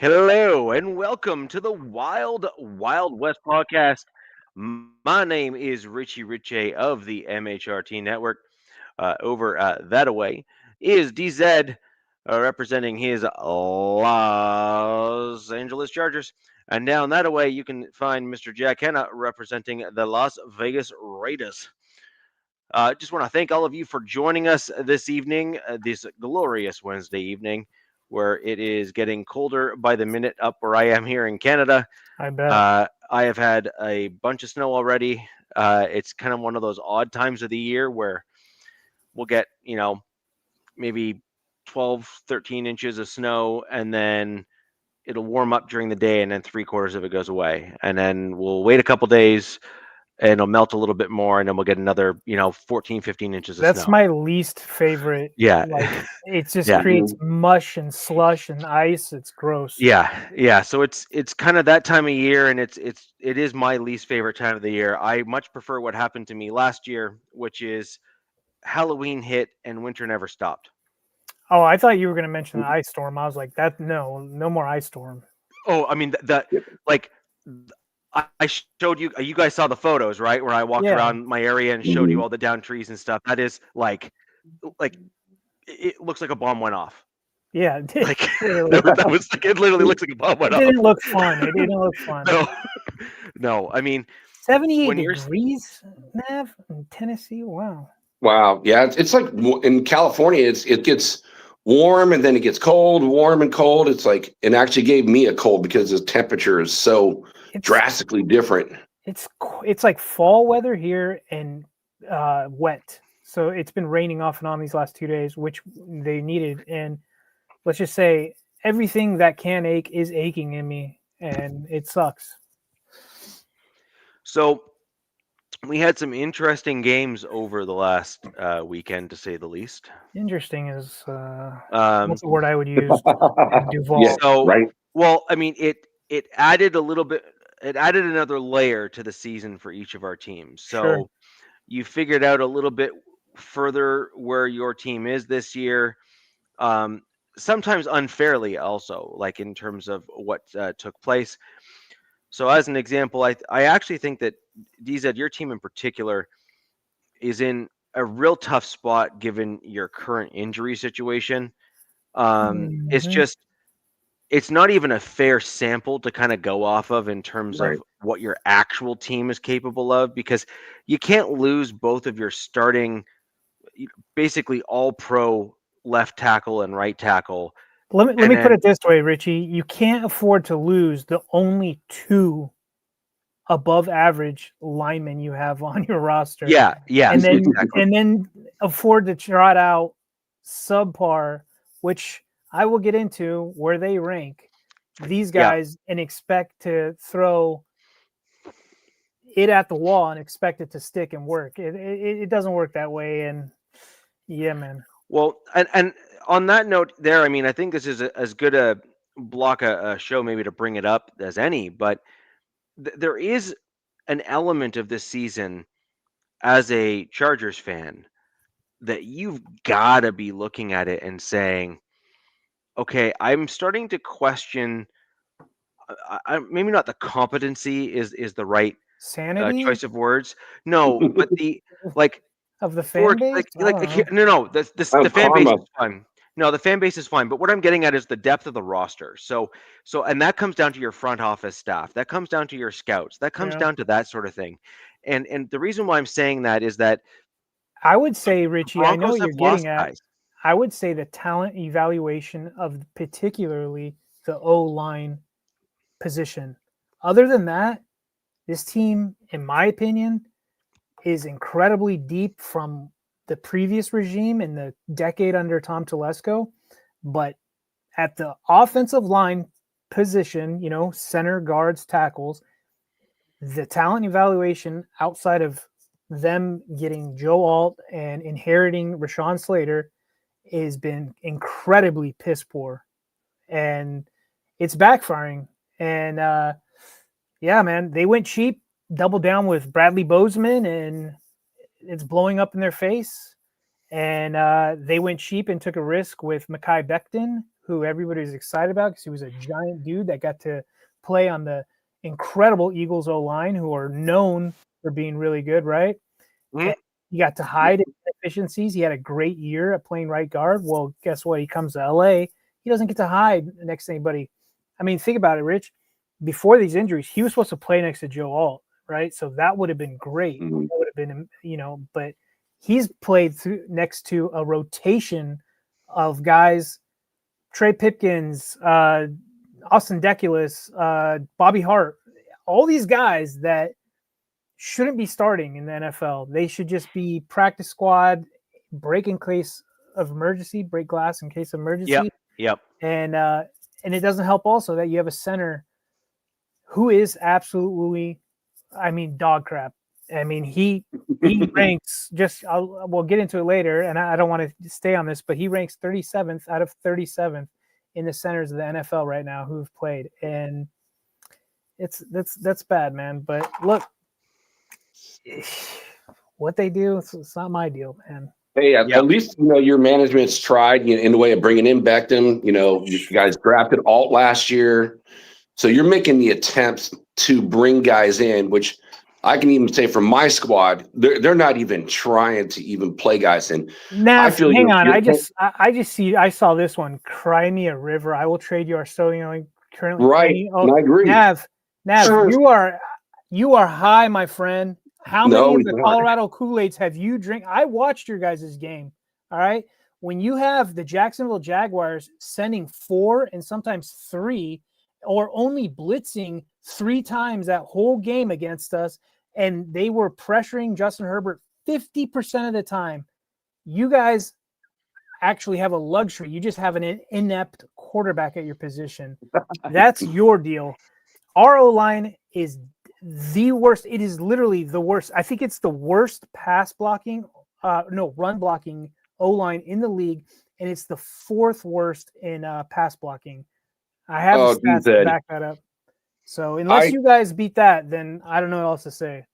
Hello and welcome to the Wild Wild West podcast. My name is Richie Riche of the MHRT Network. Over that away is DZ representing his Los Angeles Chargers. And down that away, you can find Mr. Jack Hanna representing the Las Vegas Raiders. Just want to thank all of you for joining us this evening, this glorious Wednesday evening, where it is getting colder by the minute up where I am here in Canada. I bet. I have had a bunch of snow already. It's kind of one of those odd times of the year where we'll get, maybe 12, 13 inches of snow, and then it'll warm up during the day, and then 3/4 of it goes away. And then we'll wait a couple days, and it'll melt a little bit more, and then we'll get another, 14, 15 inches of That's snow. my least favorite. Yeah. Like it just Yeah. creates mush and slush and ice. It's gross. Yeah. So it's kind of that time of year, and it is my least favorite time of the year. I much prefer what happened to me last year, which is Halloween hit and winter never stopped. Oh, I thought you were going to mention the ice storm. I was like, no more ice storm. Oh, I mean like I showed you. You guys saw the photos, right? Where I walked around my area and showed you all the down trees and stuff. That is like it looks like a bomb went off. Yeah, it did. Like that was it. Literally looks like a bomb went off. It didn't look fun. It didn't look fun. No. I mean, 78 degrees, Nav, in Tennessee. Wow. Yeah, it's like in California. It gets warm and then it gets cold, warm and cold. It's like it actually gave me a cold because the temperature is so drastically different. It's like fall weather here and wet. So it's been raining off and on these last 2 days, which they needed. And let's just say everything that can ache is aching in me, and it sucks. So we had some interesting games over the last weekend, to say the least. Interesting is what's the word I would use? Duval. Yeah, so, right. Well, I mean, it added a little bit. It added another layer to the season for each of our teams. So Sure. You figured out a little bit further where your team is this year. Sometimes unfairly, also, like in terms of what took place. So, as an example, I actually think that DZ, your team in particular, is in a real tough spot given your current injury situation. It's not even a fair sample to kind of go off of in terms of what your actual team is capable of, because you can't lose both of your starting, basically all pro left tackle and right tackle. Let me put it this way, Richie. You can't afford to lose the only two above average linemen you have on your roster. Yeah. And then afford to trot out subpar, which I will get into where they rank these guys, and expect to throw it at the wall and expect it to stick and work. It doesn't work that way. And yeah, man. Well, and on that note there, I mean, I think this is as good a block a show maybe to bring it up as any, but there is an element of this season as a Chargers fan that you've got to be looking at it and saying, okay, I'm starting to question. Maybe not the competency is the right sanity choice of words. No, but the of the fan base. The fan base is fine. No, the fan base is fine. But what I'm getting at is the depth of the roster. So, and that comes down to your front office staff. That comes down to your scouts. That comes down to that sort of thing. And the reason why I'm saying that is that I would say, Richie, I know what you're getting at. Guys. I would say the talent evaluation of particularly the O-line position. Other than that, this team, in my opinion, is incredibly deep from the previous regime in the decade under Tom Telesco. But at the offensive line position, center, guards, tackles, the talent evaluation outside of them getting Joe Alt and inheriting Rashawn Slater has been incredibly piss poor, and it's backfiring. And yeah, man, they went cheap, doubled down with Bradley Bozeman, and it's blowing up in their face. And they went cheap and took a risk with Mekhi Becton, who everybody was excited about because he was a giant dude that got to play on the incredible Eagles O-line, who are known for being really good, right? Mhm. And he got to hide his deficiencies. He had a great year at playing right guard. Well, guess what? He comes to LA. He doesn't get to hide next to anybody. I mean, think about it, Rich. Before these injuries, he was supposed to play next to Joe Alt, right? So that would have been great. Mhm. That would have been, but he's played next to a rotation of guys, Trey Pipkins, Austin Deculus, Bobby Hart, all these guys that shouldn't be starting in the NFL. They should just be practice squad, break in case of emergency, break glass in case of emergency. Yep. And it doesn't help also that you have a center who is absolutely, dog crap. I mean, he ranks we'll get into it later, and I don't want to stay on this, but he ranks 37th out of 37th in the centers of the NFL right now who've played, and that's bad, man. But look, what they do, it's not my deal, man. Hey, at least your management's tried in the way of bringing in Beckham. You guys drafted Alt last year, so you're making the attempts to bring guys in, which I can even say from my squad, they're not even trying to even play guys in. Nav, hang on, I saw this one. Cry me a river. I will trade you our currently. Right, I agree. Nav, you are high, my friend. How many of the Colorado Kool-Aids have you drank? I watched your guys' game. All right. When you have the Jacksonville Jaguars sending 4 and sometimes 3, or only blitzing 3 times that whole game against us, and they were pressuring Justin Herbert 50% of the time, you guys actually have a luxury. You just have an inept quarterback at your position. That's your deal. Our O-line is the worst. It is literally the worst. I think it's the worst run blocking O-line in the league, and it's the 4th worst in pass blocking. I have the stats to back that up. So unless you guys beat that, then I don't know what else to say.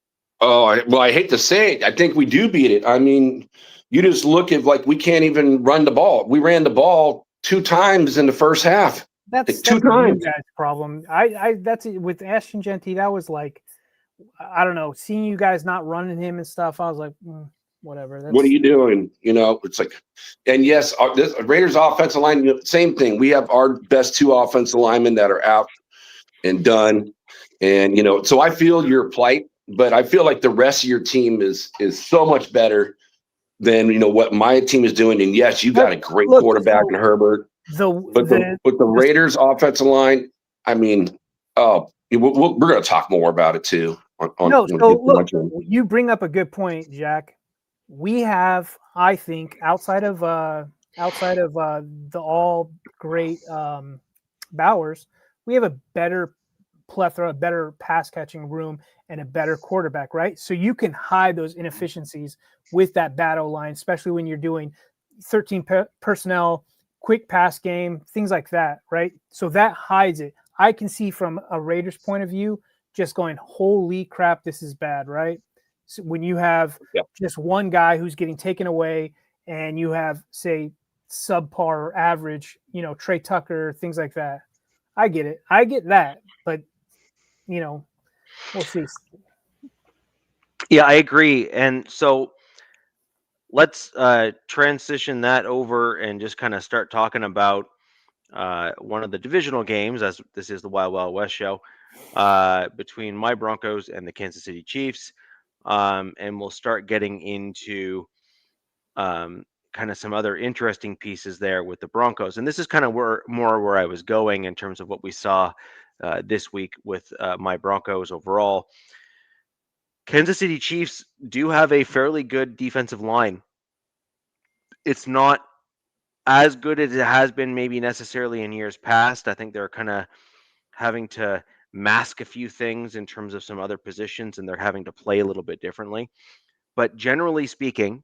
I hate to say it. I think we do beat it. I mean, you just look at we can't even run the ball. We ran the ball 2 times in the first half. That's 2 times. Guys' problem. That's it. With Ashton Genty. That was I don't know. Seeing you guys not running him and stuff, I was like, whatever. What are you doing? It's and yes, this Raiders offensive line, same thing. We have our best 2 offensive linemen that are out and done, and so I feel your plight, but I feel like the rest of your team is so much better than what my team is doing. And yes, you got a great quarterback in Herbert. But the Raiders offensive line, I mean, we're going to talk more about it too. You bring up a good point, Jack. We have, I think, outside of the all great Bowers, we have a better plethora, a better pass catching room, and a better quarterback, right? So you can hide those inefficiencies with that bad O-line, especially when you're doing 13 personnel, quick pass game, things like that, right? So that hides it. I can see from a Raiders point of view, just going, holy crap, this is bad, right? So when you have just one guy who's getting taken away, and you have, say, subpar or average, Trey Tucker, things like that. I get it. I get that, but we'll see. Yeah, I agree. And so let's transition that over and just kind of start talking about one of the divisional games, as this is the Wild Wild West show, between my Broncos and the Kansas City Chiefs. And we'll start getting into kind of some other interesting pieces there with the Broncos. And this is kind of where I was going in terms of what we saw this week with my Broncos overall. Kansas City Chiefs do have a fairly good defensive line. It's not as good as it has been maybe necessarily in years past. I think they're kind of having to mask a few things in terms of some other positions, and they're having to play a little bit differently. But generally speaking,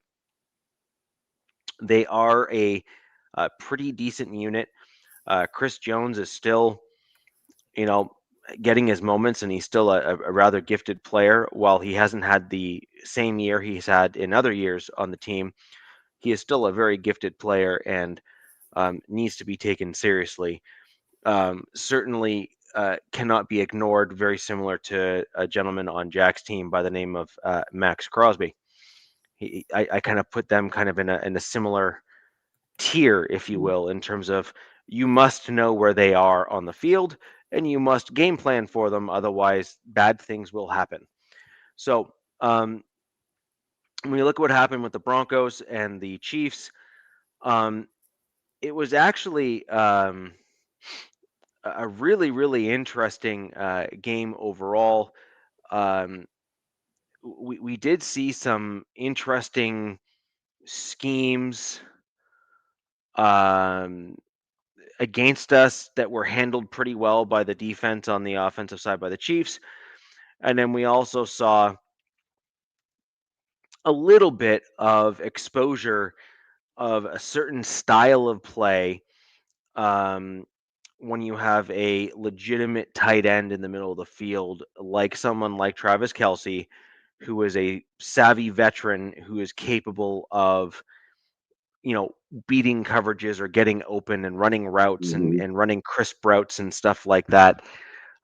they are a pretty decent unit. Chris Jones is still, getting his moments, and he's still a rather gifted player. While he hasn't had the same year he's had in other years on the team, he is still a very gifted player, and needs to be taken seriously. Certainly cannot be ignored. Very similar to a gentleman on Jack's team by the name of Max Crosby. I kind of put them kind of in a similar tier, if you will, in terms of you must know where they are on the field and you must game plan for them. Otherwise, bad things will happen. So when you look at what happened with the Broncos and the Chiefs, it was actually a really, really interesting game overall. We did see some interesting schemes against us that were handled pretty well by the defense on the offensive side by the Chiefs. And then we also saw a little bit of exposure of a certain style of play when you have a legitimate tight end in the middle of the field, like someone like Travis Kelce, who is a savvy veteran who is capable of, beating coverages or getting open and running routes and running crisp routes and stuff like that.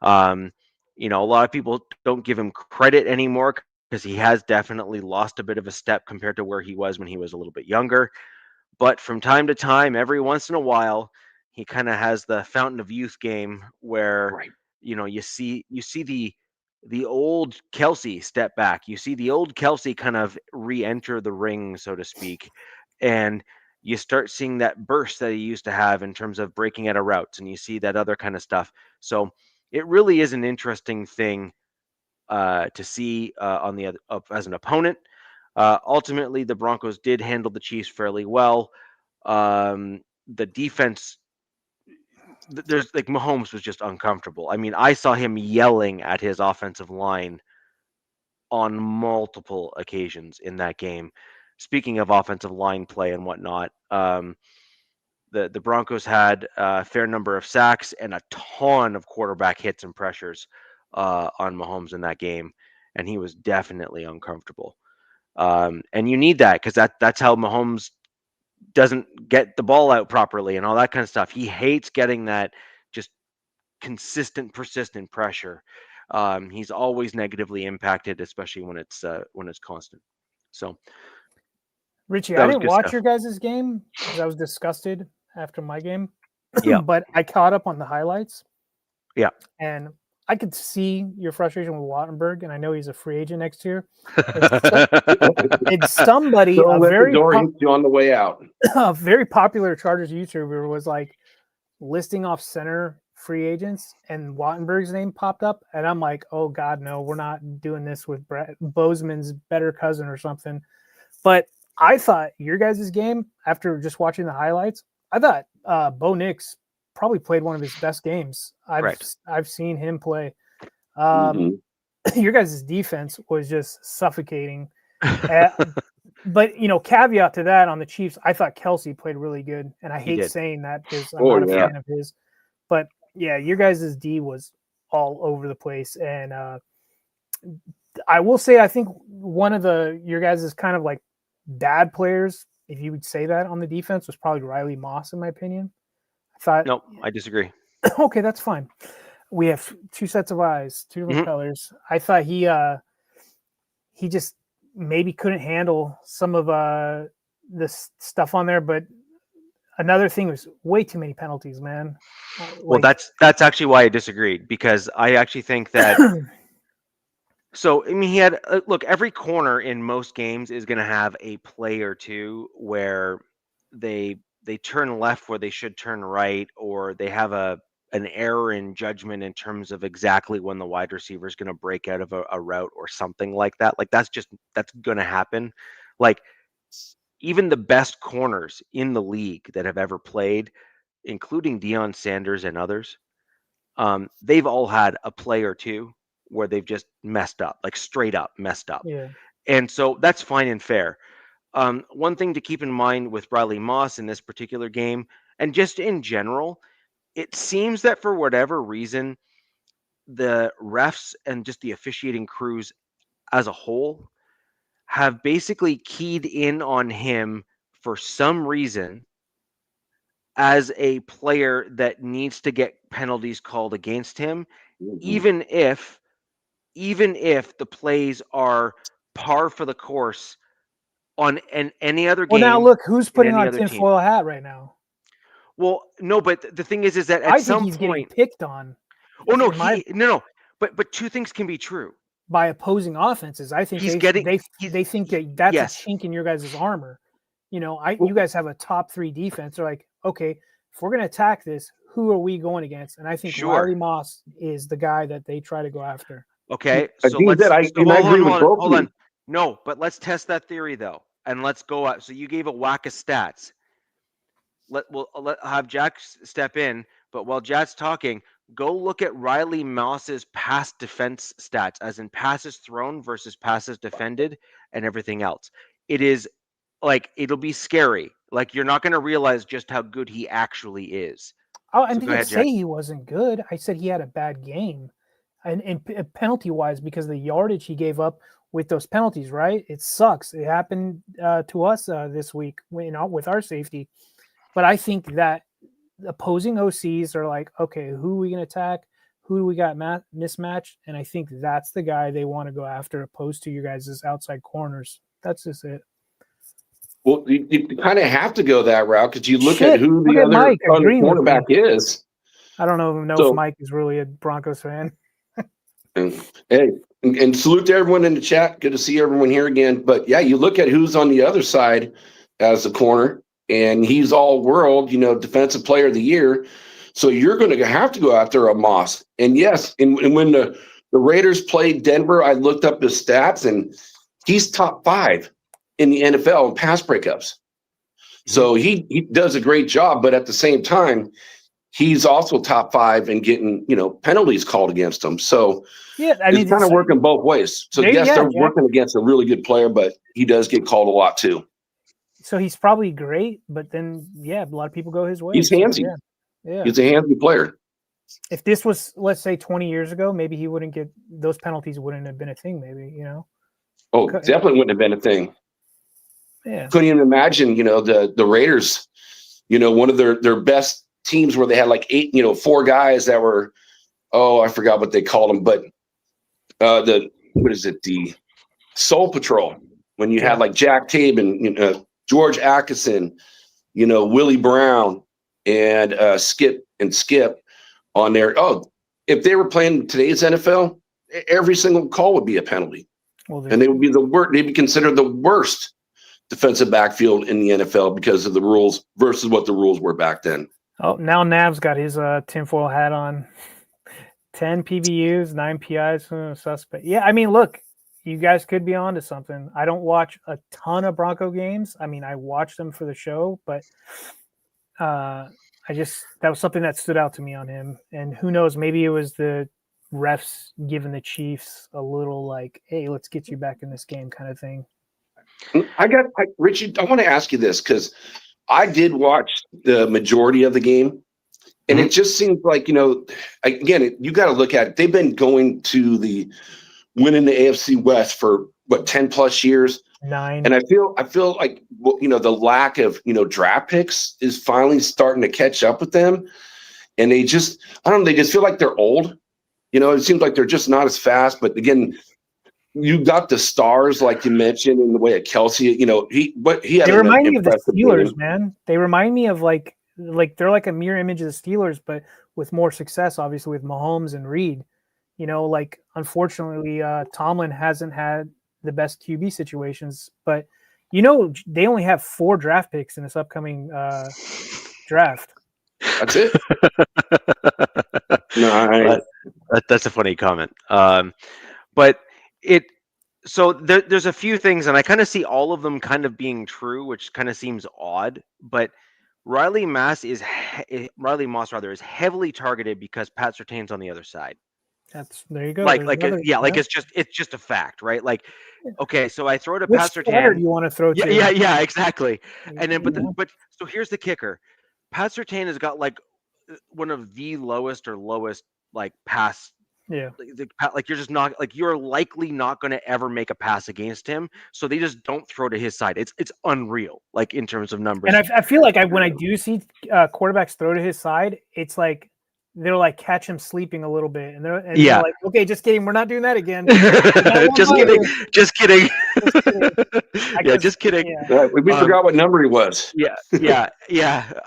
A lot of people don't give him credit anymore because he has definitely lost a bit of a step compared to where he was when he was a little bit younger. But from time to time, every once in a while, he kind of has the fountain of youth game where Right. you see the old Kelsey step back. You see the old Kelsey kind of re-enter the ring, so to speak, and you start seeing that burst that he used to have in terms of breaking out of routes, and you see that other kind of stuff. So it really is an interesting thing to see on the as an opponent. Ultimately, the Broncos did handle the Chiefs fairly well. The defense, there's like Mahomes was just uncomfortable. I mean, I saw him yelling at his offensive line on multiple occasions in that game. Speaking of offensive line play and whatnot, the Broncos had a fair number of sacks and a ton of quarterback hits and pressures on Mahomes in that game, and he was definitely uncomfortable. And you need that because that's how Mahomes doesn't get the ball out properly and all that kind of stuff. He hates getting that just consistent, persistent pressure. He's always negatively impacted, especially when it's constant. So, Richie, that I was didn't good watch stuff. your guys' game because I was disgusted after my game. Yeah. But I caught up on the highlights. Yeah. And I could see your frustration with Wattenberg, and I know he's a free agent next year. It's somebody, Don't let the door hit you on the way out. a very popular Chargers YouTuber was like listing off center free agents, and Wattenberg's name popped up, and I'm like, oh God, no, we're not doing this with Brett Bozeman's better cousin or something. But I thought your guys' game, after just watching the highlights, I thought Bo Nix probably played one of his best games I've seen him play. Your guys' defense was just suffocating. But caveat to that on the Chiefs, I thought Kelsey played really good, and I hate saying that because I'm not a fan of his. But yeah, your guys' D was all over the place, and I will say I think one of your guys' kind of like bad players, if you would say that, on the defense was probably Riley Moss, in my opinion. I thought, no, I disagree. Okay, that's fine. We have two sets of eyes, two different colors. I thought he just maybe couldn't handle some of this stuff on there, but another thing was way too many penalties, man. Well, that's actually why I disagreed, because I actually think that so I mean he had look, every corner in most games is going to have a play or two where they turn left where they should turn right, or they have an error in judgment in terms of exactly when the wide receiver is going to break out of a route or something like that. Like that's going to happen. Like even the best corners in the league that have ever played, including Deion Sanders and others, they've all had a play or two where they've just messed up, like straight up messed up. Yeah. And so that's fine and fair. One thing to keep in mind with Riley Moss in this particular game, and just in general, it seems that for whatever reason, the refs and just the officiating crews as a whole have basically keyed in on him for some reason as a player that needs to get penalties called against him, Mhm. even if the plays are par for the course on any other Well, now game look, who's in putting any on other team. tinfoil hat right now? Well, no, but the thing is that at I think some he's getting point, picked on. oh no, In my no, but two things can be true. by opposing offenses. I think He's they getting they he's they think that that's a yes, chink in your guys' armor. You know, Well, you guys have a top 3 defense. They're like, okay, if we're gonna attack this, who are we going against? And I think sure. Riley Moss is the guy that they try to go after. Okay, I so think let's that I agree with both of hold on. you. No, but let's test that theory though, and let's go up. So you gave a whack of stats. Let have Jack step in, but while Jack's talking, go look at Riley Moss's pass defense stats, as in passes thrown versus passes defended, and everything else. It is like it'll be scary. Like you're not going to realize just how good he actually is. Oh, I So go didn't ahead, say Jack. he wasn't good. I said he had a bad game, and penalty wise because of the yardage he gave up with those penalties. Right, it sucks. It happened to us this week, with our safety. But I think that opposing OCs are like, okay, who are we going to attack? Who do we got mismatched? And I think that's the guy they want to go after, opposed to you guys' outside corners. That's just it. Well, you kind of have to go that route because you look at Shit, who look the at other Mike agreeing with me. cornerback is. I don't know if So, Mike is really a Broncos fan. hey, and salute to everyone in the chat. Good to see everyone here again. But yeah, you look at who's on the other side as a corner, and he's all world, defensive player of the year. So you're going to have to go after a Moss. And yes, and when the Raiders played Denver, I looked up his stats, and he's top 5 in the NFL in pass breakups. So he does a great job, but at the same time, he's also top 5 in getting, penalties called against him. So Yeah, I mean, it's kind of working both ways. So Maybe, yes, yeah, they're Jack. working against a really good player, but he does get called a lot too. So he's probably great, but then a lot of people go his way. He's So, handsy. yeah. He's a handsy player. If this was, let's say, 20 years ago, maybe he wouldn't get those penalties. Wouldn't have been a thing. Maybe Oh, definitely wouldn't have been a thing. Yeah. Couldn't even imagine, the Raiders, one of their best teams where they had like 8, 4 guys that were, I forgot what they called them, but the Soul Patrol, when you had like Jack Tabe and George Atkinson, Willie Brown and Skip on there. Oh, if they were playing today's NFL, every single call would be a penalty. Well, And they would be they'd be considered the worst defensive backfield in the NFL because of the rules versus what the rules were back then. Oh, now Nav's got his tinfoil hat on. 10 PBUs, 9 PIs, suspect. Yeah, I mean, look, you guys could be onto something. I don't watch a ton of Bronco games. I mean, I watch them for the show, but that was something that stood out to me on him. And who knows, maybe it was the refs giving the Chiefs a little like, hey, let's get you back in this game kind of thing. Richard, I want to ask you this because I did watch the majority of the game. And it just seems like, again, you got to look at it. They've been going to winning the AFC West for 10 plus years. 9. And I feel like, the lack of, draft picks is finally starting to catch up with them. And they just feel like they're old. It seems like they're just not as fast. But again, you got the stars, like you mentioned, in the way of Kelsey. They remind me of the Steelers, man. They remind me of like they're like a mirror image of the Steelers, but with more success, obviously, with Mahomes and Reed. Unfortunately, Tomlin hasn't had the best QB situations, but they only have 4 draft picks in this upcoming draft. That's it. No, that's a funny comment. But so there's a few things, and I kind of see all of them kind of being true, which kind of seems odd, but Riley Moss is heavily targeted because Pat Surtain's on the other side. There you go. It's just a fact, right? Like, okay, so I throw to Which Pat Surtain. Do you want to throw to? Yeah, exactly. And then, but so here's the kicker: Pat Surtain has got like one of the lowest like pass Yeah. Like you're just not like you're likely not going to ever make a pass against him, so they just don't throw to his side. It's unreal, like in terms of numbers. And I feel like when I do see quarterbacks throw to his side, it's like they're like catch him sleeping a little bit, and they're like, okay, just kidding, we're not doing that again. Just kidding, just kidding. Yeah, just kidding. Yeah. We forgot what number he was. Yeah.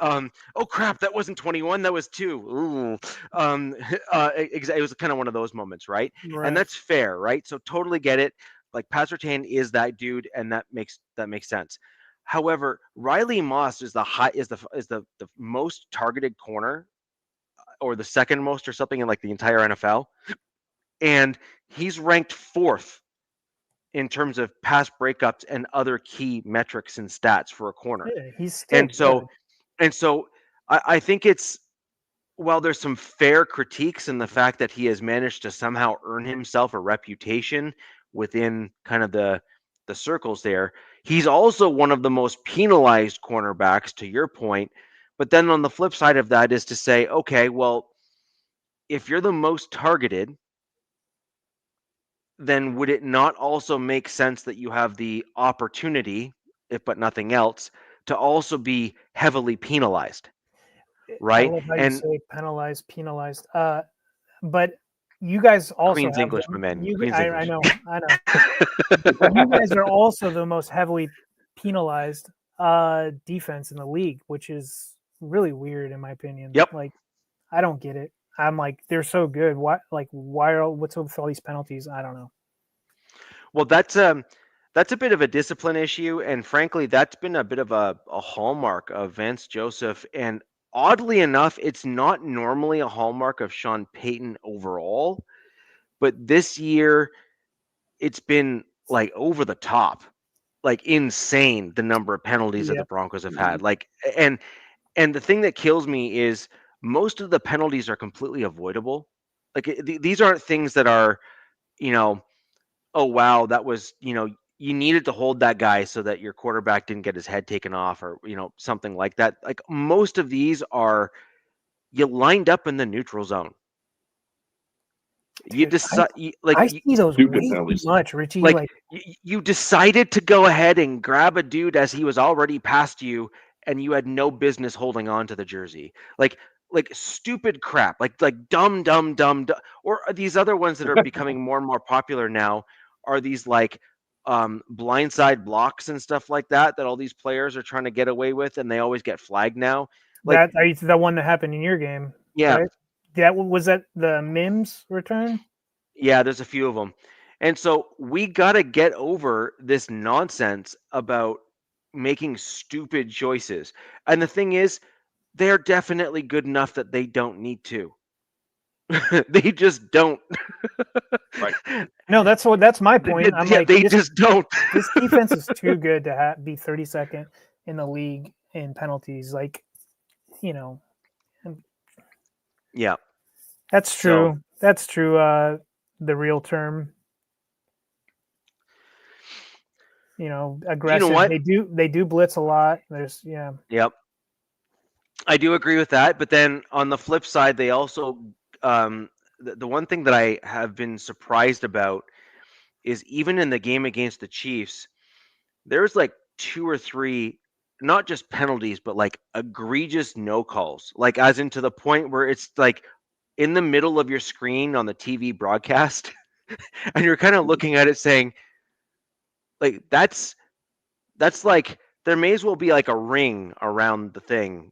Oh crap, that wasn't 21. That was 2. Ooh. It was kind of one of those moments, right? And that's fair, right? So totally get it. Like Pat Surtain is that dude, and that makes sense. However, Riley Moss is the most targeted corner, or the second most, or something in like the entire NFL, and he's ranked 4th in terms of pass breakups and other key metrics and stats for a corner. Yeah, he's still and so I think it's, while there's some fair critiques in the fact that he has managed to somehow earn himself a reputation within kind of the circles there, he's also one of the most penalized cornerbacks, to your point. But then on the flip side of that is to say, okay, well, if you're the most targeted, then would it not also make sense that you have the opportunity, if but nothing else, to also be heavily penalized, right? I love how you say penalized. But you guys also Queen's have English, my man. Queen's I English. know. You guys are also the most heavily penalized defense in the league, which is really weird in my opinion. Yep. Like, I don't get it. I'm like, they're so good. What's with all these penalties? I don't know. Well, that's a bit of a discipline issue, and frankly, that's been a bit of a hallmark of Vance Joseph. And oddly enough, it's not normally a hallmark of Sean Payton overall, but this year it's been like over the top, like insane, the number of penalties that the Broncos have had. Like, and the thing that kills me is most of the penalties are completely avoidable. Like these aren't things that are, oh wow, that was, you needed to hold that guy so that your quarterback didn't get his head taken off, or something like that. Like most of these are, you lined up in the neutral zone. You decide, I see those way too much, Richie. Like you decided to go ahead and grab a dude as he was already past you, and you had no business holding on to the jersey. Like stupid crap, like dumb, or these other ones that are becoming more and more popular now are these like blindside blocks and stuff like that all these players are trying to get away with, and they always get flagged now. Like the one that happened in your game. Yeah. Right? Was that the Mims return? Yeah, there's a few of them. And so we got to get over this nonsense about making stupid choices. And the thing is, they're definitely good enough that they don't need to. They just don't. Right. No, that's my point. I'm like, they just don't. This defense is too good to be 32nd in the league in penalties. Like, Yeah. That's true. That's true. The real term. Aggressive. You know what? They do blitz a lot. Yep. I do agree with that, but then on the flip side, they also the one thing that I have been surprised about is even in the game against the Chiefs, there's like 2 or 3, not just penalties, but like egregious no calls, like as in to the point where it's like in the middle of your screen on the TV broadcast, and you're kind of looking at it saying, like, that's like, there may as well be like a ring around the thing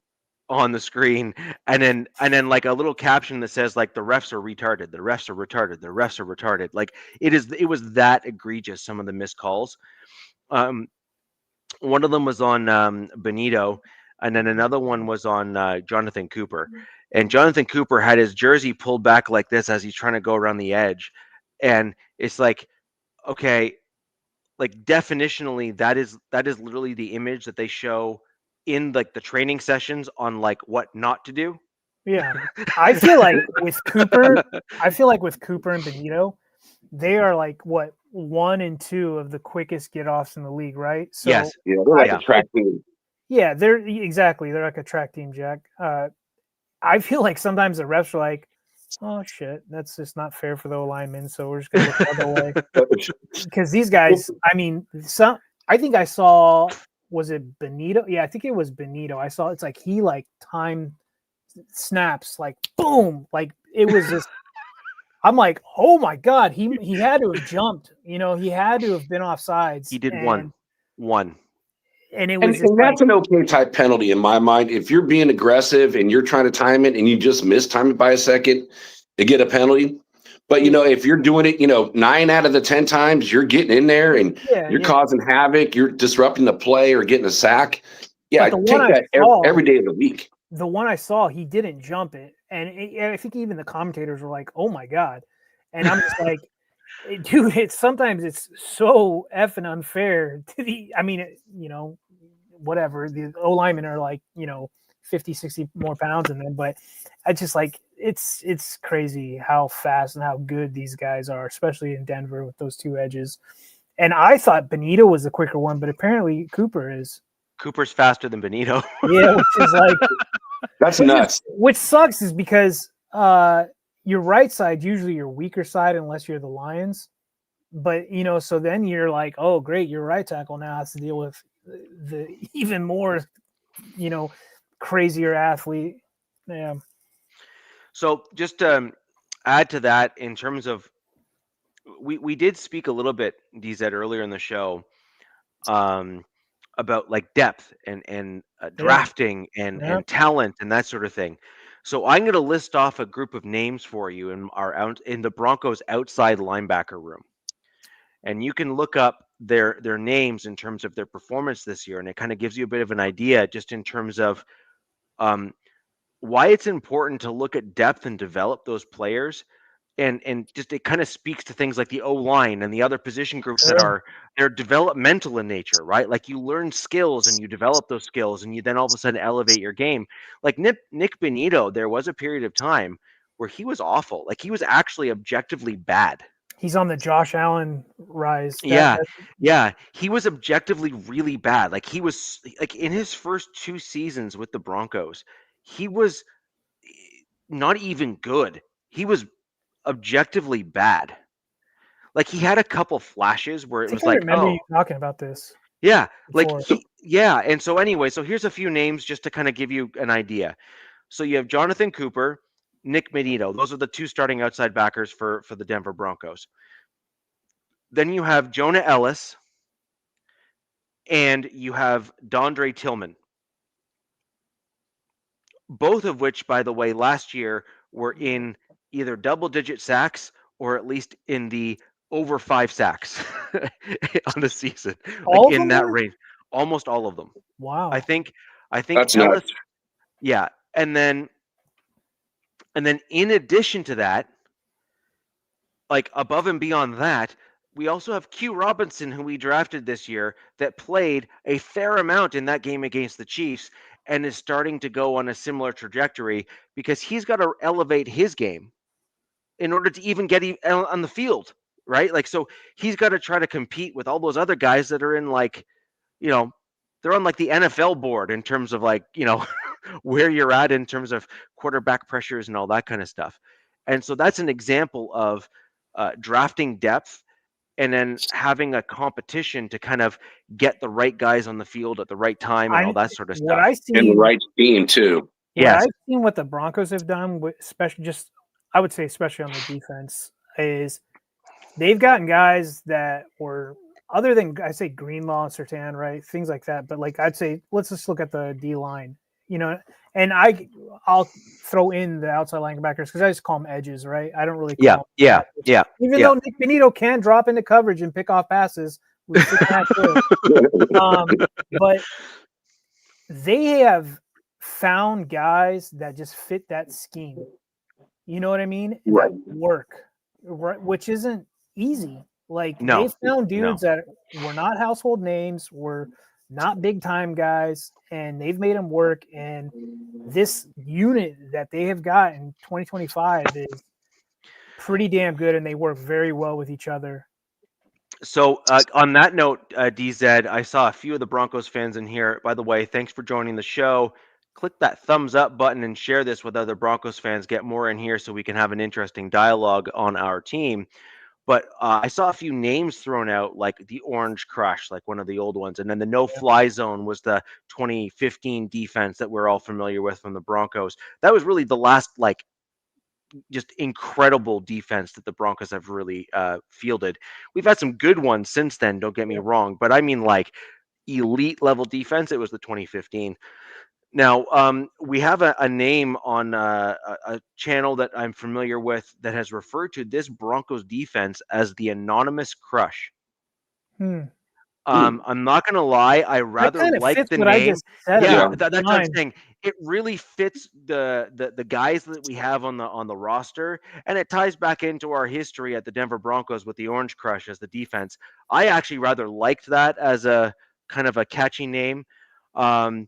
on the screen, and then like a little caption that says like, the refs are retarded, the refs are retarded, the refs are retarded. Like it was that egregious, some of the missed calls. One of them was on Benito, and then another one was on Jonathan Cooper. And Jonathan Cooper had his jersey pulled back like this as he's trying to go around the edge. And it's like, okay, like definitionally, that is literally the image that they show in like the training sessions on like what not to do. Yeah. I feel like with Cooper and Benito, they are like what, 1 and 2 of the quickest get-offs in the league, right? So yes. Yeah, they're like a track team. Yeah, they're like a track team, Jack. I feel like sometimes the refs are like, Oh shit, that's just not fair for the linemen. So we're just gonna look the other way because these guys. I mean, I think I saw. Was it Benito? Yeah, I think it was Benito. I saw. It's like he timed snaps like boom, like it was just. I'm like, oh my god, he had to have jumped. He had to have been off sides. He did and, one. and it And, was just that's an okay type penalty in my mind. If you're being aggressive and you're trying to time it and you just time it by a second, you get a penalty. But if you're doing it, 9 out of the 10 times you're getting in there and you're causing havoc, you're disrupting the play or getting a sack. Yeah, take that every day of the week. The one I saw, he didn't jump it, and I think even the commentators were like, "Oh my god," and I'm just like, "Dude, sometimes it's so effing unfair to the. I mean, whatever. The O linemen are like, 50, 60 more pounds than them, but I just like it's crazy how fast and how good these guys are, especially in Denver with those two edges. And I thought Benito was the quicker one, but apparently Cooper is. Cooper's faster than Benito. Yeah, which is like that's nuts. Which sucks is because your right side usually your weaker side unless you're the Lions. But so then you're like, oh great, your right tackle now has to deal with the even more, crazier athlete. Yeah. So just to add to that, in terms of, we did speak a little bit, DZ, earlier in the show, about like depth and drafting and talent and that sort of thing. So I'm going to list off a group of names for you in the Broncos outside linebacker room, and you can look up their names in terms of their performance this year, and it kind of gives you a bit of an idea just in terms of why it's important to look at depth and develop those players. And just it kind of speaks to things like the O-line and the other position groups they're developmental in nature, right? Like you learn skills and you develop those skills and you then all of a sudden elevate your game. Like Nick Benito, there was a period of time where he was awful. Like he was actually objectively bad. He's on the Josh Allen rise. Yeah. He was objectively really bad. Like he was like in his first 2 seasons with the Broncos, he was not even good. He was objectively bad. Like he had a couple flashes where it was like, remember you talking about this. Yeah, and so anyway, so here's a few names just to kind of give you an idea. So you have Jonathan Cooper, Nick Benito. Those are the 2 starting outside backers for the Denver Broncos. Then you have Jonah Ellis, and you have Dondre Tillman. Both of which, by the way, last year were in either double-digit sacks or at least in the over 5 sacks on the season, like in that range. Almost all of them. Wow. I think That's Ellis. nuts. Yeah, and then in addition to that, like above and beyond that, we also have Q Robinson, who we drafted this year, that played a fair amount in that game against the Chiefs and is starting to go on a similar trajectory because he's got to elevate his game in order to even get on the field, right? Like, so he's got to try to compete with all those other guys that are in like, they're on like the NFL board in terms of like, where you're at in terms of quarterback pressures and all that kind of stuff. And so that's an example of drafting depth and then having a competition to kind of get the right guys on the field at the right time and all that sort of stuff. And the right team too. I've seen what the Broncos have done, especially I would say especially on the defense, is they've gotten guys that were, other than I say Greenlaw and Surtain, right? Things like that. But like I'd say, let's just look at the D line, and I'll throw in the outside linebackers because I just call them edges, right? I don't really call them edges. Even though Nick Benito can drop into coverage and pick off passes, but they have found guys that just fit that scheme. You know what I mean? Right. That work, right? Which isn't easy. Like they found dudes that were not household names, were not big time guys, and they've made them work. And this unit that they have got in 2025 is pretty damn good, and they work very well with each other. So on that note, DZ, I saw a few of the Broncos fans in here. By the way, thanks for joining the show. click that thumbs up button and share this with other Broncos fans. Get more in here so we can have an interesting dialogue on our team. But I saw a few names thrown out, like the Orange Crush, like one of the old ones. And then the no-fly zone was the 2015 defense that we're all familiar with from the Broncos. That was really the last, like, just incredible defense that the Broncos have really fielded. We've had some good ones since then, don't get me wrong. But I mean, like, elite level defense, it was the 2015. Now, we have a name on a channel that I'm familiar with that has referred to this Broncos defense as the Anonymous Crush. I'm not gonna lie, I rather kind of like fits the what I name. just said. Yeah, about that's what I'm mine. saying. It really fits the guys that we have on the roster, and it ties back into our history at the Denver Broncos with the Orange Crush as the defense. I actually rather liked that as a kind of a catchy name, and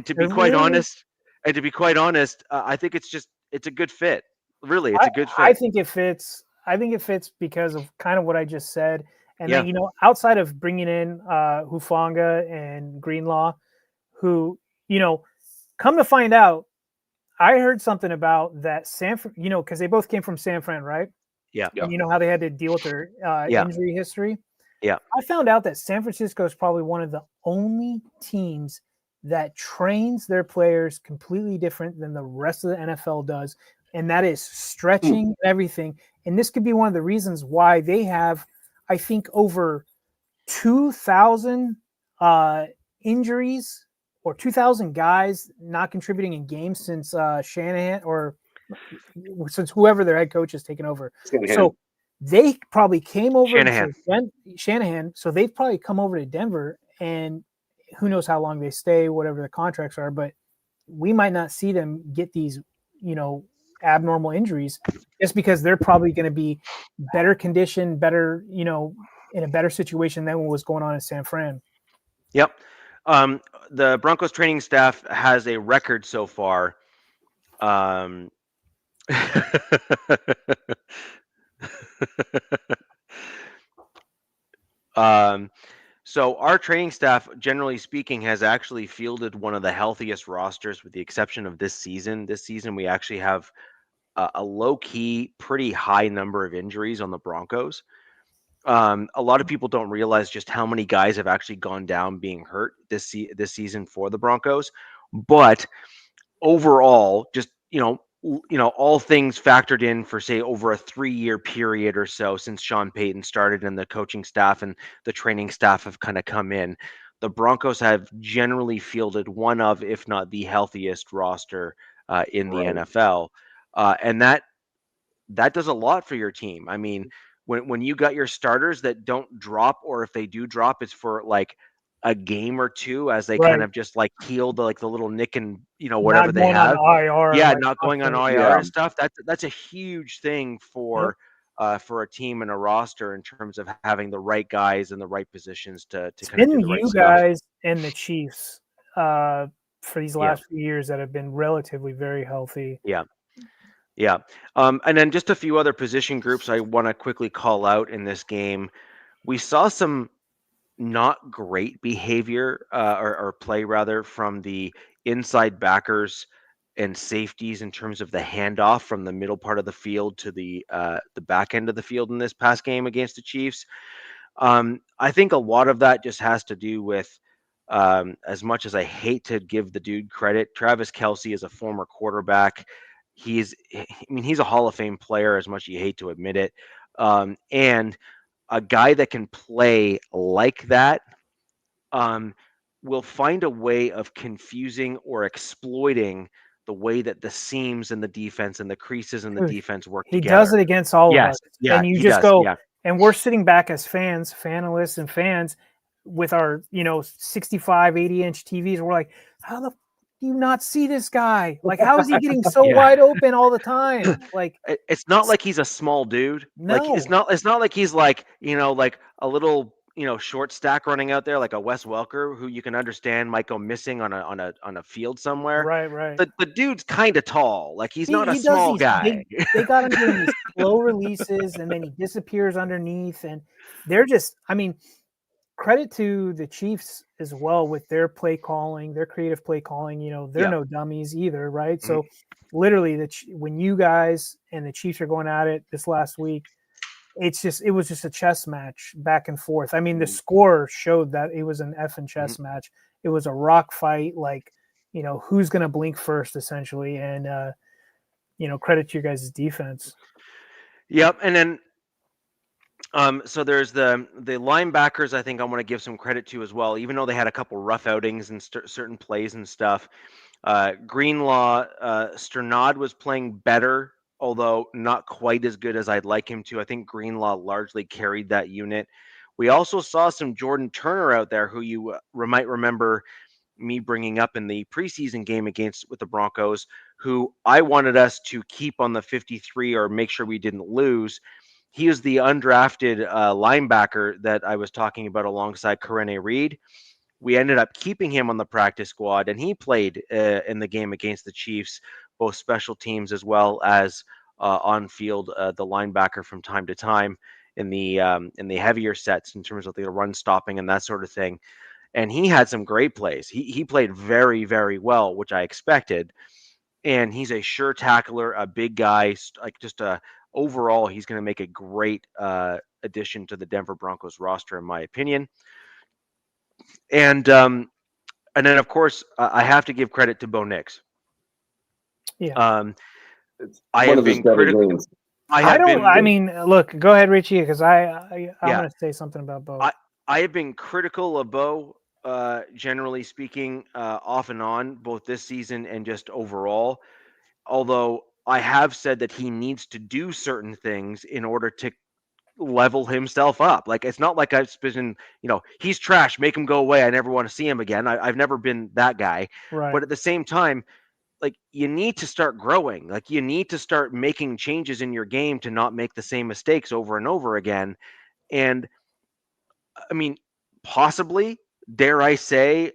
to be quite honest, I think it's a good fit. Really, it's a good I fit. think it fits. I think it fits because of kind of what I just said. And Yeah. then, outside of bringing in Hufanga and Greenlaw, who, come to find out, I heard something about that because they both came from San Fran, right? Yeah. And you know how they had to deal with their injury history? Yeah. I found out that San Francisco is probably one of the only teams that trains their players completely different than the rest of the NFL does. And that is stretching and everything. And this could be one of the reasons why they have, I think, over 2,000 injuries or 2,000 guys not contributing in games since Shanahan or since whoever their head coach has taken over. So they probably came over to Shanahan. So they've probably come over to Denver, and who knows how long they stay, whatever the contracts are, but we might not see them get these, abnormal injuries just because they're probably going to be better conditioned, better, in a better situation than what was going on in San Fran. Yep. The Broncos training staff has a record so far. So our training staff, generally speaking, has actually fielded one of the healthiest rosters, with the exception of this season. This season, we actually have a low-key, pretty high number of injuries on the Broncos. A lot of people don't realize just how many guys have actually gone down being hurt this season for the Broncos. But overall, just all things factored in for, say, over a 3-year period or so since Sean Payton started and the coaching staff and the training staff have kind of come in, the Broncos have generally fielded one of, if not the healthiest roster in the NFL, and that does a lot for your team. I mean, when you got your starters that don't drop, or if they do drop, it's for like a game or two as they kind of just like heal the little nick and whatever not they going have. on IR, Yeah, not going on IR and stuff. That's a huge thing for a team and a roster in terms of having the right guys in the right positions to kind of do the right stuff. Guys and the Chiefs for these last few years that have been relatively very healthy. Yeah. And then just a few other position groups I want to quickly call out in this game. We saw some not great behavior or play rather from the inside backers and safeties in terms of the handoff from the middle part of the field to the back end of the field in this past game against the Chiefs. I think a lot of that just has to do with, as much as I hate to give the dude credit, Travis Kelce is a former quarterback. He's a Hall of Fame player, as much as you hate to admit it. And a guy that can play like that will find a way of confusing or exploiting the way that the seams in the defense and the creases in the defense work together. He does it against all of us. Yeah, and you just go, and we're sitting back as fans, fanalists and fans with our, 65, 80-inch TVs. We're like, how the do you not see this guy? Like, how is he getting so wide open all the time? Like, it's not like he's a small dude. No. Like, it's not like he's like, like a little, short stack running out there like a Wes Welker, who you can understand might go missing on a field somewhere. Right. The dude's kind of tall. Like, he's not a small guy. They got him doing these slow releases, and then he disappears underneath, and they're just, credit to the Chiefs as well with their play calling, their creative play calling. They're no dummies either, right? Mm-hmm. So literally, when you guys and the Chiefs are going at it this last week, it was just a chess match back and forth. I mean, the score showed that it was an effing chess match. It was a rock fight, like, who's going to blink first, essentially. And, credit to your guys' defense. Yep. And then, so there's the linebackers. I think I want to give some credit to as well, even though they had a couple rough outings and certain plays and stuff. Greenlaw, Sternad was playing better, although not quite as good as I'd like him to. I think Greenlaw largely carried that unit. We also saw some Jordan Turner out there, who you might remember me bringing up in the preseason game with the Broncos, who I wanted us to keep on the 53 or make sure we didn't lose. He is the undrafted linebacker that I was talking about alongside Karene Reed. We ended up keeping him on the practice squad, and he played in the game against the Chiefs, both special teams as well as on field, the linebacker from time to time in the heavier sets in terms of the run stopping and that sort of thing. And he had some great plays. He played very, very well, which I expected. And he's a sure tackler, a big guy, like just overall, he's going to make a great addition to the Denver Broncos roster, in my opinion. And then, of course, I have to give credit to Bo Nix. Yeah. I have been critical. I mean, look, go ahead, Richie, because I'm going to say something about Bo. I have been critical of Bo, generally speaking, off and on, both this season and just overall. Although I have said that he needs to do certain things in order to level himself up. Like, it's not like I've been, he's trash, make him go away, I never want to see him again. I've never been that guy. Right. But at the same time, like, you need to start growing. Like, you need to start making changes in your game to not make the same mistakes over and over again. And I mean, possibly, dare I say,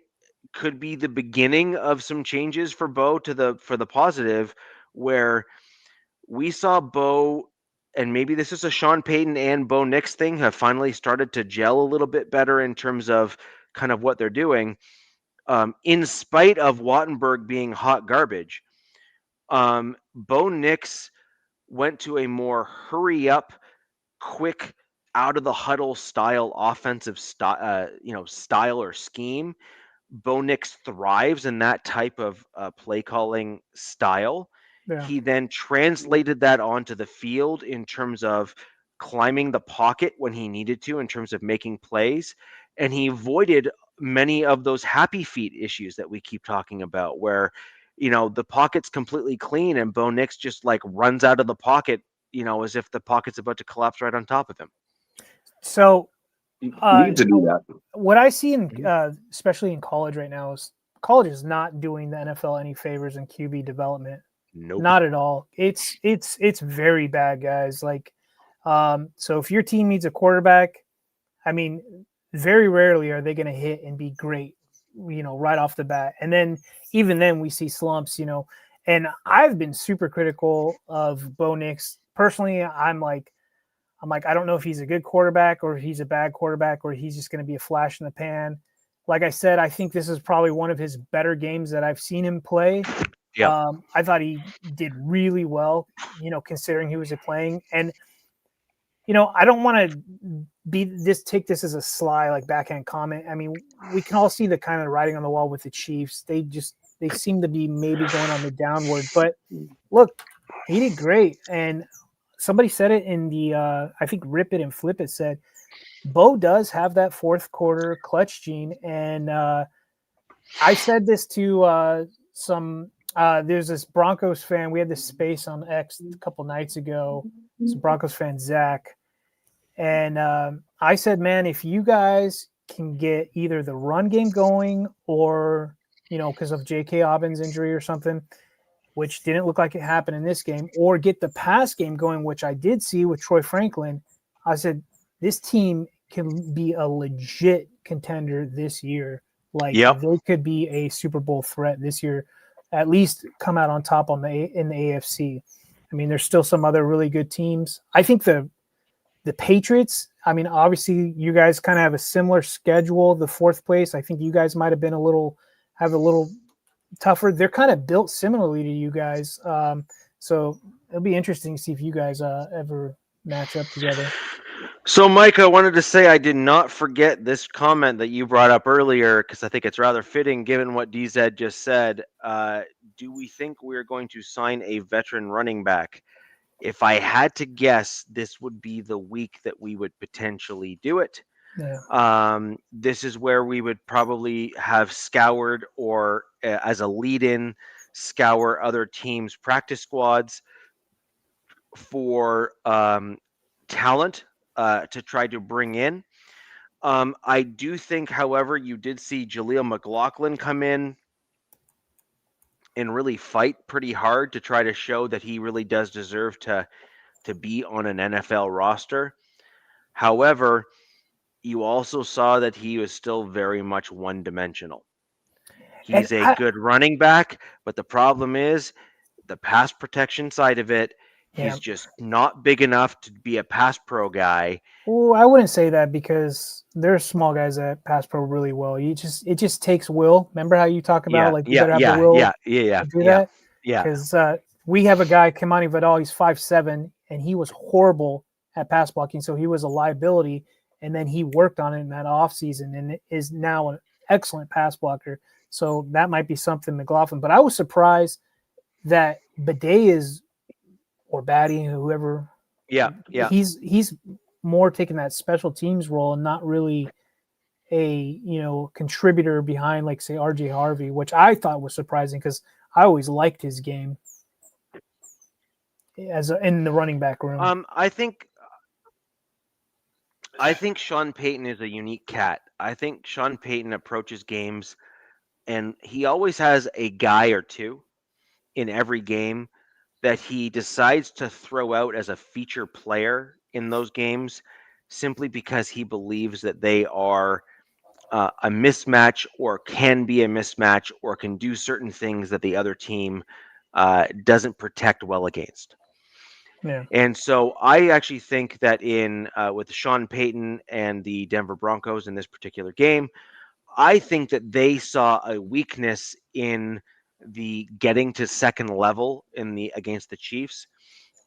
could be the beginning of some changes for Bo for the positive, where we saw Bo, and maybe this is a Sean Payton and Bo Nix thing, have finally started to gel a little bit better in terms of kind of what they're doing, in spite of Wattenberg being hot garbage. Bo Nix went to a more hurry up, quick, out of the huddle style offensive style or scheme. Bo Nix thrives in that type of play calling style. Yeah. He then translated that onto the field in terms of climbing the pocket when he needed to, in terms of making plays. And he avoided many of those happy feet issues that we keep talking about, where, the pocket's completely clean and Bo Nix just like runs out of the pocket, as if the pocket's about to collapse right on top of him. So you need to do that. What I see especially in college right now, is college is not doing the NFL any favors in QB development. Nope. Not at all. It's very bad, guys. Like, so if your team needs a quarterback, I mean, very rarely are they going to hit and be great, right off the bat. And then even then we see slumps, and I've been super critical of Bo Nix. Personally, I'm like, I don't know if he's a good quarterback or if he's a bad quarterback or he's just going to be a flash in the pan. Like I said, I think this is probably one of his better games that I've seen him play. Yeah. I thought he did really well, considering he was playing. And, I don't want to take this as a sly, like, backhand comment. I mean, we can all see the kind of writing on the wall with the Chiefs. They seem to be maybe going on the downward. But look, he did great. And somebody said it in the, I think Rip It and Flip It said, Bo does have that fourth quarter clutch gene. And I said this to there's this Broncos fan. We had this space on X a couple nights ago. It's a Broncos fan, Zach. And I said, man, if you guys can get either the run game going or, because of J.K. Dobbins' injury or something, which didn't look like it happened in this game, or get the pass game going, which I did see with Troy Franklin, I said, this team can be a legit contender this year. Like, They could be a Super Bowl threat this year, at least come out on top in the AFC. I mean, there's still some other really good teams. I think the Patriots, I mean, obviously, you guys kind of have a similar schedule. The fourth place, I think you guys might have been a little tougher. They're kind of built similarly to you guys. So it'll be interesting to see if you guys ever match up together. So, Mike, I wanted to say I did not forget this comment that you brought up earlier because I think it's rather fitting given what DZ just said. Do we think we're going to sign a veteran running back? If I had to guess, this would be the week that we would potentially do it. Yeah. This is where we would probably have scoured or as a lead-in, scour other teams' practice squads for talent to try to bring in. I do think, however, you did see Jaleel McLaughlin come in and really fight pretty hard to try to show that he really does deserve to be on an NFL roster. However, you also saw that he was still very much one-dimensional. He's a good running back, but the problem is the pass protection side of it. He's just not big enough to be a pass pro guy. Well, I wouldn't say that because there's small guys that pass pro really well. It just takes will. Remember how you talk about you better have the will to do that? Yeah. Because we have a guy, Kimani Vidal, he's 5'7", and he was horrible at pass blocking, so he was a liability. And then he worked on it in that offseason and is now an excellent pass blocker. So that might be something McLaughlin. But I was surprised that Bidet or Batty, whoever. Yeah. He's more taking that special teams role and not really a contributor behind, like, say, RJ Harvey, which I thought was surprising because I always liked his game in the running back room. I think Sean Payton is a unique cat. I think Sean Payton approaches games and he always has a guy or two in every game that he decides to throw out as a feature player in those games simply because he believes that they are a mismatch or can be a mismatch or can do certain things that the other team doesn't protect well against. Yeah. And so I actually think that with Sean Payton and the Denver Broncos in this particular game, I think that they saw a weakness in the getting to second level against the Chiefs.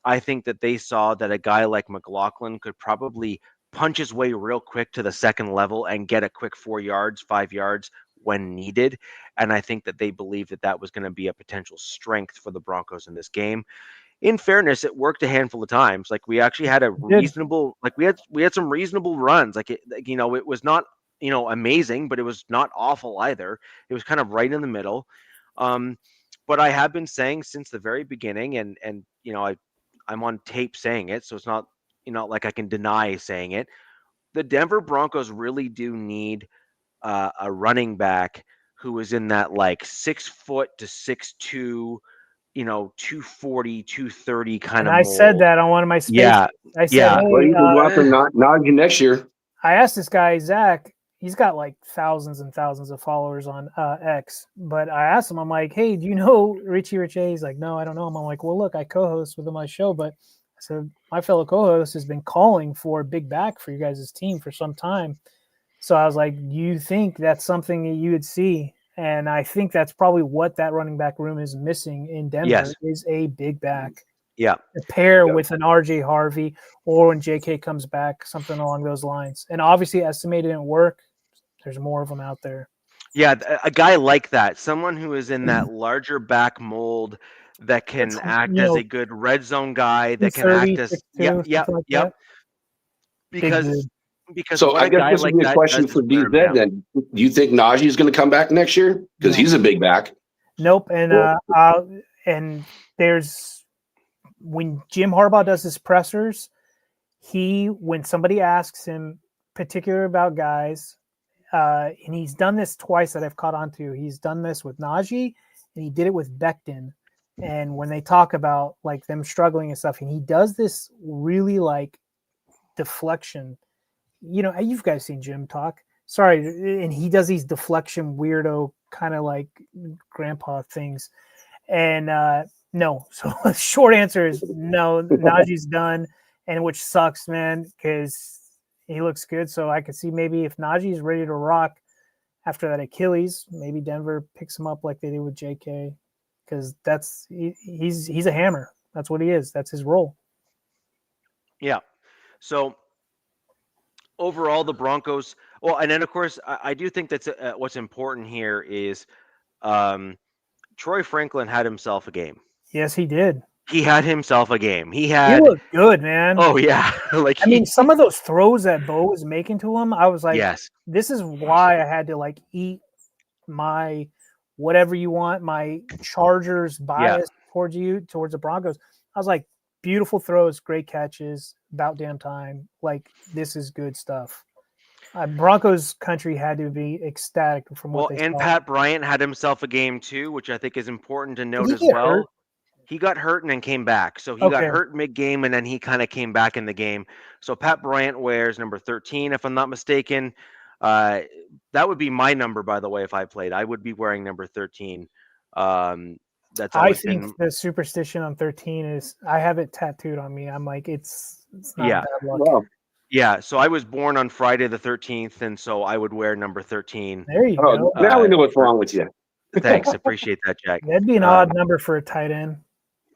I think that they saw that a guy like McLaughlin could probably punch his way real quick to the second level and get a quick 4 yards, 5 yards when needed. And I think that they believed that that was going to be a potential strength for the Broncos in this game. In fairness, it worked a handful of times. Like, we actually had a reasonable, like we had some reasonable runs. It was not, amazing, but it was not awful either. It was kind of right in the middle. But I have been saying since the very beginning, and I'm on tape saying it, so it's not, like I can deny saying it. The Denver Broncos really do need a running back who is in that 6 foot to 6'2", 240, 230 kind of mold. I said that on one of my spaces. Yeah. I said, hey, well, you can go after Najee next year. I asked this guy, Zach, he's got thousands and thousands of followers on X, but I asked him, I'm like, hey, do you know Richie Rich? He's like, no, I don't know him. I'm like, well, look, I co-host with him on my show, but I said, my fellow co-host has been calling for a big back for you guys' team for some time. So I was like, do you think that's something that you would see? And I think that's probably what that running back room is missing in Denver is a big back. Yeah. A pair with an RJ Harvey or when JK comes back, something along those lines. And obviously Estimate didn't work. There's more of them out there. Yeah, a guy like that, someone who is in that larger back mold that can act as a good red zone guy, that can act as Because so I guess this would be a question for DZ then. Do you think Najee is going to come back next year? Because he's a big back. Nope. And and there's when Jim Harbaugh does his pressers, when somebody asks him particular about guys, and he's done this twice that I've caught on to. He's done this with Najee and he did it with Becton. And when they talk about them struggling and stuff, and he does this really deflection. You've guys seen Jim talk. Sorry, and he does these deflection weirdo kind of grandpa things. And no. So the short answer is no. Najee's done, and which sucks, man, because he looks good. So I could see maybe if Najee's ready to rock after that Achilles, maybe Denver picks him up like they did with JK, because he's a hammer. That's what he is. That's his role. Yeah. So overall, the Broncos. Well, and then of course, I do think that's what's important here is Troy Franklin had himself a game. Yes, he did. He had himself a game. He He looked good, man. Oh yeah, like I mean, some of those throws that Bo was making to him, I was like, yes, this is why I had to like eat my whatever you want, my Chargers bias towards the Broncos. I was like, beautiful throws, great catches, about damn time. Like, this is good stuff. Broncos country had to be ecstatic from what they saw. And Pat Bryant had himself a game too, which I think is important to note as well. Hurt? He got hurt and then came back. So he got hurt mid-game and then he kind of came back in the game. So Pat Bryant wears number 13, if I'm not mistaken. That would be my number, by the way, if I played. I would be wearing number 13. That's I think the superstition on 13 is, I have it tattooed on me. I'm like, it's not bad luck. Wow. Yeah, so I was born on Friday the 13th, and so I would wear number 13. There you go. Now we know what's wrong with you. Thanks, appreciate that, Jack. That'd be an odd number for a tight end.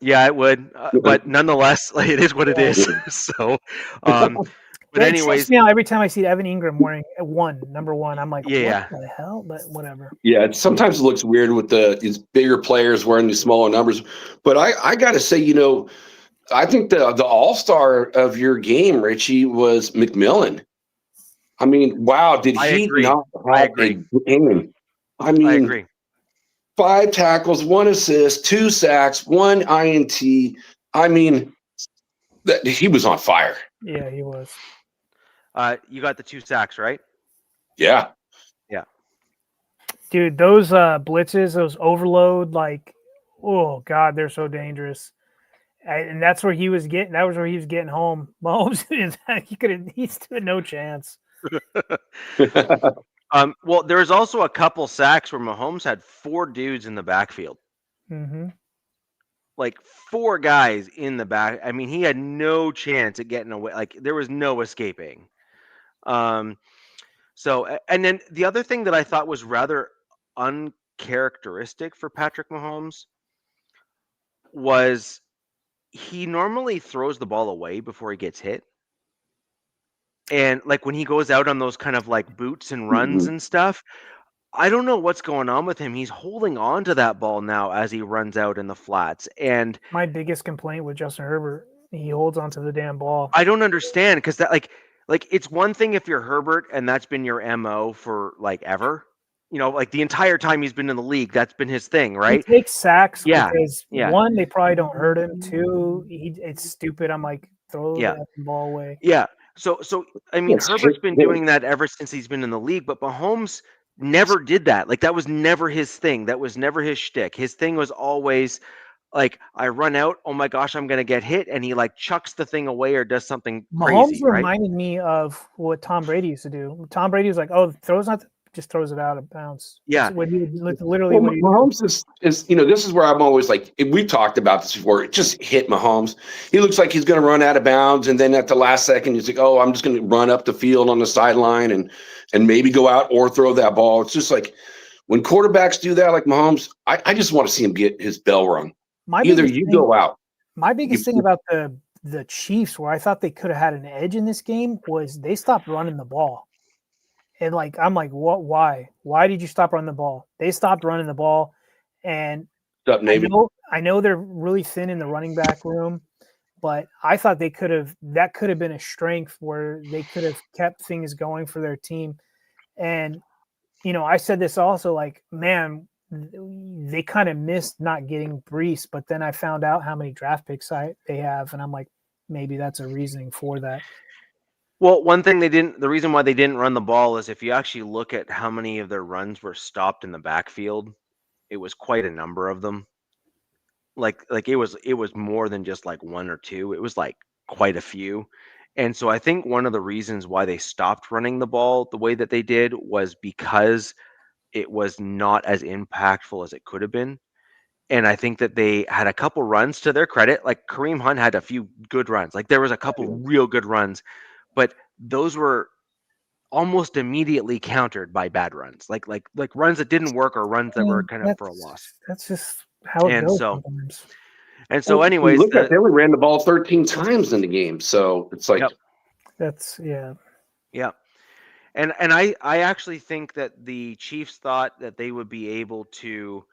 Yeah, it would, but nonetheless, it is what it is. So, but anyways, every time I see Evan Ingram wearing number 1, I'm like, what the hell? But whatever. Yeah, sometimes it looks weird with these bigger players wearing these smaller numbers. But I got to say, I think the all-star of your game, Richie, was McMillan. I mean, wow, did he not have a game? I mean, I agree. 5 tackles, 1 assist, 2 sacks, 1 INT. I mean, he was on fire. Yeah, he was. You got the 2 sacks, right? Yeah. Yeah. Dude, those blitzes, those overload, like, oh God, they're so dangerous. And that's where he was getting. That was where he was getting home. Mahomes, he stood no chance. Well, there was also a couple sacks where Mahomes had 4 dudes in the backfield. Mm-hmm. Like 4 guys in the back. I mean, he had no chance at getting away. Like there was no escaping. So, and then the other thing that I thought was rather uncharacteristic for Patrick Mahomes was he normally throws the ball away before he gets hit. And like when he goes out on those kind of like boots and runs and stuff, I don't know what's going on with him. He's holding on to that ball now as he runs out in the flats. And my biggest complaint with Justin Herbert, he holds onto the damn ball. I don't understand, because that like it's one thing if you're Herbert and that's been your MO for like ever. Like the entire time he's been in the league, that's been his thing, right? He takes sacks because 1, they probably don't hurt him. 2, it's stupid. I'm like, throw the ball away. Yeah. So I mean, Herbert's been doing that ever since he's been in the league, but Mahomes never did that. Like that was never his thing. That was never his shtick. His thing was always like, I run out, oh my gosh, I'm gonna get hit, and he like chucks the thing away or does something crazy. Mahomes reminded me of what Tom Brady used to do. Tom Brady was like, "Oh, just throws it out of bounds." Yeah, when he literally. Well, Mahomes is this is where I'm always like, we've talked about this before. It just hit Mahomes. He looks like he's going to run out of bounds, and then at the last second, he's like, "Oh, I'm just going to run up the field on the sideline and maybe go out or throw that ball." It's just like when quarterbacks do that, like Mahomes, I just want to see him get his bell rung. Either you go out. My biggest thing about the Chiefs, where I thought they could have had an edge in this game, was they stopped running the ball. And like, I'm like, what? Why? Why did you stop running the ball? They stopped running the ball, and I know they're really thin in the running back room, but I thought that could have been a strength where they could have kept things going for their team. And I said this also, like, man, they kind of missed not getting Brees, but then I found out how many draft picks they have, and I'm like, maybe that's a reasoning for that. Well, one thing the reason why they didn't run the ball is if you actually look at how many of their runs were stopped in the backfield, it was quite a number of them. Like it was more than just like 1 or 2. It was like quite a few. And so I think one of the reasons why they stopped running the ball the way that they did was because it was not as impactful as it could have been. And I think that they had a couple runs, to their credit. Like Kareem Hunt had a few good runs. Like there was a couple real good runs. But those were almost immediately countered by bad runs, like runs that didn't work or runs that were kind of for a loss. That's just how it And goes so, sometimes. Well, anyways, look at they only ran the ball 13 times in the game, so it's like, Yep. That's yeah. And I actually think that the Chiefs thought that they would be able to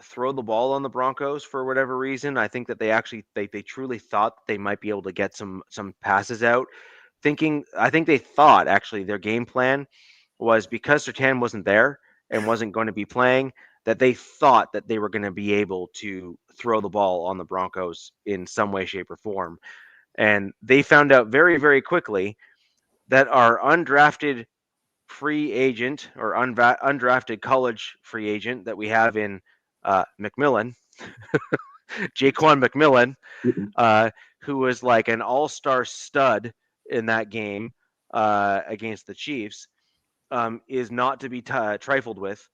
throw the ball on the Broncos for whatever reason. I think that they truly thought they might be able to get some passes out. I think they thought actually their game plan was because Sertan wasn't there and wasn't going to be playing, that they thought that they were going to be able to throw the ball on the Broncos in some way, shape, or form. And they found out very, very quickly that our undrafted free agent or undrafted college free agent that we have in McMillan, Jaquan McMillan, who was like an all-star stud in that game against the Chiefs, is not to be trifled with,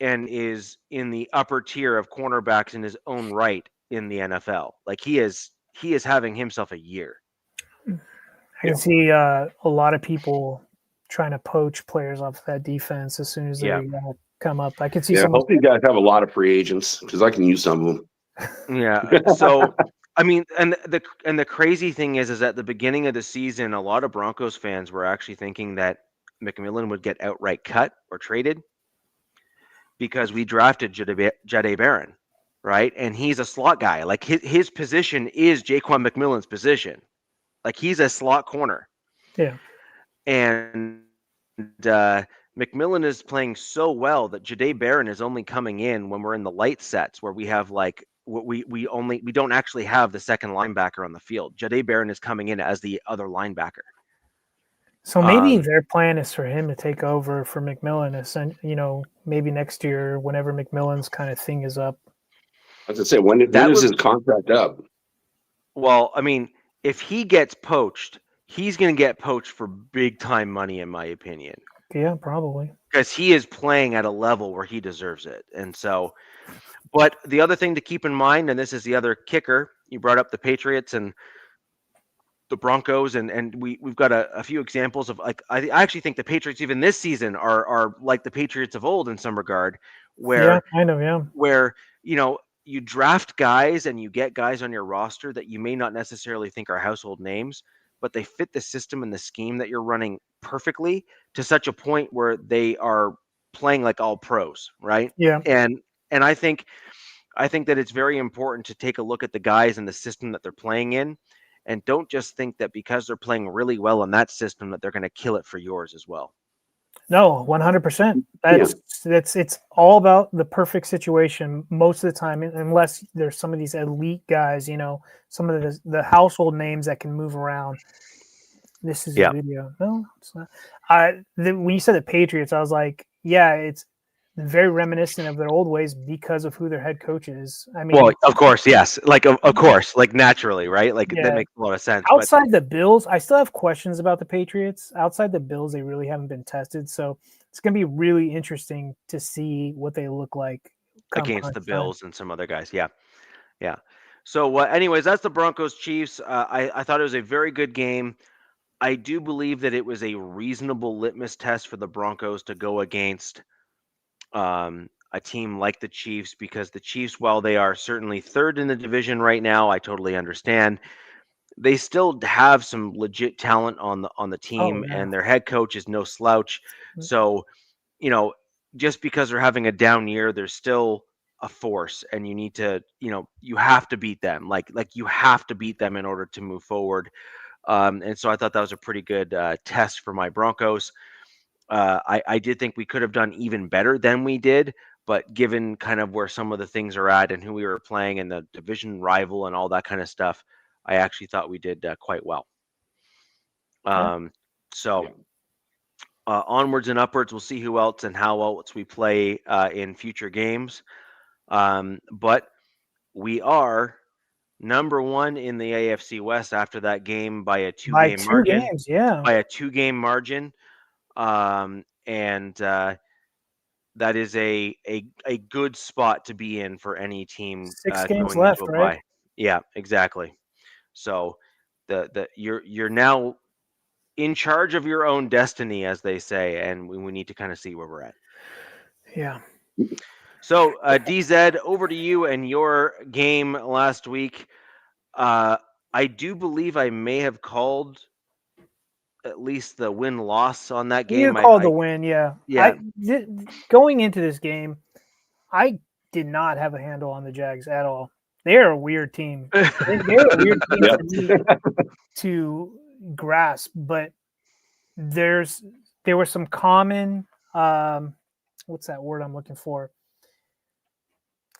and is in the upper tier of cornerbacks in his own right in the NFL. Like he is having himself a year. I can see a lot of people trying to poach players off that defense as soon as they come up. I could see. I hope you guys have a lot of free agents because I can use some of them. Yeah. So, I mean, and the crazy thing is at the beginning of the season, a lot of Broncos fans were actually thinking that McMillan would get outright cut or traded because we drafted Jade Barron, right? And he's a slot guy. Like his position is Jaquan McMillan's position. Like he's a slot corner. Yeah. And McMillan is playing so well that Jade Barron is only coming in when we're in the light sets where we have like we don't actually have the second linebacker on the field. Jade Barron is coming in as the other linebacker. So maybe their plan is for him to take over for McMillan, and maybe next year, whenever McMillan's kind of thing is up. As I say, when is his contract up? Well, I mean, if he gets poached, he's going to get poached for big time money, in my opinion. Yeah, probably. Because he is playing at a level where he deserves it. And so, but the other thing to keep in mind, and this is the other kicker, you brought up the Patriots and the Broncos, and we've got a few examples of like I actually think the Patriots even this season are like the Patriots of old in some regard, where where you draft guys and you get guys on your roster that you may not necessarily think are household names, but they fit the system and the scheme that you're running perfectly to such a point where they are playing like all pros, right? Yeah. And I think that it's very important to take a look at the guys and the system that they're playing in. And don't just think that because they're playing really well in that system that they're going to kill it for yours as well. No, 100%. It's all about the perfect situation most of the time, unless there's some of these elite guys, some of the household names that can move around. This is a video. No, it's not. When you said the Patriots, I was like, yeah, it's very reminiscent of their old ways because of who their head coach is. I mean, well, of course, yes, like of course, like naturally, right? Like that makes a lot of sense. Outside the Bills, I still have questions about the Patriots. Outside the Bills, they really haven't been tested, so it's going to be really interesting to see what they look like against the Bills and some other guys. Yeah. So, anyways, that's the Broncos Chiefs. I thought it was a very good game. I do believe that it was a reasonable litmus test for the Broncos to go against a team like the Chiefs, because the Chiefs, while they are certainly third in the division right now, I totally understand. They still have some legit talent on the team, and their head coach is no slouch. So, just because they're having a down year, they're still a force, and you need to, you have to beat them. Like you have to beat them in order to move forward. And so I thought that was a pretty good test for my Broncos. I did think we could have done even better than we did, but given kind of where some of the things are at and who we were playing and the division rival and all that kind of stuff, I actually thought we did quite well. Onwards and upwards, we'll see who else and how else we play in future games. But we are number one in the AFC West after that game by a two-game margin. By a two-game margin. And that is a good spot to be in for any team. 6 games left, right? Yeah, exactly. So you're now in charge of your own destiny, as they say, and we need to kind of see where we're at. Yeah. So, DZ, over to you and your game last week. I do believe I may have called at least the win-loss on that game. You called the win, yeah. Yeah. Going into this game, I did not have a handle on the Jags at all. They're a weird team. They're a weird team Yep. for me to grasp, but there were some common what's that word I'm looking for?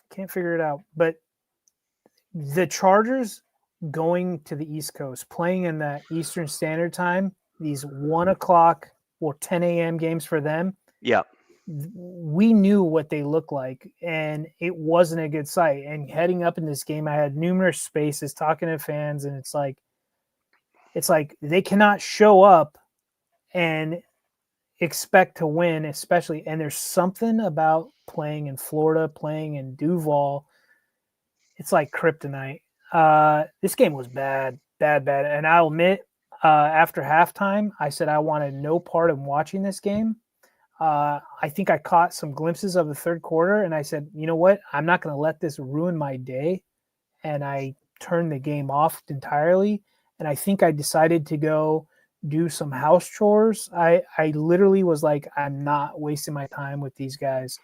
Can't figure it out. But the Chargers going to the East Coast, playing in that Eastern Standard Time, these 1 o'clock or 10 a.m. games for them. Yeah. We knew what they looked like, and it wasn't a good sight. And heading up in this game, I had numerous spaces talking to fans, and it's like they cannot show up and expect to win, especially. And there's something about playing in Florida, playing in Duval. It's like kryptonite. This game was bad. And I'll admit, after halftime, I said I wanted no part of watching this game. I think I caught some glimpses of the third quarter, and I said, you know what? I'm not going to let this ruin my day. And I turned the game off entirely. And I think I decided to go do some house chores. I literally was like, I'm not wasting my time with these guys.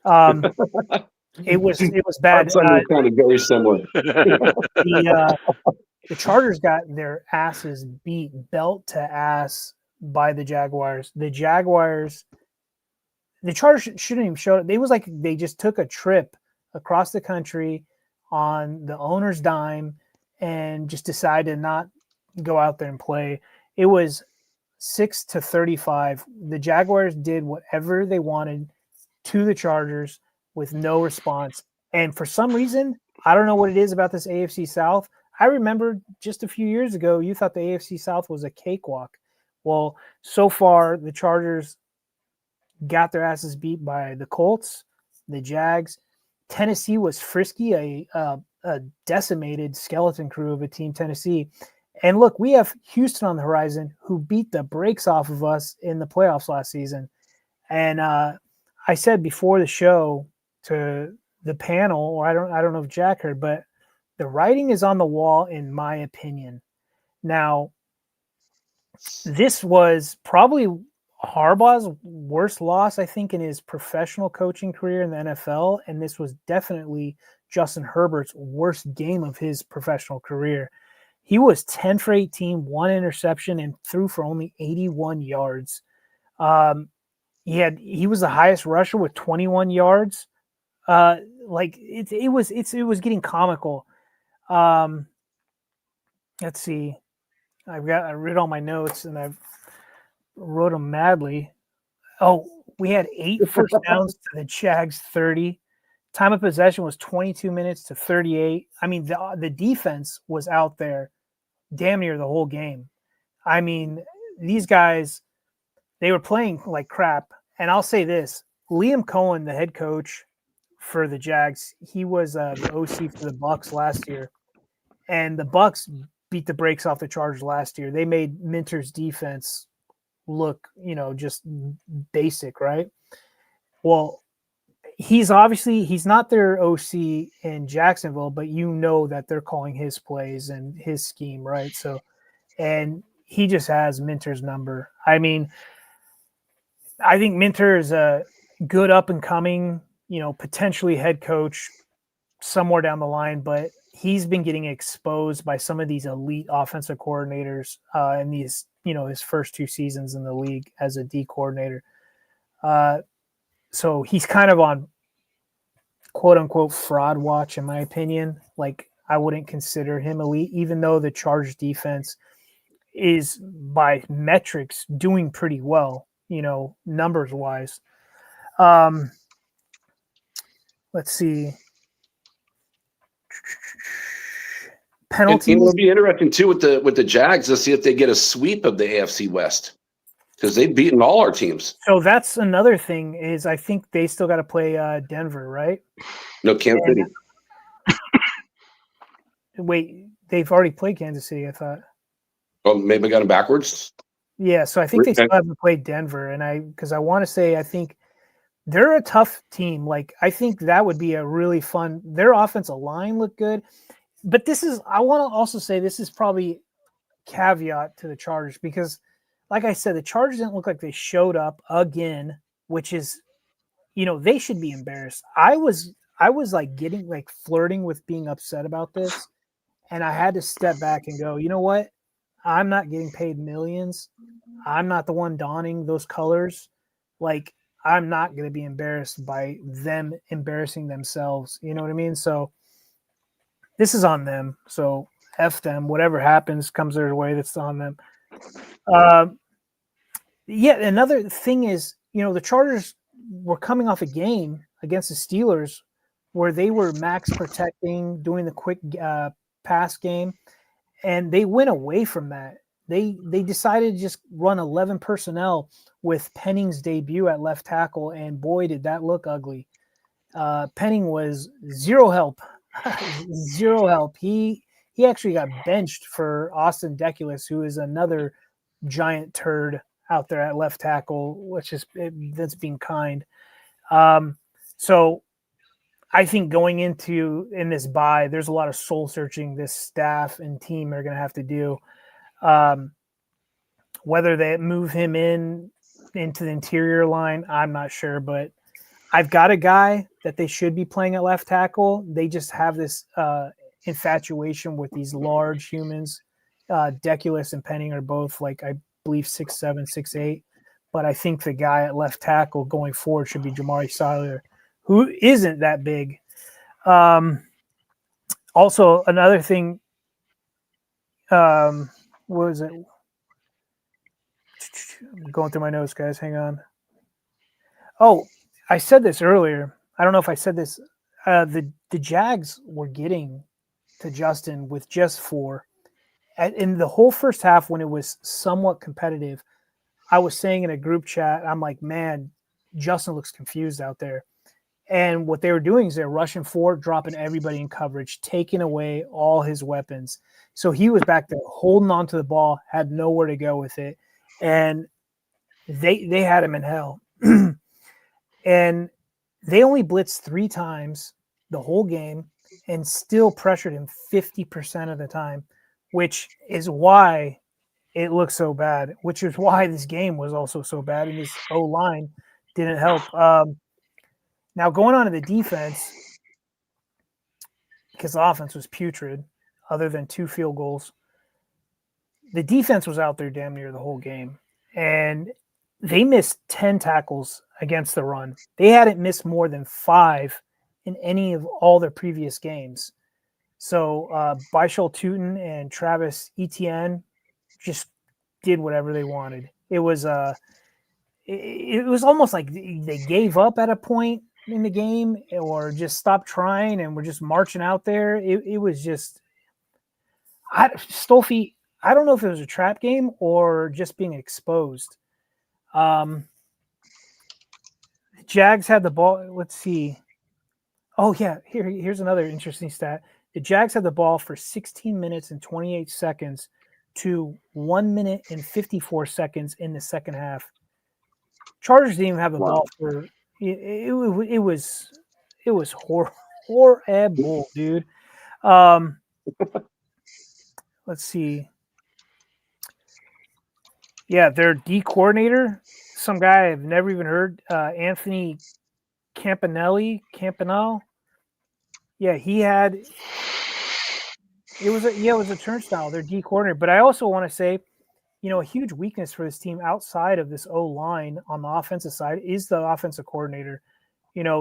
It was bad. Sounded very similar. The Chargers got their asses beat belt to ass by the Jaguars. The Chargers shouldn't even show up. It was like they just took a trip across the country on the owner's dime and just decided to not go out there and play. It was 6-35. The Jaguars did whatever they wanted to the Chargers with no response. And for some reason, I don't know what it is about this AFC South. I remember just a few years ago, you thought the AFC South was a cakewalk. Well, so far, the Chargers got their asses beat by the Colts, the Jags. Tennessee was frisky, a decimated skeleton crew of a team, Tennessee. And look, we have Houston on the horizon, who beat the brakes off of us in the playoffs last season. And I said before the show to the panel, or I don't know if Jack heard, but the writing is on the wall, in my opinion. Now, this was probably Harbaugh's worst loss, I think, in his professional coaching career in the NFL, and this was definitely Justin Herbert's worst game of his professional career. He was 10 for 18, 1 interception, and threw for only 81 yards. He was the highest rusher with 21 yards. It was getting comical. Let's see. I read all my notes and I've wrote them madly. Oh, we had 8 first downs to the Jags 30. Time of possession was 22 minutes to 38. I mean, the defense was out there damn near the whole game. I mean, these guys, they were playing like crap. And I'll say this, Liam Cohen, the head coach for the Jags, he was the OC for the Bucs last year. And the Bucs beat the brakes off the Chargers last year. They made Minter's defense look, just basic, right? Well, he's not their OC in Jacksonville, but that they're calling his plays and his scheme, right? So, and he just has Minter's number. I mean, I think Minter is a good up and coming, potentially head coach somewhere down the line, but he's been getting exposed by some of these elite offensive coordinators in these, his first 2 seasons in the league as a D coordinator. So he's kind of on quote unquote fraud watch, in my opinion. Like, I wouldn't consider him elite, even though the Chargers defense is by metrics doing pretty well, numbers wise. Let's see. Penalties. And it'll be interesting too with the Jags to see if they get a sweep of the AFC West, because they've beaten all our teams. So that's another thing, is I think they still got to play Denver, right? No, Kansas City. Wait, they've already played Kansas City, I thought. Oh, maybe I got them backwards. Yeah, so I think they Okay. still haven't played Denver, and because I want to say I think they're a tough team. Like I think that would be a really fun. Their offensive line looked good, but I want to also say this is probably caveat to the Chargers because, like I said, the Chargers didn't look like they showed up again, which is, they should be embarrassed. I was like getting like flirting with being upset about this, and I had to step back and go, you know what? I'm not getting paid millions. I'm not the one donning those colors. Like, I'm not going to be embarrassed by them embarrassing themselves. You know what I mean? So this is on them. So F them. Whatever happens comes their way. That's on them. Yeah, another thing is, the Chargers were coming off a game against the Steelers where they were max protecting, doing the quick pass game, and they went away from that. They decided to just run 11 personnel with Penning's debut at left tackle, and boy, did that look ugly. Penning was zero help, zero help. He actually got benched for Austin Deculus, who is another giant turd out there at left tackle, which is that's being kind. So I think going in this bye, there's a lot of soul searching this staff and team are going to have to do. Whether they move him into the interior line, I'm not sure, but I've got a guy that they should be playing at left tackle. They just have this infatuation with these large humans. Deculus and Penning are both like, I believe 6'7", 6'8", but I think the guy at left tackle going forward should be Jamari Salyer, who isn't that big. Also, another thing, what was it? I'm going through my notes, guys. Hang on. Oh, I said this earlier. I don't know if I said this. The Jags were getting to Justin with just 4. In the whole first half, when it was somewhat competitive, I was saying in a group chat, I'm like, man, Justin looks confused out there. And what they were doing is they're rushing forward, dropping everybody in coverage, taking away all his weapons. So he was back there holding on to the ball, had nowhere to go with it. And they had him in hell. And they only blitzed 3 times the whole game and still pressured him 50% of the time, which is why it looked so bad, which is why this game was also so bad, and this O-line didn't help. Now, going on to the defense, because the offense was putrid, other than 2 field goals, the defense was out there damn near the whole game. And they missed 10 tackles against the run. They hadn't missed more than 5 in any of all their previous games. So Bishal Tootin and Travis Etienne just did whatever they wanted. It was almost like they gave up at a point in the game or just stopped trying and were just marching out there. It was just Stolfi. I don't know if it was a trap game or just being exposed. Jags had the ball. Let's see. Oh yeah, here's another interesting stat. The Jags had the ball for 16 minutes and 28 seconds to 1 minute and 54 seconds in the second half. Chargers didn't even have the ball for it was horrible, dude. Let's see. Yeah, their D coordinator, some guy I've never even heard, Anthony Campanale. Yeah, it was a turnstile, their D coordinator. But I also want to say, a huge weakness for this team outside of this O-line on the offensive side is the offensive coordinator.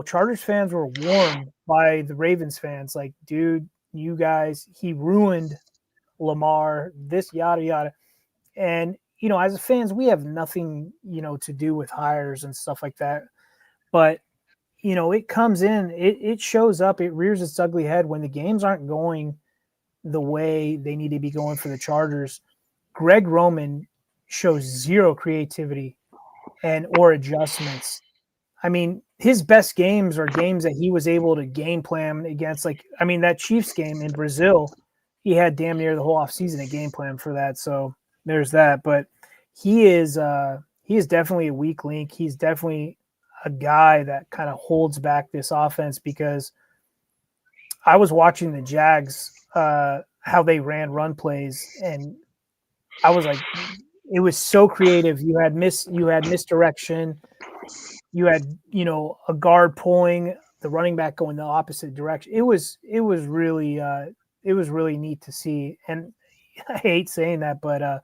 Chargers fans were warned by the Ravens fans, like, dude, you guys, he ruined Lamar, this yada yada. And as fans, we have nothing to do with hires and stuff like that. But it comes in, it shows up, it rears its ugly head when the games aren't going the way they need to be going for the Chargers. Greg Roman shows zero creativity or adjustments. I mean, his best games are games that he was able to game plan against. That Chiefs game in Brazil, he had damn near the whole offseason a game plan for that. So there's that. But he is definitely a weak link. He's definitely a guy that kind of holds back this offense, because I was watching the Jags how they ran run plays, and I was like, it was so creative. You had misdirection. You had, a guard pulling, the running back going the opposite direction. It was really neat to see. And I hate saying that, but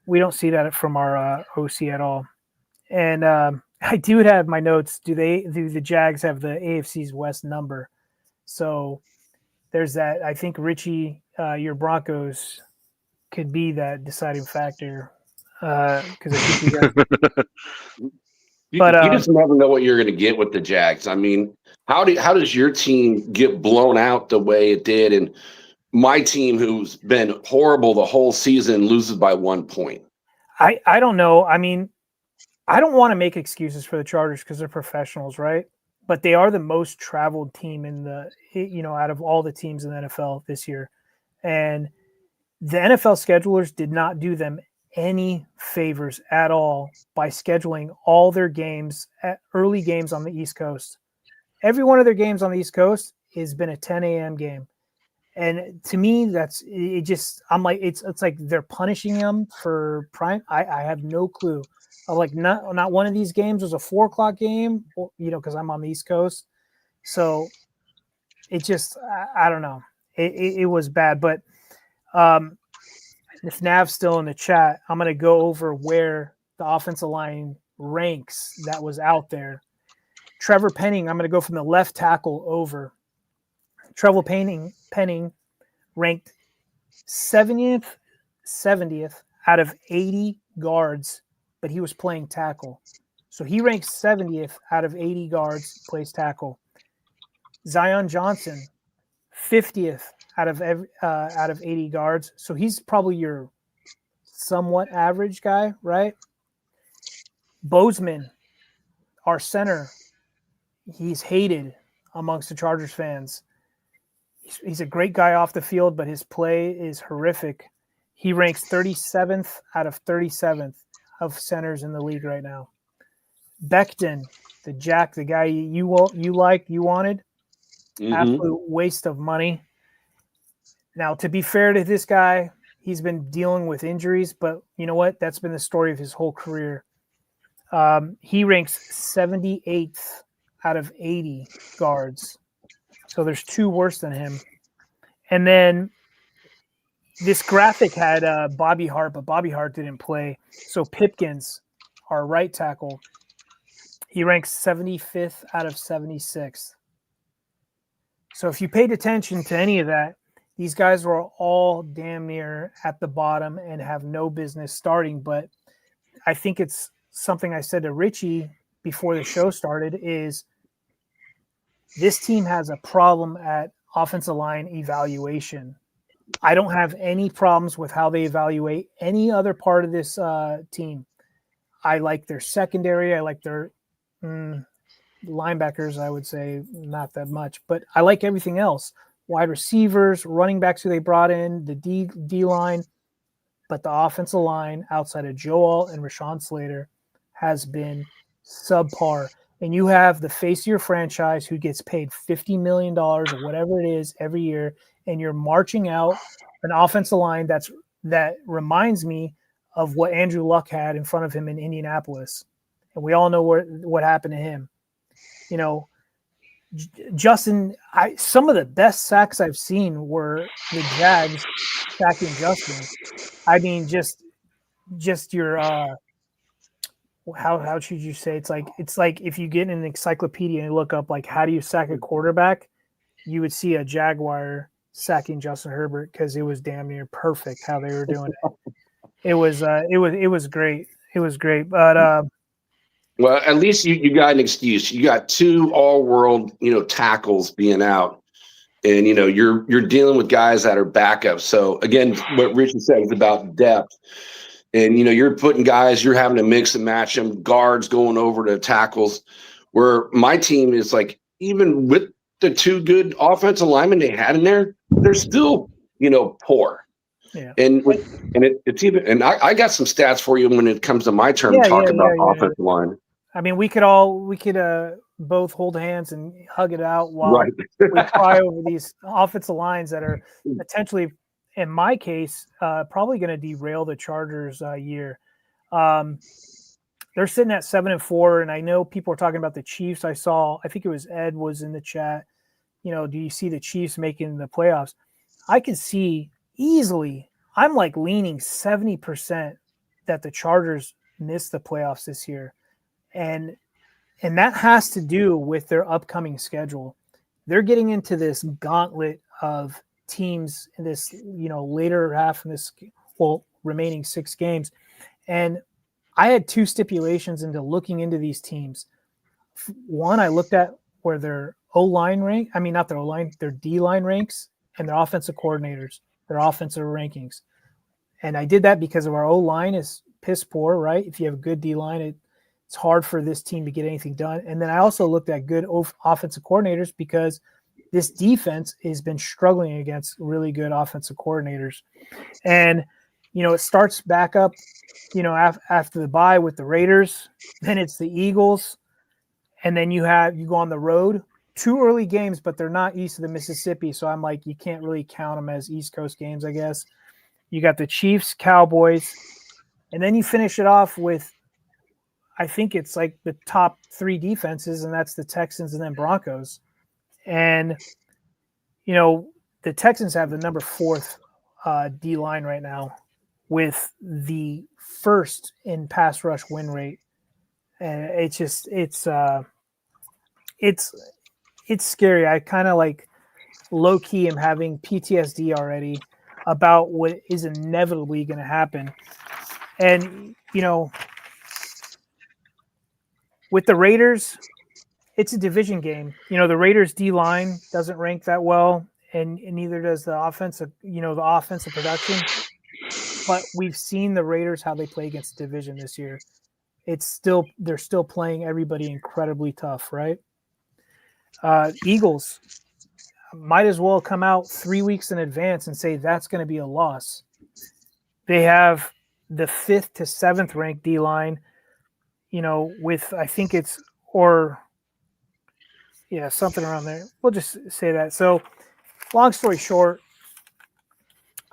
we don't see that from our OC at all. And I do have my notes. Do the Jags have the AFC's West number? So there's that. I think Richie, your Broncos could be that deciding factor, because I think you guys. You just never know what you're going to get with the Jags. I mean, how does your team get blown out the way it did, and my team, who's been horrible the whole season, loses by 1 point? I don't know. I mean, I don't want to make excuses for the Chargers because they're professionals, right? But they are the most traveled team out of all the teams in the NFL this year. And the NFL schedulers did not do them any favors at all by scheduling all their games at early games on the East Coast. Every one of their games on the East Coast has been a 10 a.m. game. And to me, that's it. I'm like, it's like they're punishing them for prime. I have no clue. Like, not one of these games was a 4 o'clock game, because I'm on the East Coast. So it just, I don't know. It was bad. But if Nav's still in the chat, I'm going to go over where the offensive line ranks that was out there. Trevor Penning, I'm going to go from the left tackle over. Trevor Penning ranked 70th out of 80 guards, but he was playing tackle. So he ranks 70th out of 80 guards, plays tackle. Zion Johnson, 50th out of 80 guards. So he's probably your somewhat average guy, right? Bozeman, our center, he's hated amongst the Chargers fans. He's a great guy off the field, but his play is horrific. He ranks 37th out of 37th of centers in the league right now. Becton, the guy you wanted, absolute waste of money. Now, to be fair to this guy, he's been dealing with injuries, but you know what? That's been the story of his whole career. He ranks 78th out of 80 guards. So there's 2 worse than him. And then this graphic had Bobby Hart, but Bobby Hart didn't play. So Pipkins, our right tackle, he ranks 75th out of 76. So if you paid attention to any of that, these guys were all damn near at the bottom and have no business starting. But I think it's something I said to Richie before the show started is this team has a problem at offensive line evaluation. I don't have any problems with how they evaluate any other part of this team. I like their secondary. I like their linebackers, I would say not that much. But I like everything else. Wide receivers, running backs who they brought in, the D-line. But the offensive line outside of Joel and Rashawn Slater has been subpar. And you have the face of your franchise who gets paid $50 million or whatever it is every year, and you're marching out an offensive line that reminds me of what Andrew Luck had in front of him in Indianapolis. And we all know what happened to him. Justin, some of the best sacks I've seen were the Jags sacking Justin. I mean, just your how should you say? It's like if you get in an encyclopedia and look up like how do you sack a quarterback, you would see a Jaguar sacking Justin Herbert because it was damn near perfect how they were doing it. It was great. It was great, but well, at least you got an excuse. You got 2 all-world, tackles being out, and you're dealing with guys that are backups. So again, what Richie said is about depth, and you're putting guys, you're having to mix and match them, guards going over to tackles. Where my team is like, even with the 2 good offensive linemen they had in there, they're still poor. Yeah. And it's even, and I got some stats for you when it comes to my turn to talk about offensive line. I mean, we could both hold hands and hug it out while we cry over these offensive lines that are potentially, in my case, probably going to derail the Chargers' year. They're sitting at 7-4, and I know people are talking about the Chiefs. I think it was Ed was in the chat. Do you see the Chiefs making the playoffs? I can see easily. I'm like leaning 70% that the Chargers miss the playoffs this year. And that has to do with their upcoming schedule. They're getting into this gauntlet of teams in this, later half of this, remaining 6 games. And I had 2 stipulations into looking into these teams. One, I looked at where their O-line rank, I mean, not their O-line, their D-line ranks and their offensive coordinators, their offensive rankings. And I did that because of our O-line is piss poor, right? If you have a good D-line, it's hard for this team to get anything done. And then I also looked at good offensive coordinators because this defense has been struggling against really good offensive coordinators. And, it starts back up, after the bye with the Raiders, then it's the Eagles, and then you go on the road. 2 early games, but they're not east of the Mississippi. So I'm like, you can't really count them as East Coast games, I guess. You got the Chiefs, Cowboys, and then you finish it off with, I think it's like the top 3 defenses, and that's the Texans and then Broncos. And, the Texans have the number 4th D-line right now with the 1st in pass rush win rate. And it's scary. I kind of like low-key am having PTSD already about what is inevitably going to happen. And, with the Raiders, it's a division game. The Raiders D-line doesn't rank that well, and neither does the offensive production. But we've seen the Raiders, how they play against the division this year. They're still playing everybody incredibly tough, right? Eagles might as well come out 3 weeks in advance and say that's going to be a loss. They have the 5th to 7th ranked D-line, with I think it's something around there. We'll just say that. So, long story short,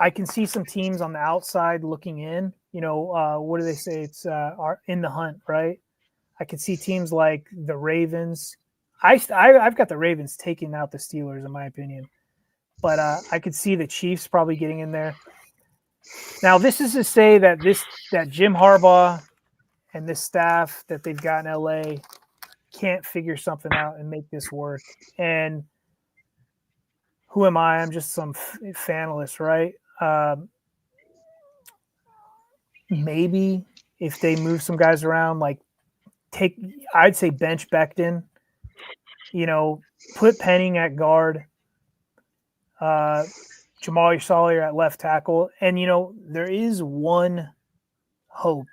I can see some teams on the outside looking in. What do they say? It's are in the hunt, right? I can see teams like the Ravens. I've got the Ravens taking out the Steelers, in my opinion. But I could see the Chiefs probably getting in there. Now, this is to say that Jim Harbaugh and this staff that they've got in LA can't figure something out and make this work. And who am I? I'm just some fanalist, right? Maybe if they move some guys around, like I'd say bench Becton, put Penning at guard, Jamal Sawyer at left tackle. And, there is one hope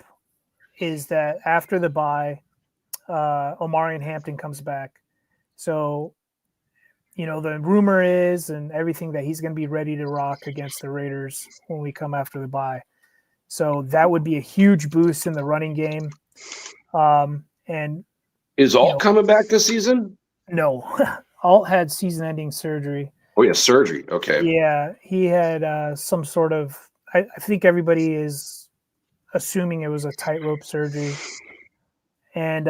is that after the bye, Omarion Hampton comes back. So, the rumor is and everything that he's going to be ready to rock against the Raiders when we come after the bye. So that would be a huge boost in the running game. And is Alt coming back this season? No, Alt had season-ending surgery. Oh yeah, surgery. Okay. Yeah, he had some sort of. I think everybody is assuming it was a tightrope surgery, and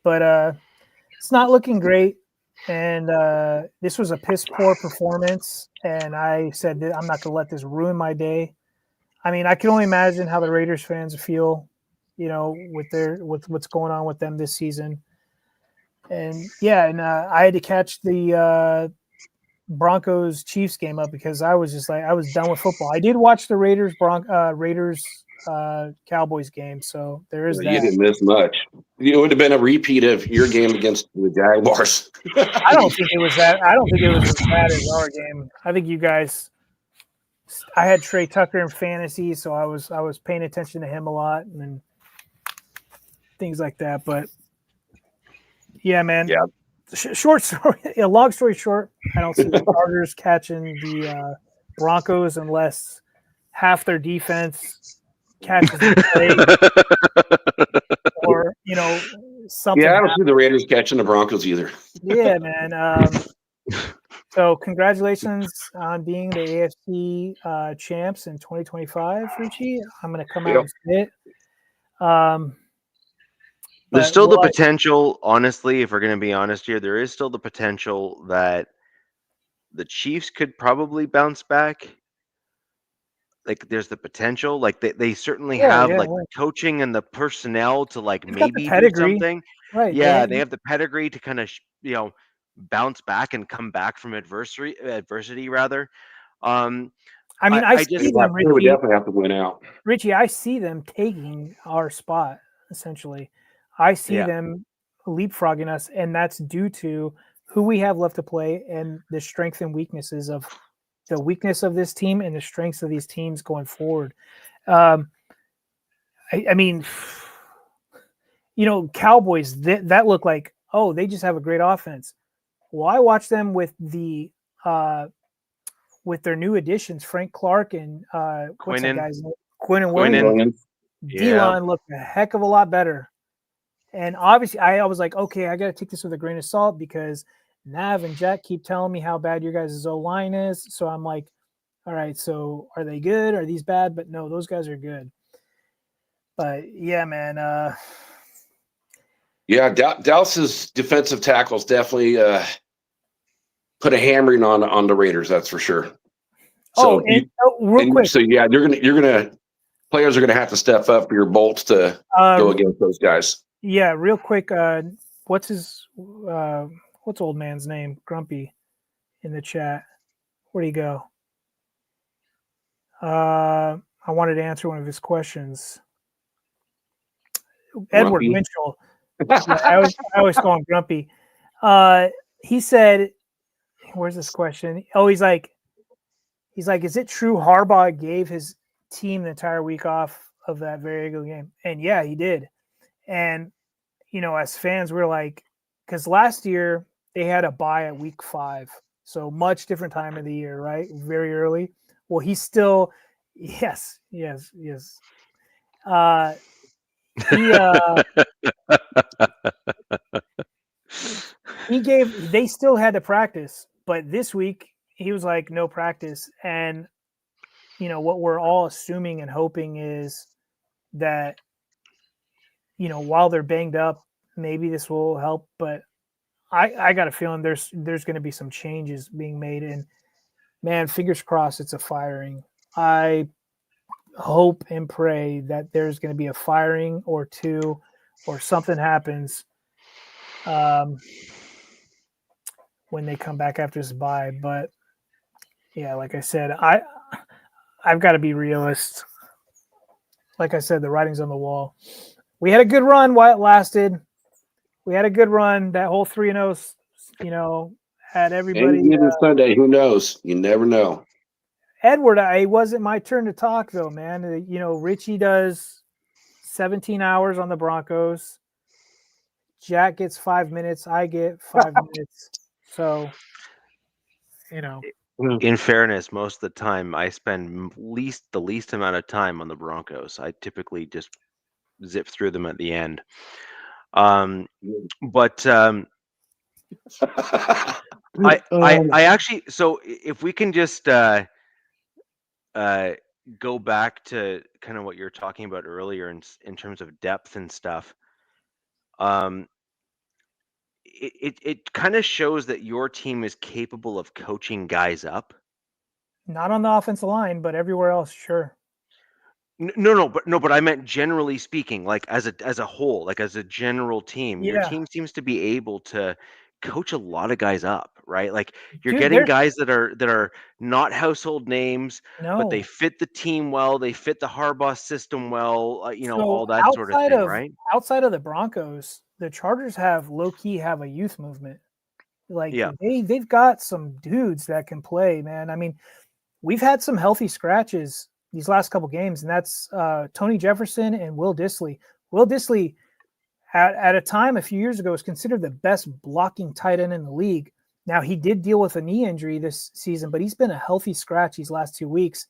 but it's not looking great. And this was a piss poor performance. And I said that I'm not going to let this ruin my day. I mean, I can only imagine how the Raiders fans feel, with what's going on with them this season. And I had to catch the Broncos Chiefs game up because I was just like, I was done with football. I did watch the Raiders Cowboys game, so there is that. You didn't miss much. It would have been a repeat of your game against the Jaguars. I don't think it was that. I don't think it was as bad as our game. I think you guys. I had Trey Tucker in fantasy, so I was paying attention to him a lot and things like that. But yeah, man. Yeah. Short story. Long story short, I don't see the Chargers catching the Broncos unless half their defense catches the play or something. Yeah, I don't see the Raiders catching the Broncos either. Yeah, man. So congratulations on being the AFC champs in 2025, Richie. I'm going to come out and say it. There's But still the potential, honestly, if we're going to be honest here, there is still the potential that the Chiefs could probably bounce back. Like, there's the potential. Like, they certainly have like the coaching and the personnel to like they've got the maybe do pedigree, something. right? Yeah, they have the pedigree to kind of bounce back and come back from adversity rather. I mean, I see them, Richie. They would definitely have to win out. Richie, I see them taking our spot, essentially. I see them leapfrogging us, and that's due to who we have left to play and the strengths and weaknesses of the weakness of this team and the strengths of these teams going forward. I mean, Cowboys, that look like, oh, they just have a great offense. Well, I watched them with with their new additions, Frank Clark and what's that guy's name? Quinnen Williams. D-line looked a heck of a lot better. And obviously, I was like, okay, I got to take this with a grain of salt because Nav and Jack keep telling me how bad your guys' O-line is. So I'm like, all right, so are they good? Are these bad? But no, those guys are good. But yeah, man. Dallas's defensive tackles definitely put a hammering on the Raiders. That's for sure. So real quick. So yeah, players are gonna have to step up for your bolts to go against those guys. Yeah, real quick. What's old man's name? Grumpy in the chat. Where'd he go? I wanted to answer one of his questions. Edward Winchell. I always call him Grumpy. He said, "Where's this question?" Oh, he's like, "Is it true Harbaugh gave his team the entire week off of that very good game?" And yeah, he did. And as fans, we're like, because last year they had a bye at week 5, so much different time of the year, right? Very early. Well, he's still, yes. They still had to practice, but this week he was like, no practice. And, what we're all assuming and hoping is that, while they're banged up, maybe this will help. But I got a feeling there's going to be some changes being made. And, man, fingers crossed it's a firing. I hope and pray that there's going to be a firing or two or something happens when they come back after this bye. But yeah, like I said, I've got to be realist. Like I said, the writing's on the wall. We had a good run while it lasted. We had a good run. That whole 3-0, had everybody. And even Sunday, who knows? You never know. Edward, it wasn't my turn to talk though, man. Richie does 17 hours on the Broncos. Jack gets 5 minutes. I get 5 minutes. So, In fairness, most of the time I spend the least amount of time on the Broncos. I typically just zip through them at the end. But I actually, so if we can just go back to kind of what you were talking about earlier in terms of depth and stuff. It kind of shows that your team is capable of coaching guys up. Not on the offensive line, but everywhere else, sure. No, but I meant generally speaking, like as a whole, like as a general team, your team seems to be able to coach a lot of guys up, right? Like you're getting guys that are not household names, but they fit the team well, they fit the Harbaugh system well, so all that sort of thing, right? Outside of the Broncos, the Chargers have low-key have a youth movement. Like they've got some dudes that can play, man. I mean, we've had some healthy scratches these last couple games, and that's Tony Jefferson and Will Dissly. Will Dissly, at a time a few years ago, was considered the best blocking tight end in the league. Now, he did deal with a knee injury this season, but he's been a healthy scratch these last 2 weeks.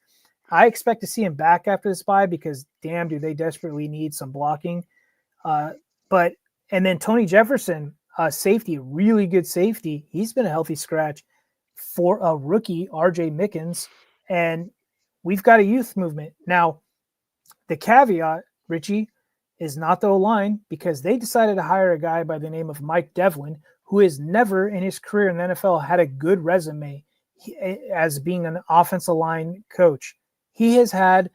I expect to see him back after this bye because, damn, do they desperately need some blocking. And then Tony Jefferson, safety, really good safety. He's been a healthy scratch for a rookie, RJ Mickens, and we've got a youth movement. Now, the caveat, Richie, is not the O-line because they decided to hire a guy by the name of Mike Devlin, who has never in his career in the NFL had a good resume as being an offensive line coach. He has had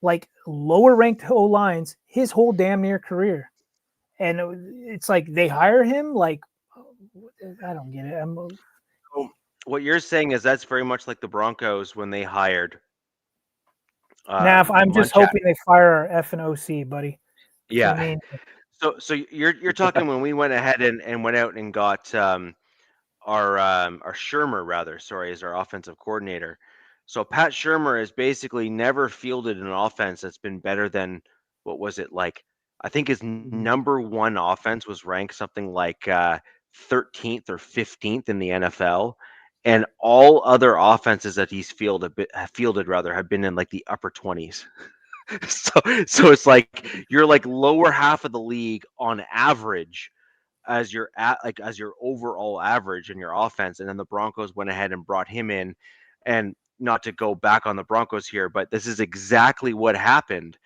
like lower ranked O-lines his whole damn near career. And it's like they hire him like, I don't get it. What you're saying is that's very much like the Broncos when they hired. Now, I'm just hoping they fire our F and OC, buddy. Yeah. So you're talking when we went ahead and went out and got our Shermer as our offensive coordinator. So Pat Shermer has basically never fielded an offense that's been better than what was it like? I think his number one offense was ranked something like 13th or 15th in the NFL, and all other offenses that he's fielded have been in like the upper 20s. so it's like you're like lower half of the league on average as your overall average in your offense. And then the Broncos went ahead and brought him in. And not to go back on the Broncos here, but this is exactly what happened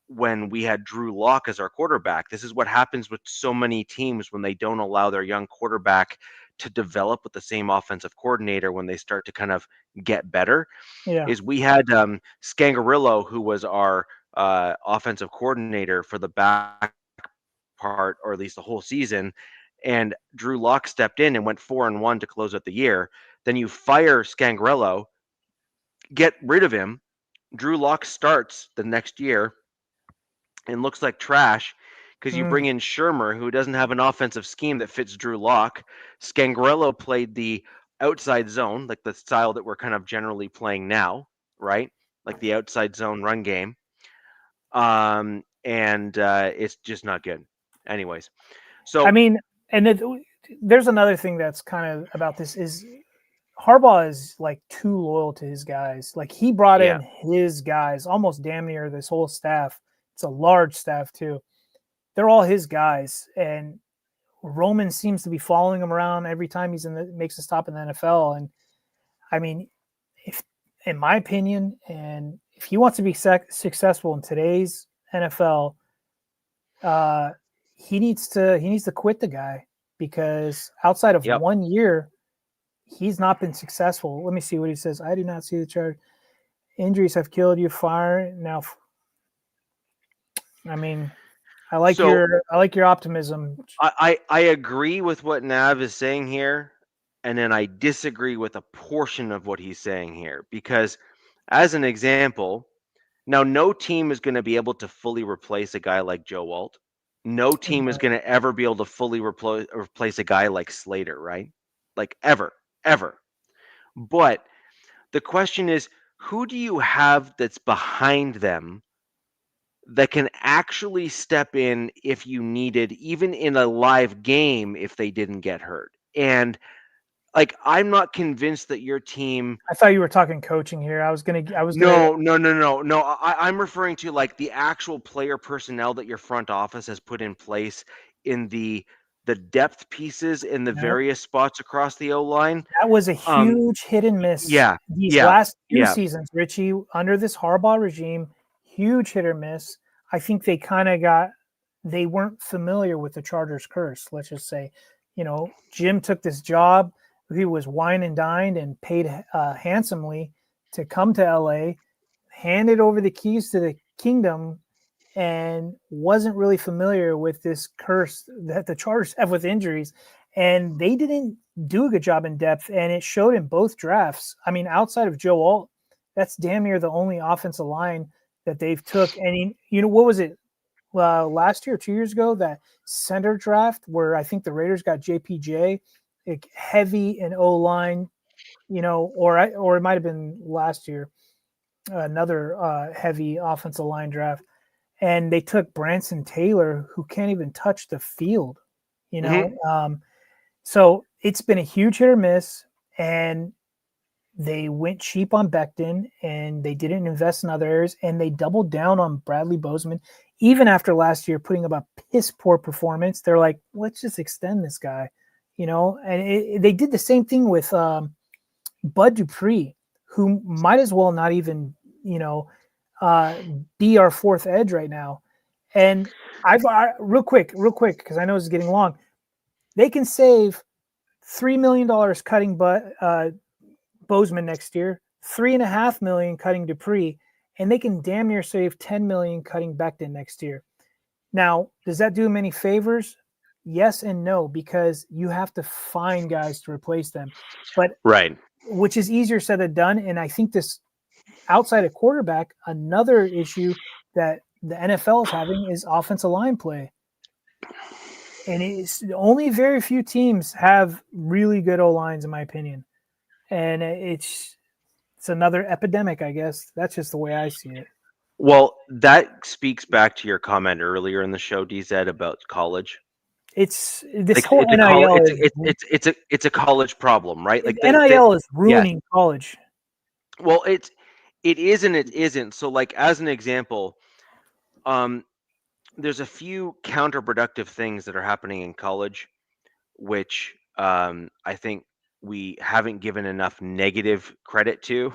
when we had Drew Lock as our quarterback. This is what happens with so many teams when they don't allow their young quarterback to develop with the same offensive coordinator when they start to kind of get better. Is we had Scangarillo, who was our offensive coordinator for the back part, or at least the whole season, and Drew Lock stepped in and went 4-1 to close out the year. Then you fire Scangarillo, get rid of him. Drew Lock starts the next year and looks like trash because you bring in Shermer, who doesn't have an offensive scheme that fits Drew Lock. Scangarillo played the outside zone, like the style that we're kind of generally playing now, right? Like the outside zone run game. And it's just not good. Anyways, so I mean, and there's another thing that's kind of about this is Harbaugh is like too loyal to his guys. Like he brought in his guys, almost damn near this whole staff. It's a large staff too. They're all his guys, and Roman seems to be following him around every time makes a stop in the NFL. And I mean, in my opinion, and if he wants to be successful in today's NFL, he needs to quit the guy because outside of 1 year, he's not been successful. Let me see what he says. I do not see the chart. Injuries have killed you. Fire now. I mean, I like your optimism. I agree with what Nav is saying here, and then I disagree with a portion of what he's saying here because, as an example, now no team is going to be able to fully replace a guy like Joe Alt. No team is going to ever be able to fully replace a guy like Slater, right? Like ever. But the question is, who do you have that's behind them that can actually step in if you needed, even in a live game, if they didn't get hurt? And like, I'm not convinced that your team. I thought you were talking coaching here. No. I'm referring to like the actual player personnel that your front office has put in place in the depth pieces in the various spots across the O-line. That was a huge hit and miss. These last two seasons, Richie, under this Harbaugh regime, huge hit or miss. I think they weren't familiar with the Chargers curse. Let's just say, Jim took this job. He was wine and dined and paid handsomely to come to LA, handed over the keys to the kingdom, and wasn't really familiar with this curse that the Chargers have with injuries. And they didn't do a good job in depth, and it showed in both drafts. I mean, outside of Joe Alt, that's damn near the only offensive line that they've took. And what was it last year, 2 years ago, that center draft where I think the Raiders got JPJ, heavy in O-line, or it might have been last year, another heavy offensive line draft. And they took Branson Taylor, who can't even touch the field, So it's been a huge hit or miss, and they went cheap on Becton, and they didn't invest in other areas, and they doubled down on Bradley Bozeman. Even after last year putting up a piss poor performance, they're like, let's just extend this guy, and they did the same thing with Bud Dupree, who might as well not even, be our fourth edge right now. And real quick, because I know this is getting long, they can save $3 million cutting Bozeman next year, $3.5 million cutting Dupree, and they can damn near save $10 million cutting Becton next year. Now, does that do them any favors? Yes and no, because you have to find guys to replace them. But right, which is easier said than done. And I think this outside of quarterback, another issue that the NFL is having is offensive line play. And it's only very few teams have really good O-lines, in my opinion. And it's another epidemic, I guess. That's just the way I see it. Well, that speaks back to your comment earlier in the show, DZ, about college. It's this whole NIL. It's a college problem, right? Like NIL is ruining college. Well, it is and it isn't. So, like as an example, there's a few counterproductive things that are happening in college, which I think we haven't given enough negative credit to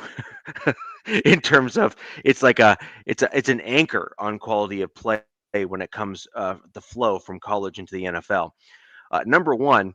in terms of it's an anchor on quality of play when it comes the flow from college into the NFL. Number one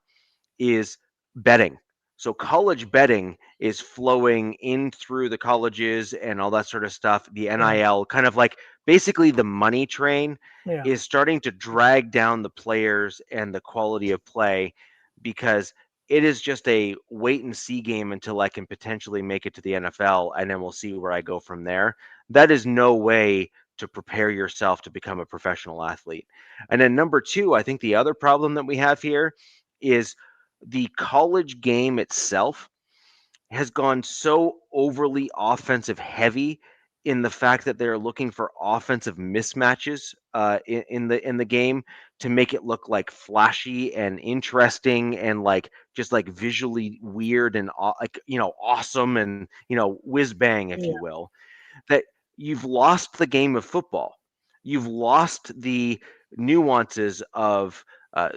is betting. So college betting is flowing in through the colleges and all that sort of stuff. The NIL, kind of like basically the money train, is starting to drag down the players and the quality of play, because it is just a wait and see game until I can potentially make it to the NFL, and then we'll see where I go from there. That is no way to prepare yourself to become a professional athlete. And then number two, I think the other problem that we have here is the college game itself has gone so overly offensive heavy in the fact that they're looking for offensive mismatches in the game to make it look like flashy and interesting and like just like visually weird and awesome and whiz bang, if you will. That you've lost the game of football. You've lost the nuances of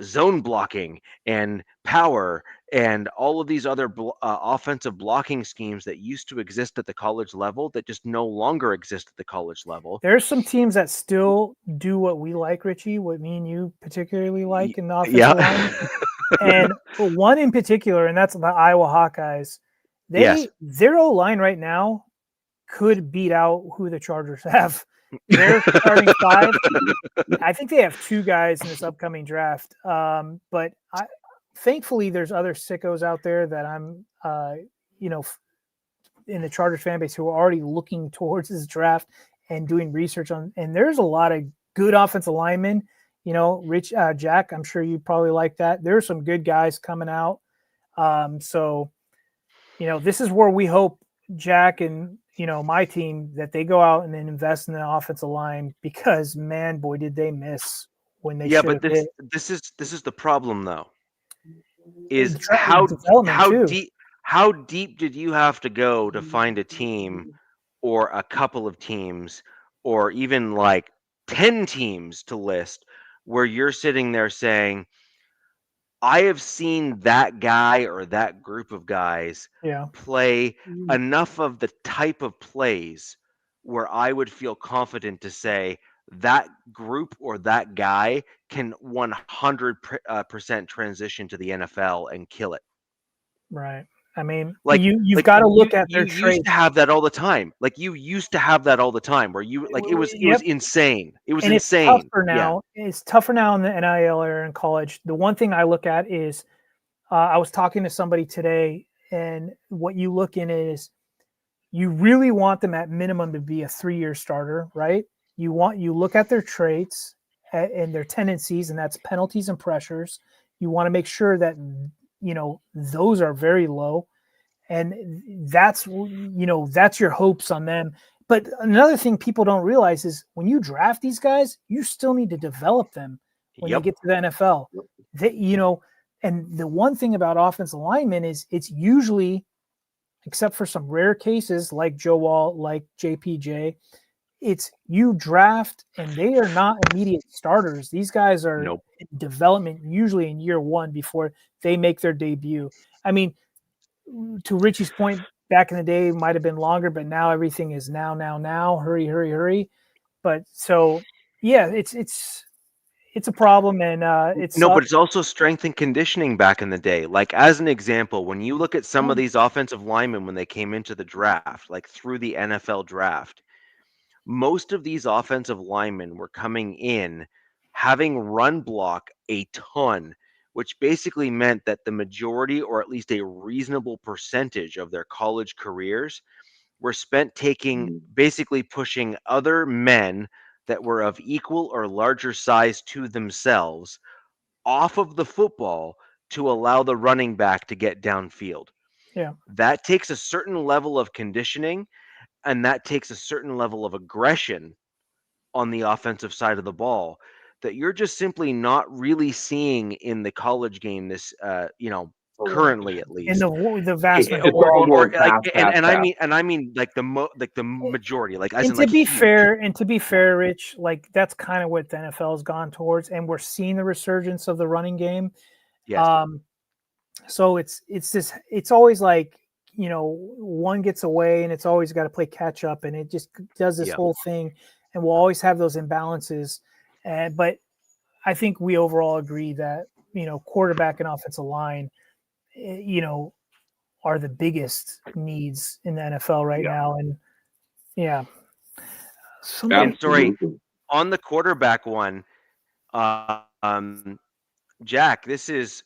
zone blocking and power and all of these other offensive blocking schemes that used to exist at the college level that just no longer exist at the college level. There's some teams that still do what we like, Richie, what me and you particularly like in the offensive line. And one in particular, and that's the Iowa Hawkeyes. Their O-line right now could beat out who the Chargers have. They're starting five. I think they have two guys in this upcoming draft. But thankfully, there's other sickos out there that I'm, in the Chargers fan base who are already looking towards this draft and doing research on. And there's a lot of good offensive linemen. Jack, I'm sure you probably like that. There are some good guys coming out. So this is where we hope Jack and my team, that they go out and then invest in the offensive line, because man, boy, did they miss when they but this is the problem though, is how deep did you have to go to find a team or a couple of teams or even like 10 teams to list where you're sitting there saying, I have seen that guy or that group of guys play enough of the type of plays where I would feel confident to say that group or that guy can 100% transition to the NFL and kill it. Right. I mean, like you've got to look at their traits. You used to have that all the time. Like you used to have that all the time, where you like it was insane. It was insane. It's tougher now. It's tougher now in the NIL era in college. The one thing I look at is, I was talking to somebody today, and what you look in is, you really want them at minimum to be a 3-year starter, right? You look at their traits and their tendencies, and that's penalties and pressures. You want to make sure that those are very low, and that's your hopes on them. But another thing people don't realize is, when you draft these guys, you still need to develop them when they get to the NFL. And the one thing about offensive linemen is it's usually, except for some rare cases like Joe Wall, like JPJ, it's you draft and they are not immediate starters. These guys are Nope. in development usually in year one before they make their debut. I mean, to Richie's point, back in the day might have been longer, but now everything is now, hurry. But so yeah, it's a problem, and it No, but sucks. it's also strength and conditioning back in the day. Like, as an example, when you look at some of these offensive linemen when they came into the draft, like through the NFL draft, most of these offensive linemen were coming in having run block a ton, which basically meant that the majority, or at least a reasonable percentage of their college careers, were spent basically pushing other men that were of equal or larger size to themselves off of the football to allow the running back to get downfield. Yeah, That takes a certain level of conditioning, and that takes a certain level of aggression on the offensive side of the ball that you're just simply not really seeing in the college game currently, at and least. the vast It's majority. all Or going like, fast, and I fast. mean like the majority, like as And in to like be huge. fair, Rich, like that's kind of what the NFL has gone towards, and we're seeing the resurgence of the running game. Yes. So it's always like, one gets away, and it's always got to play catch up, and it just does this Yeah. whole thing, and we'll always have those imbalances. But I think we overall agree that quarterback and offensive line, are the biggest needs in the NFL right now, and yeah. And sorry, Absolutely. on the quarterback one, um, Jack, this is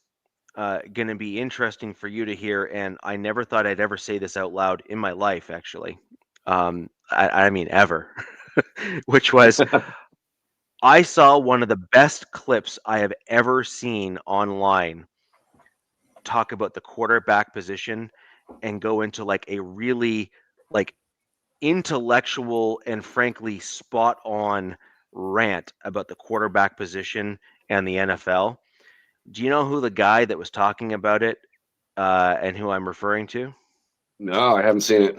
going to be interesting for you to hear, and I never thought I'd ever say this out loud in my life, actually. I mean, ever, which was I saw one of the best clips I have ever seen online talk about the quarterback position and go into like a really like intellectual and frankly spot on rant about the quarterback position and the NFL. Do you know who the guy that was talking about it and who I'm referring to? No, I haven't seen it.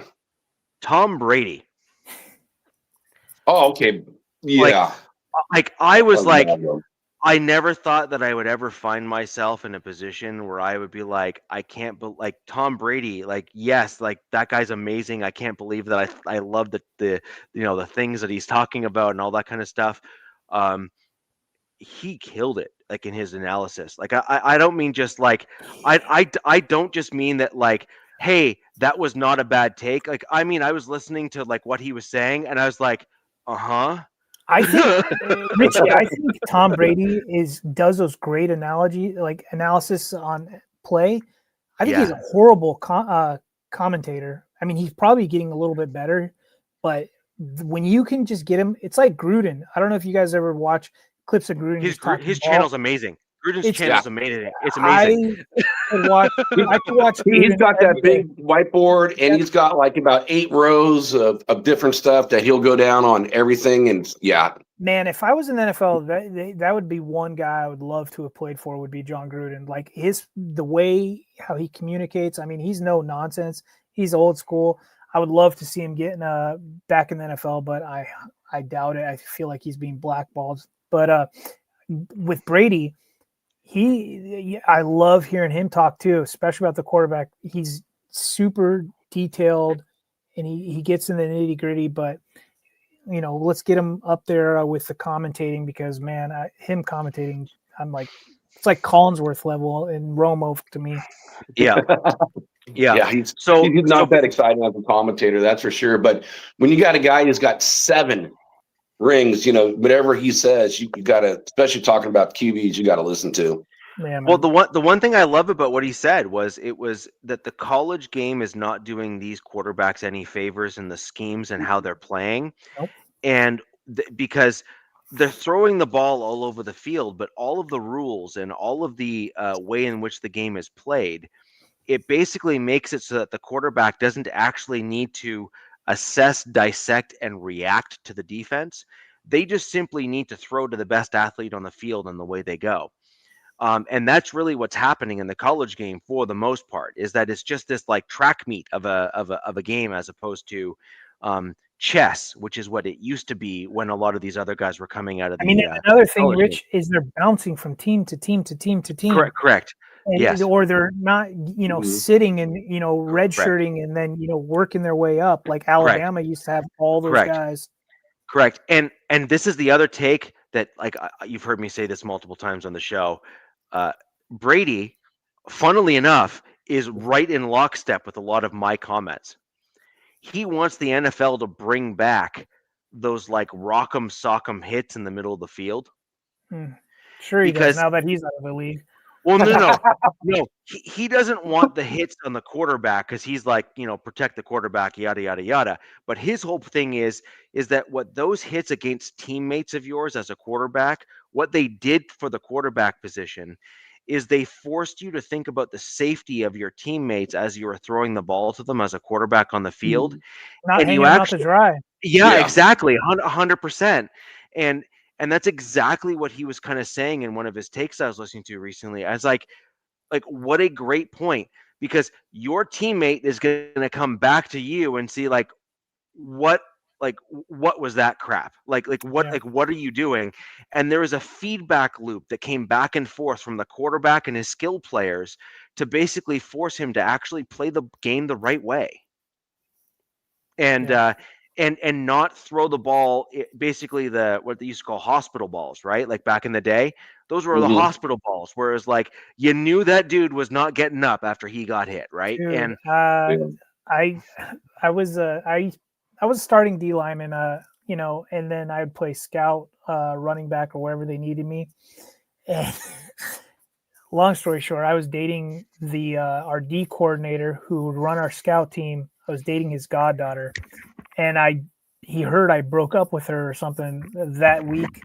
Tom Brady. Oh, okay. Like, Yeah. I was Wasn't like, bad, though. I never thought that I would ever find myself in a position where I would be like, I can't, like Tom Brady, like, yes, like that guy's amazing. I can't believe that I love the the things that he's talking about and all that kind of stuff. He killed it, like in his analysis. Like, I don't mean just like, I don't just mean that like, hey, that was not a bad take. Like, I mean, I was listening to like what he was saying and I was like, uh-huh. I think Richie, I think Tom Brady does those great analysis on play. I think he's Yeah. a horrible commentator. I mean, he's probably getting a little bit better, but when you can just get him, it's like Gruden. I don't know if you guys ever watch clips of Gruden just talking His ball. channel's amazing. Gruden's It's channel's amazing. It's amazing. I could watch He's Gruden got that every day. big whiteboard, and he's got like about 8 rows of different stuff that he'll go down on everything. And yeah, Man, if I was in the NFL, that would be one guy I would love to have played for. Would be John Gruden. Like the way how he communicates. I mean, he's no nonsense. He's old school. I would love to see him getting back in the NFL, but I doubt it. I feel like he's being blackballed. But with Brady, I love hearing him talk too, especially about the quarterback. He's super detailed, and he gets in the nitty gritty, but let's get him up there with the commentating, because man, him commentating, I'm like, it's like Collinsworth level in Romo to me. Yeah. Yeah. he's So not that exciting as a commentator, that's for sure. But when you got a guy who's got 7 rings, whatever he says, you got to, especially talking about QBs, you got to listen to. Yeah, well, man. the one thing I love about what he said was that the college game is not doing these quarterbacks any favors in the schemes and how they're playing. Nope. And because they're throwing the ball all over the field, but all of the rules and all of the way in which the game is played, it basically makes it so that the quarterback doesn't actually need to assess, dissect, and react to the defense. They just simply need to throw to the best athlete on the field and the way they go. And that's really what's happening in the college game for the most part, is that it's just this like track meet of a game, as opposed to chess, which is what it used to be when a lot of these other guys were coming out of I the mean, another thing, college Rich, game. is they're bouncing from team to team to team to team. Correct. And, Yes. or they're not, sitting and, redshirting and then, working their way up. Like Alabama used to have all those guys. Correct. And this is the other take that, like, you've heard me say this multiple times on the show. Brady, funnily enough, is right in lockstep with a lot of my comments. He wants the NFL to bring back those like rock'em sock'em hits in the middle of the field. Sure, he does, now that he's out of the league. Well, no. He doesn't want the hits on the quarterback because he's like, protect the quarterback, yada yada yada. But his whole thing is that what those hits against teammates of yours as a quarterback, what they did for the quarterback position is they forced you to think about the safety of your teammates as you were throwing the ball to them as a quarterback on the field. Not hanging out to dry. Yeah, exactly. 100%. And that's exactly what he was kind of saying in one of his takes I was listening to recently. I was like, what a great point, because your teammate is going to come back to you and see what was that crap? What are you doing? And there was a feedback loop that came back and forth from the quarterback and his skill players to basically force him to actually play the game the right way. And not throw the ball, basically what they used to call hospital balls, right? Like back in the day, those were the hospital balls. Whereas like you knew that dude was not getting up after he got hit, right? Dude, and I was starting D lineman, and then I'd play scout, running back, or wherever they needed me. And long story short, I was dating our D coordinator who would run our scout team. I was dating his goddaughter, and he heard I broke up with her or something that week.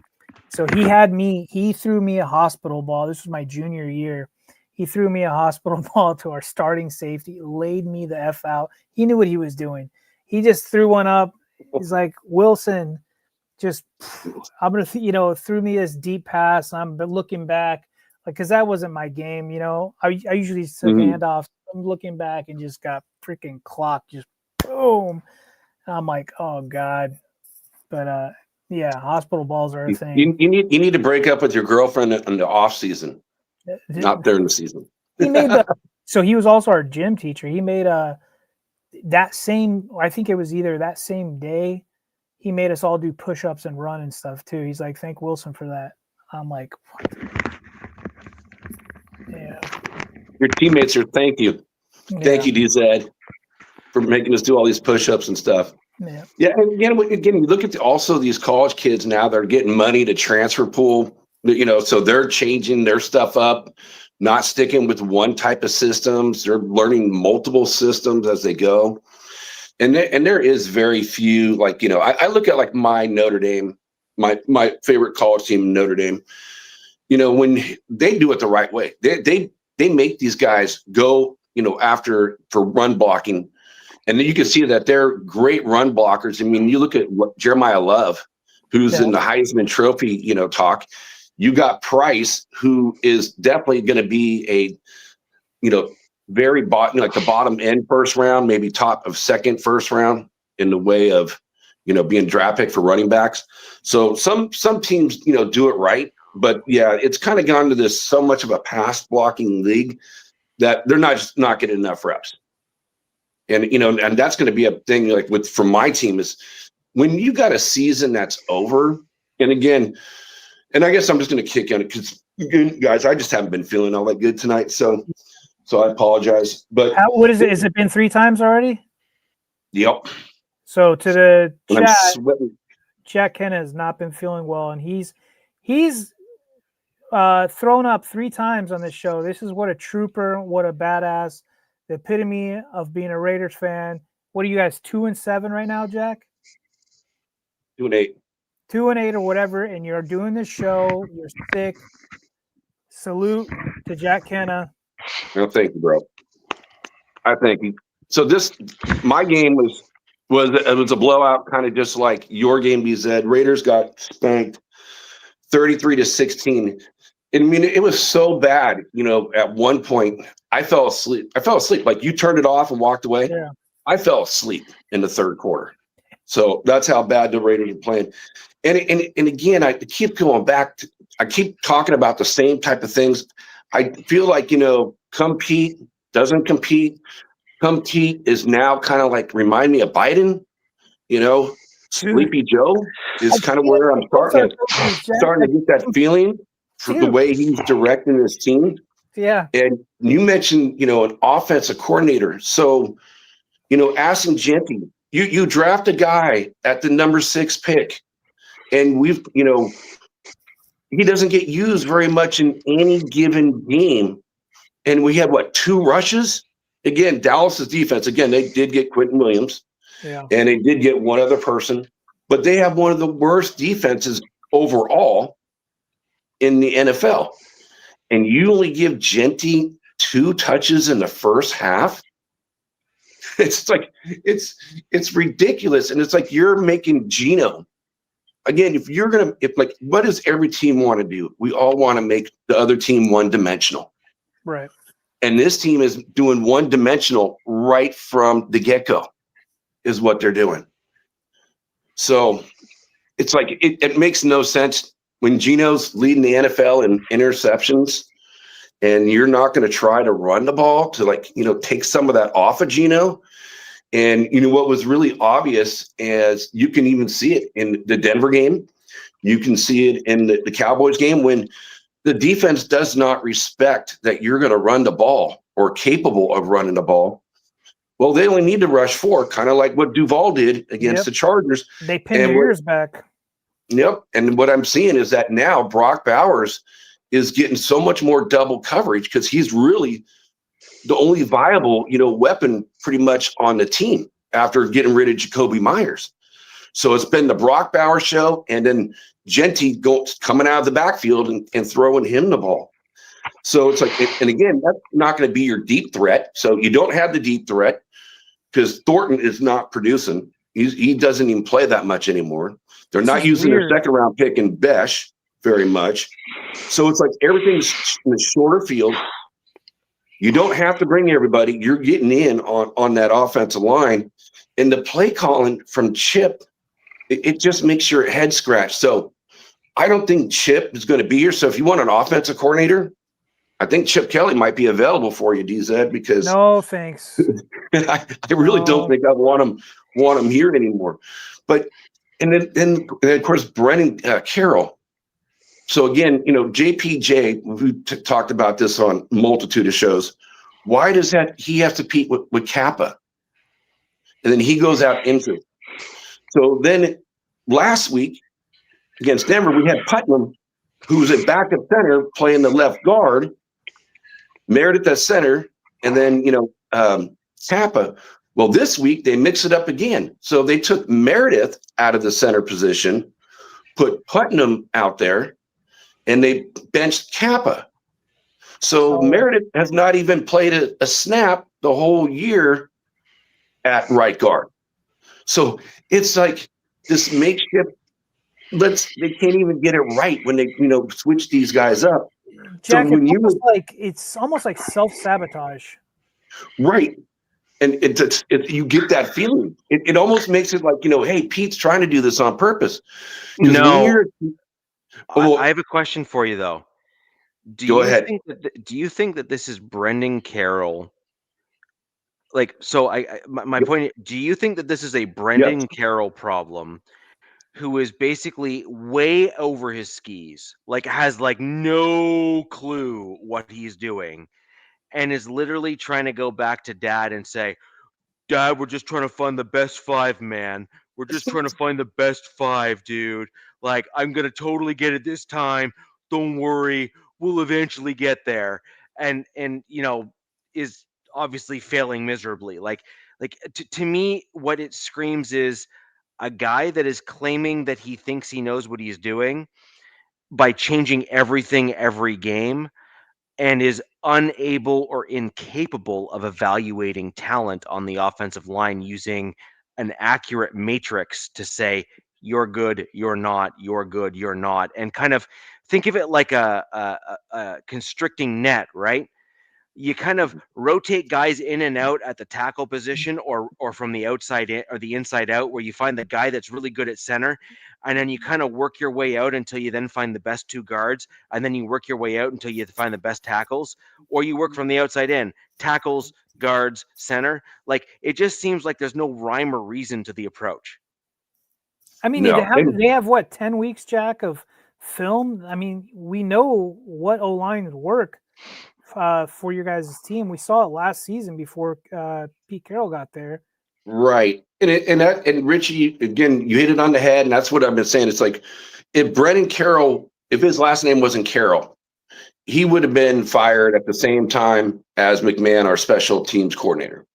So he threw me a hospital ball. This was my junior year. He threw me a hospital ball to our starting safety, laid me the F out. He knew what he was doing. He just threw one up. He's like, Wilson, I'm going to, threw me this deep pass. I'm looking back, because that wasn't my game. I usually took handoffs. I'm looking back and just got freaking clocked, just boom. And I'm like, oh God. But hospital balls are a thing. You need to break up with your girlfriend in the off season, not during the season. He made so he was also our gym teacher. He made that same, I think it was either that same day, he made us all do push-ups and run and stuff too. He's like, thank Wilson for that. I'm like, what? Yeah. Your teammates are thank you. Thank you, DZ, for making us do all these push-ups and stuff. Yeah. And again, you look at also these college kids now, they're getting money to transfer pool, so they're changing their stuff up, not sticking with one type of systems. They're learning multiple systems as they go. And there is very few, I look at like my Notre Dame, my favorite college team, Notre Dame, when they do it the right way, they make these guys go, for run blocking. And then you can see that they're great run blockers. I mean, you look at Jeremiah Love, who's in the Heisman Trophy, talk. You got Price, who is definitely going to be a, very bottom, like the bottom end first round, maybe top of second, first round in the way of, being draft pick for running backs. So some teams, do it right. But yeah, it's kind of gone to this so much of a pass blocking league that they're not getting enough reps. And, and that's going to be a thing from my team is when you got a season that's over. And again, and I guess I'm just going to kick on it because guys, I just haven't been feeling all that good tonight. So I apologize, but what is it? Has it been 3 times already? Yep. So to the chat, Jack Kenna has not been feeling well, and he's thrown up 3 times on this show. This is what a trooper, what a badass, the epitome of being a Raiders fan. What are you guys, 2-7 right now, Jack? 2-8. 2-8 or whatever, and you're doing this show. You're sick. Salute to Jack Kenna. No, thank you, bro. I thank you. So my game was a blowout, kind of just like your game, BZ. Raiders got spanked 33-16. I mean, it was so bad. At one point, I fell asleep. Like, you turned it off and walked away. Yeah. I fell asleep in the third quarter. So that's how bad the Raiders are playing. And again, I keep going back. I keep talking about the same type of things. I feel like, compete doesn't compete. Compete is now kind of like remind me of Biden. Sleepy Joe is kind of where I'm starting to get that feeling for the way he's directing his team. Yeah. And you mentioned, an offensive coordinator. So, Aston Genty, you draft a guy at the number 6 pick, and he doesn't get used very much in any given game. And we had 2 rushes? Again, Dallas's defense, they did get Quentin Williams. Yeah. And they did get one other person, but they have one of the worst defenses overall in the NFL. And you only give Genty 2 touches in the first half. It's like it's ridiculous. And it's like you're making Geno. Again, what does every team want to do? We all want to make the other team one-dimensional. Right. And this team is doing one-dimensional right from the get-go, is what they're doing. So it's like it makes no sense when Geno's leading the NFL in interceptions, and you're not going to try to run the ball to take some of that off of Geno. And what was really obvious is you can even see it in the Denver game. You can see it in the Cowboys game when the defense does not respect that you're going to run the ball or capable of running the ball. Well, they only need to rush 4, kind of like what Duval did against the Chargers. They pinned their ears back. Yep. And what I'm seeing is that now Brock Bowers is getting so much more double coverage because he's really the only viable, weapon pretty much on the team after getting rid of Jacoby Myers. So it's been the Brock Bowers show, and then Genty coming out of the backfield and throwing him the ball. So it's like, and again, that's not going to be your deep threat. So you don't have the deep threat because Thornton is not producing. He doesn't even play that much anymore. They're not using their second-round pick in Besh very much. So it's like everything's in the shorter field. You don't have to bring everybody. You're getting in on that offensive line. And the play calling from Chip, it just makes your head scratch. So I don't think Chip is going to be here. So if you want an offensive coordinator, I think Chip Kelly might be available for you, DZ, because no, thanks. I really don't think I want him here anymore. But and then of course Brennan Carroll. So again, JPJ, we talked about this on a multitude of shows. Why does he have to compete with Kappa? And then he goes out into it. So then last week against Denver, we had Putnam, who's a backup center playing the left guard, Meredith at center, and then, Kappa. Well, this week they mix it up again. So they took Meredith out of the center position, put Putnam out there, and they benched Kappa. So Meredith has not even played a snap the whole year at right guard. So it's like this makeshift. They can't even get it right when they switch these guys up. Jack, so it's almost like self-sabotage. Right. And you get that feeling. It almost makes it like, hey, Pete's trying to do this on purpose. No. I have a question for you, though. Go ahead. Do you think that this is Brendan Carroll? My point, do you think that this is a Brendan Carroll problem who is basically way over his skis, has no clue what he's doing, and is literally trying to go back to Dad and say, Dad, we're just trying to find the best 5, man. We're just trying to find the best 5, dude. I'm going to totally get it this time. Don't worry. We'll eventually get there. And is obviously failing miserably. To me, what it screams is a guy that is claiming that he thinks he knows what he's doing by changing everything every game and is unable or incapable of evaluating talent on the offensive line using an accurate matrix to say, you're good, you're not, you're good, you're not, and kind of think of it like a constricting net, right? You kind of rotate guys in and out at the tackle position, or from the outside in or the inside out, where you find the guy that's really good at center, and then you kind of work your way out until you then find the best two guards, and then you work your way out until you find the best tackles, or you work from the outside in, tackles, guards, center. Like, it just seems like there's no rhyme or reason to the approach. I mean, No. they have what, 10 weeks, Jack, of film? I mean, we know what O-line would work for your guys' team. We saw it last season before Pete Carroll got there. Right. And Richie, again, you hit it on the head, and that's what I've been saying. It's like, if Brendan Carroll, if his last name wasn't Carroll, he would have been fired at the same time as McMahon, our special teams coordinator.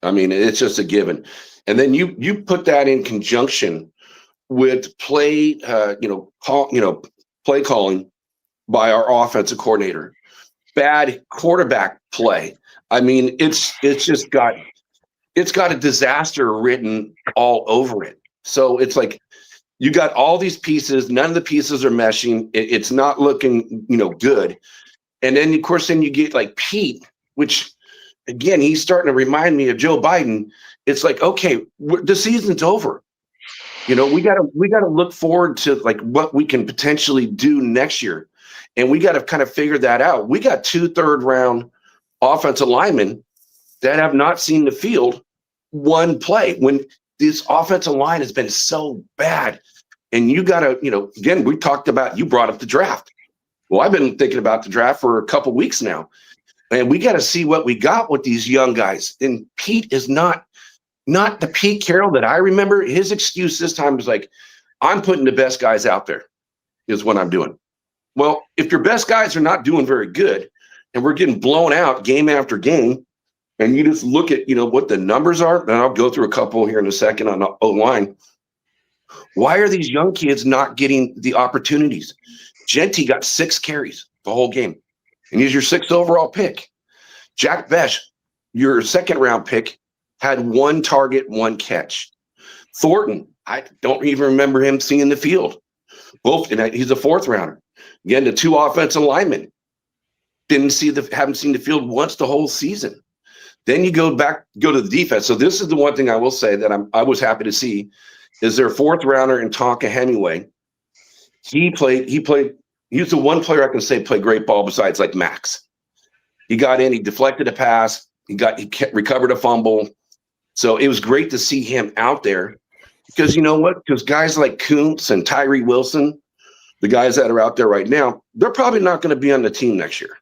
I mean, it's just a given. And then you put that in conjunction with play calling by our offensive coordinator, bad quarterback play. I mean, it's got a disaster written all over it. So it's like, you got all these pieces, none of the pieces are meshing. It's not looking, good. And then of course, then you get like Pete, which again, he's starting to remind me of Joe Biden. It's like, okay, the season's over. We got to look forward to like what we can potentially do next year. And we got to kind of figure that out. We got 2 third-round offensive linemen that have not seen the field one play when this offensive line has been so bad. And you got to, again, we talked about, you brought up the draft. Well, I've been thinking about the draft for a couple weeks now. And we got to see what we got with these young guys. And Pete is not the Pete Carroll that I remember. His excuse this time was like, I'm putting the best guys out there is what I'm doing. Well, if your best guys are not doing very good and we're getting blown out game after game, and you just look at, what the numbers are, and I'll go through a couple here in a second on the O-line. Why are these young kids not getting the opportunities? Genty got 6 carries the whole game, and he's your 6th overall pick. Jack Besh, your 2nd-round pick, had 1 target, 1 catch. Thornton, I don't even remember him seeing the field. Both, and he's a 4th-rounder. Again, the 2 offensive linemen haven't seen the field once the whole season. Then you go to the defense. So this is the one thing I will say that I was happy to see is their 4th-rounder in Tonka Hemingway. He was the one player I can say played great ball besides like Max. He got in, he deflected a pass, he recovered a fumble. So it was great to see him out there because you know what? Because guys like Kuntz and Tyree Wilson, the guys that are out there right now, they're probably not going to be on the team next year.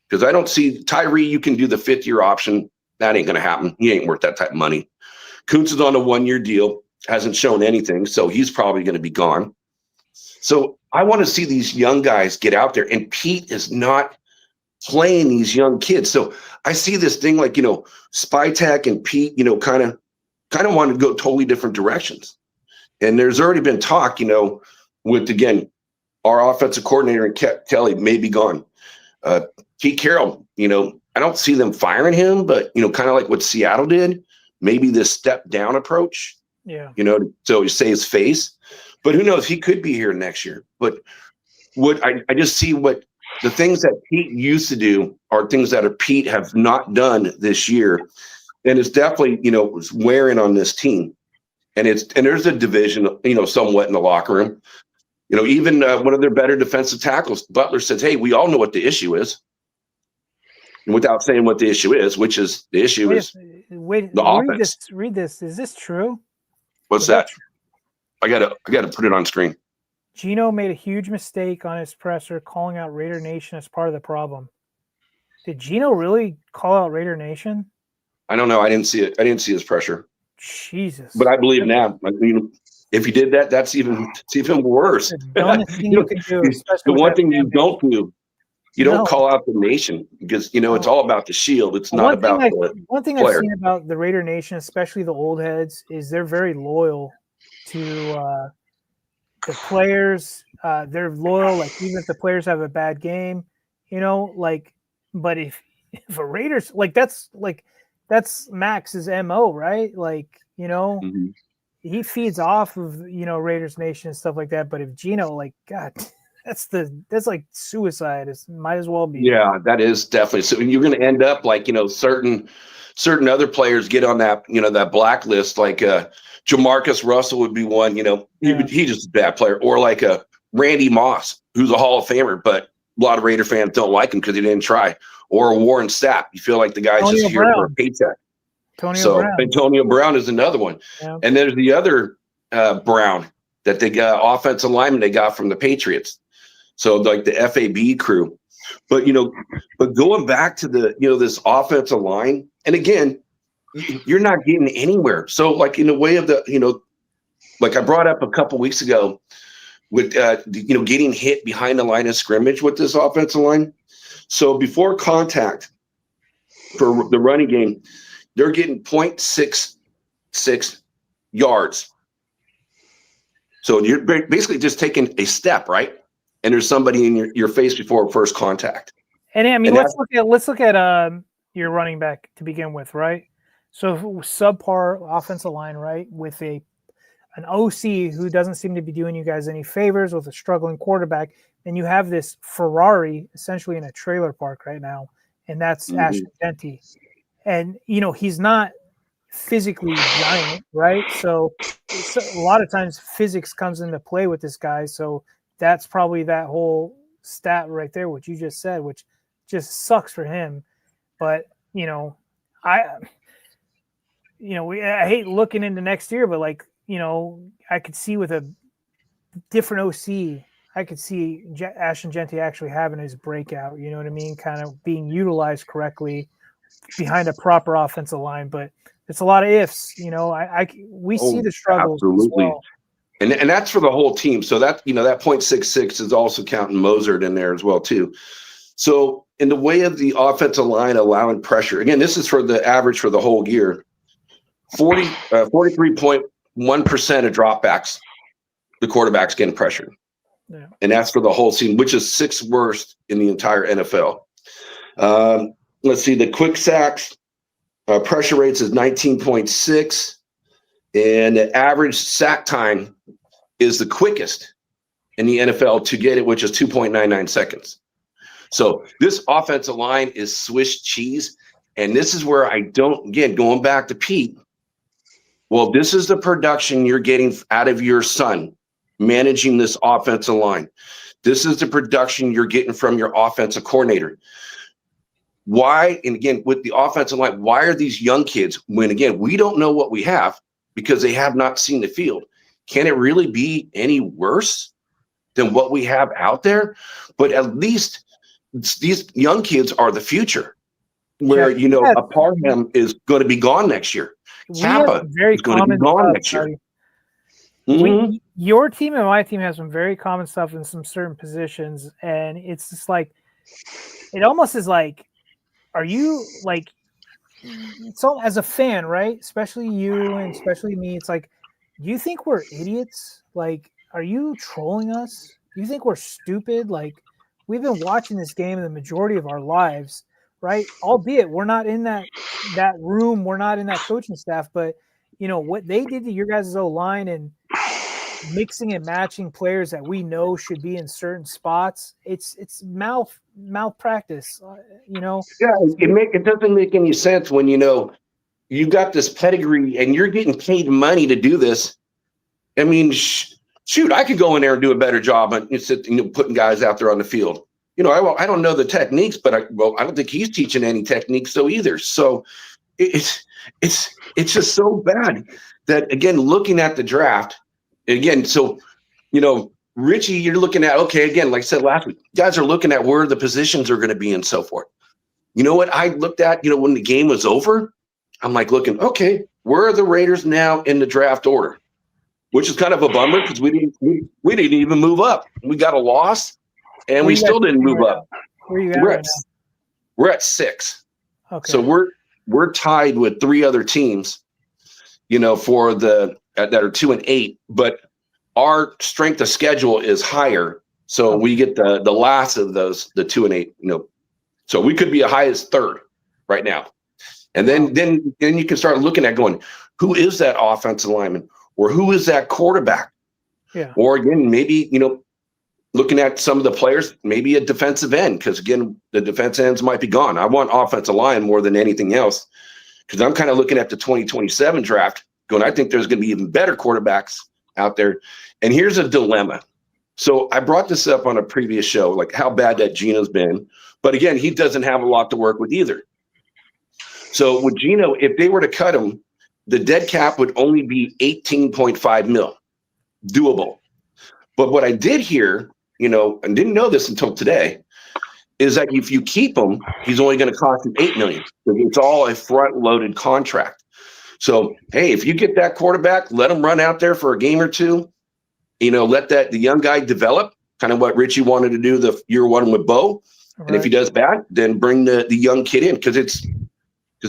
Because I don't see Tyree, you can do the 5th-year option. That ain't going to happen. He ain't worth that type of money. Kuntz is on a 1-year deal, hasn't shown anything, so he's probably going to be gone. So I want to see these young guys get out there, and Pete is not playing these young kids. So I see this thing like, Spytek and Pete, kind of want to go totally different directions. And there's already been talk, with, again, our offensive coordinator and Kelly may be gone. Pete Carroll, I don't see them firing him, but, kind of like what Seattle did, maybe this step down approach, so you say his face, but who knows, he could be here next year. But I just see what the things that Pete used to do are things that Pete have not done this year. And it's definitely, it's wearing on this team. And there's a division, somewhat in the locker room. Even one of their better defensive tackles, Butler, says, hey, we all know what the issue is. And without saying what the issue is, which is the issue is the offense. Read this. Is this true? What's that? I gotta put it on screen. Gino made a huge mistake on his presser calling out Raider Nation as part of the problem. Did Gino really call out Raider Nation? I don't know. I didn't see it. I didn't see his pressure. Jesus. But I believe now. I mean, if he did that, it's even worse. The dumbest thing you can do. The one thing you don't do, you don't call out the nation because it's all about the shield. It's not about the one thing player. I've seen about the Raider Nation, especially the old heads, is they're very loyal to the players. They're loyal, like even if the players have a bad game, but if a Raiders that's Max's MO, right? Mm-hmm. he feeds off of Raiders Nation and stuff like that. But if Geno, like, God, that's like suicide. It might as well be. Yeah, that is definitely. So you're going to end up like certain other players get on that that blacklist. Like Jamarcus Russell would be one. He's just a bad player, or like a Randy Moss, who's a Hall of Famer, but a lot of Raider fans don't like him because he didn't try. Or Warren Sapp. You feel like the guy's Antonio just here Brown. for a paycheck. Brown. Antonio Brown is another one. Yeah. And there's the other Brown that they got, offensive lineman they got from the Patriots. So like the FAB crew. But but going back to the this offensive line, and again, you're not getting anywhere. So like in the way of the like I brought up a couple weeks ago with getting hit behind the line of scrimmage with this offensive line. So before contact for the running game, they're getting 0.66 yards. So you're basically just taking a step, right? And there's somebody in your face before first contact. And I mean, let's look at your running back to begin with, right? So subpar offensive line, right, with an OC who doesn't seem to be doing you guys any favors, with a struggling quarterback, and you have this Ferrari essentially in a trailer park right now, and that's Ashton Genty. And he's not physically giant, right? So a lot of times physics comes into play with this guy. So that's probably that whole stat right there, what you just said, which just sucks for him. But I hate looking into next year, but like I could see with a different OC, I could see Ashton Genty actually having his breakout. You know what I mean? Kind of being utilized correctly behind a proper offensive line, but it's a lot of ifs. We see the struggles. Absolutely. As well. And that's for the whole team. So that that 0.66 is also counting Mozart in there as well too. So in the way of the offensive line allowing pressure, again, this is for the average for the whole year. 43.1% of dropbacks, the quarterback's getting pressured. Yeah. And that's for the whole season, which is 6th worst in the entire NFL. Let's see, the quick sacks, pressure rates is 19.6, and the average sack time is the quickest in the NFL to get it, which is 2.99 seconds. So this offensive line is Swiss cheese, and this is where I don't, again, going back to Pete, well, this is the production you're getting out of your son managing this offensive line. This is the production you're getting from your offensive coordinator. Why, and again, with the offensive line, why are these young kids, when, again, we don't know what we have because they have not seen the field? Can it really be any worse than what we have out there? But at least these young kids are the future, where, a Parham is going to be gone next year. Kappa is going to be gone next year. Your team and my team have some very common stuff in some certain positions, and it's just like, it almost is like, are you like, so as a fan, right? Especially you and especially me, it's like, do you think we're idiots? Like, are you trolling us? Do you think we're stupid? Like, we've been watching this game the majority of our lives, right? Albeit we're not in that room, we're not in that coaching staff, but what they did to your guys' O-line and mixing and matching players that we know should be in certain spots, it's malpractice, Yeah, it doesn't make any sense when you got this pedigree and you're getting paid money to do this. I mean, shoot, I could go in there and do a better job on putting guys out there on the field. I don't know the techniques, but I don't think he's teaching any techniques though either. So it's just so bad that, again, looking at the draft again. So, Richie, you're looking at, okay, again, like I said last week, guys are looking at where the positions are going to be and so forth. You know what I looked at, when the game was over, I'm like looking, okay, where are the Raiders now in the draft order? Which is kind of a bummer because we didn't even move up. We got a loss, and we still didn't move up. Where you at right now? We're at 6. Okay. So we're tied with 3 other teams, for that are 2 and 8, but our strength of schedule is higher. So we get the last of those, the 2 and 8, so we could be as high as 3rd right now. And then you can start looking at going, who is that offensive lineman? or who is that quarterback? Yeah. Or again, maybe, looking at some of the players, maybe a defensive end, because again, the defense ends might be gone. I want offensive line more than anything else, because I'm kind of looking at the 2027 draft going, I think there's going to be even better quarterbacks out there. And here's a dilemma. So I brought this up on a previous show, like how bad that Geno's been. But again, he doesn't have a lot to work with either. So with Geno, if they were to cut him, the dead cap would only be 18.5 mil. Doable. But what I did hear, and didn't know this until today, is that if you keep him, he's only going to cost you $8 million. It's all a front-loaded contract. So, hey, if you get that quarterback, let him run out there for a game or two. Let the young guy develop, kind of what Richie wanted to do the year one with Bo. Right. And if he does bad, then bring the young kid in, because it's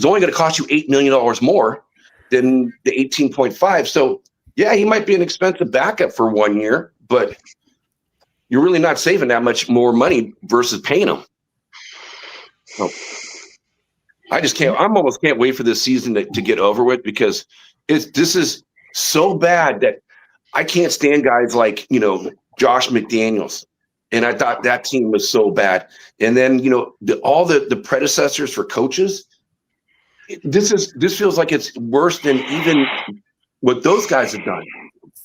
only going to cost you $8 million more than the 18.5. So, yeah, he might be an expensive backup for 1 year, but you're really not saving that much more money versus paying him. So I almost can't wait for this season to get over with, because this is so bad that I can't stand guys like, Josh McDaniels. And I thought that team was so bad. And then, all the predecessors for coaches, this feels like it's worse than even what those guys have done.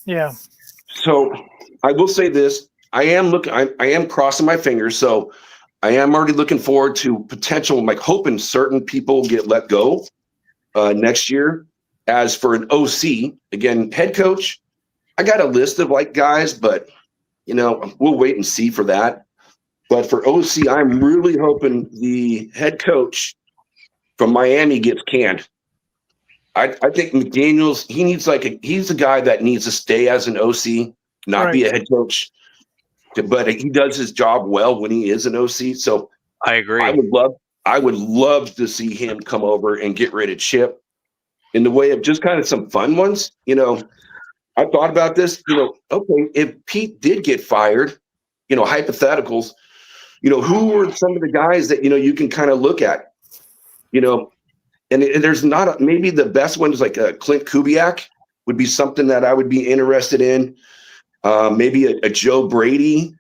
Yeah. So I will say this. I am crossing my fingers. So I am already looking forward to potential, like hoping certain people get let go next year. As for an OC, again, head coach, I got a list of guys, but we'll wait and see for that. But for OC, I'm really hoping the head coach from Miami gets canned. I think McDaniels, he's a guy that needs to stay as an OC, not be a head coach. But he does his job well when he is an OC. So I agree. I would love to see him come over and get rid of Chip in the way of just kind of some fun ones. I thought about this, okay, if Pete did get fired, hypotheticals, who were some of the guys that, you can kind of look at, and there's not maybe the best one is like Clint Kubiak would be something that I would be interested in. Maybe a Joe Brady,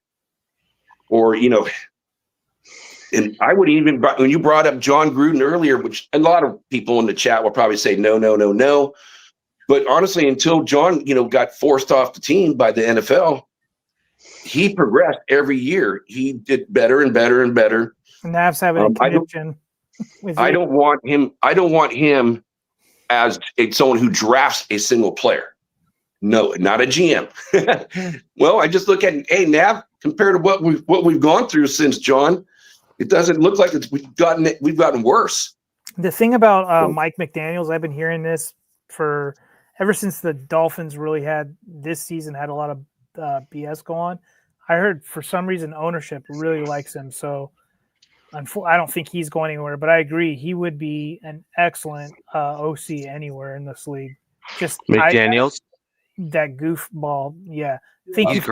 or, and I would even, when you brought up John Gruden earlier, which a lot of people in the chat will probably say, no. But honestly, until John, got forced off the team by the NFL, he progressed every year. He did better and better and better. And Nav's having a connection. I don't want him as someone who drafts a single player. No, not a GM. Well, I just look at, hey, Nav, compared to what we've gone through since John, it doesn't look like we've gotten worse. The thing about Mike McDaniels, I've been hearing this ever since the Dolphins really had a lot of BS go on. I heard for some reason ownership really likes him, so I don't think he's going anywhere. But I agree, he would be an excellent OC anywhere in this league. Just McDaniels. That goofball, yeah. I think if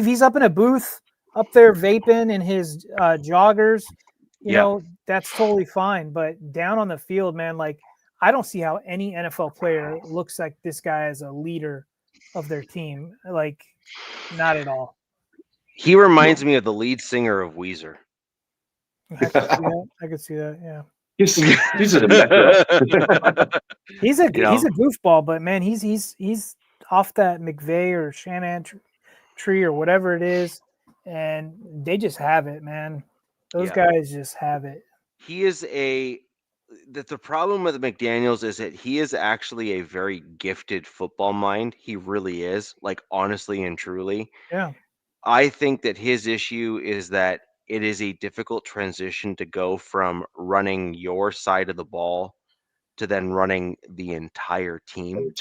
he's up in a booth up there vaping in his joggers, that's totally fine. But down on the field, man, I don't see how any NFL player looks like this guy as a leader of their team. Not at all. He reminds me of the lead singer of Weezer. I could see that. Yeah. He's a goofball, but man, he's off that McVay or Shannon tree or whatever it is, and they just have it, man. Those guys just have it. He is the problem with McDaniels is that he is actually a very gifted football mind. He really is, honestly and truly. Yeah. I think that his issue is that it is a difficult transition to go from running your side of the ball to then running the entire team.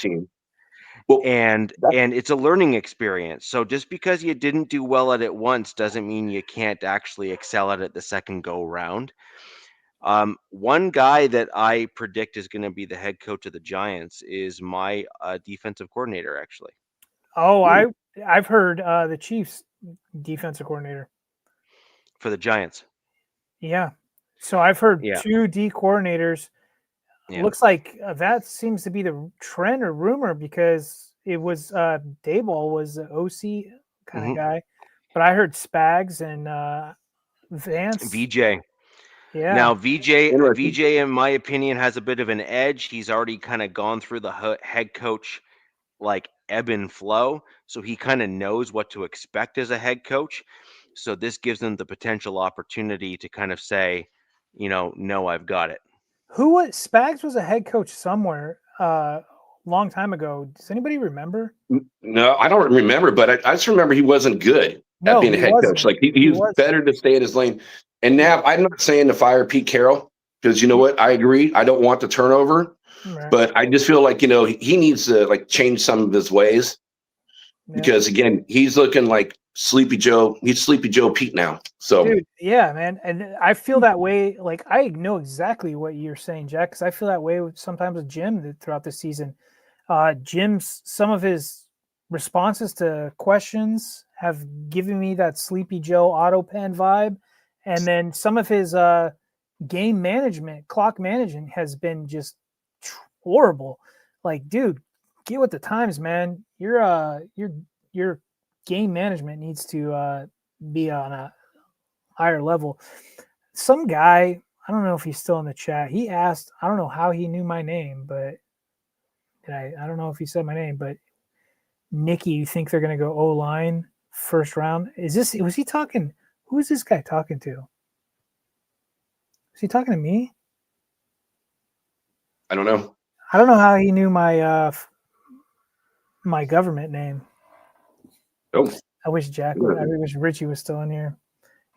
Well, and it's a learning experience. So just because you didn't do well at it once doesn't mean you can't actually excel at it the second go round. One guy that I predict is going to be the head coach of the Giants is my defensive coordinator, actually. Oh, I've heard the Chiefs defensive coordinator for the Giants. Yeah. So I've heard two D coordinators looks like that seems to be the trend or rumor because it was Dayball was the OC kind of guy, but I heard Spags and Vance. VJ. Yeah. Now VJ, in my opinion, has a bit of an edge. He's already kind of gone through the head coach like ebb and flow, so he kind of knows what to expect as a head coach. So this gives him the potential opportunity to kind of say, no, I've got it. Spags was a head coach somewhere long time ago. Does anybody remember? No, I don't remember, but I just remember he wasn't good at being a head coach. Like he was better to stay in his lane. And now I'm not saying to fire Pete Carroll because you know what? I agree. I don't want the turnover, but I just feel like, he needs to like change some of his ways because again, he's looking like Sleepy Joe. He's Sleepy Joe Pete now. So, dude, yeah, man. And I feel that way. Like I know exactly what you're saying, Jack, because I feel that way sometimes with Jim throughout the season. Jim's some of his responses to questions have given me that Sleepy Joe auto pen vibe, and then some of his game management, clock management has been just horrible. Like, dude, get with the times, man. Your game management needs to be on a higher level. Some guy, I don't know if he's still in the chat. He asked, I don't know how he knew my name, but I don't know if he said my name, but Nikki, you think they're going to go O-line first round? Was he talking? Who is this guy talking to? Is he talking to me? I don't know. I don't know how he knew my my government name. Oh, I wish I wish Richie was still in here.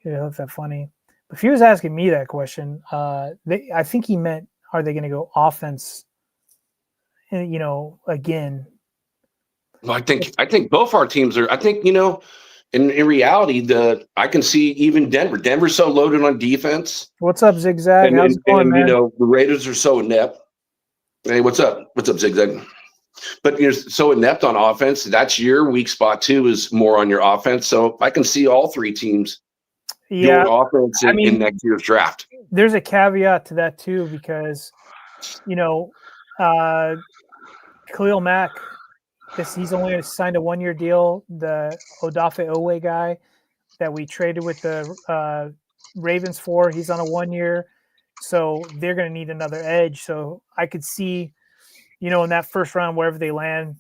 It would look that funny. But if he was asking me that question, I think he meant, are they going to go offense? Again. Well, I think both our teams are. I think in reality, I can see even Denver. Denver's so loaded on defense. What's up, Zigzag? How's it going, man? The Raiders are so inept. Hey, what's up? What's up, Zigzag? But you're so inept on offense. That's your weak spot too. Is more on your offense. So I can see all three teams doing offense in next year's draft. There's a caveat to that too, because Khalil Mack, he's only signed a 1-year deal. The Odafe Owe guy that we traded with the Ravens for, he's on a 1-year. So they're going to need another edge. So I could see, in that first round, wherever they land,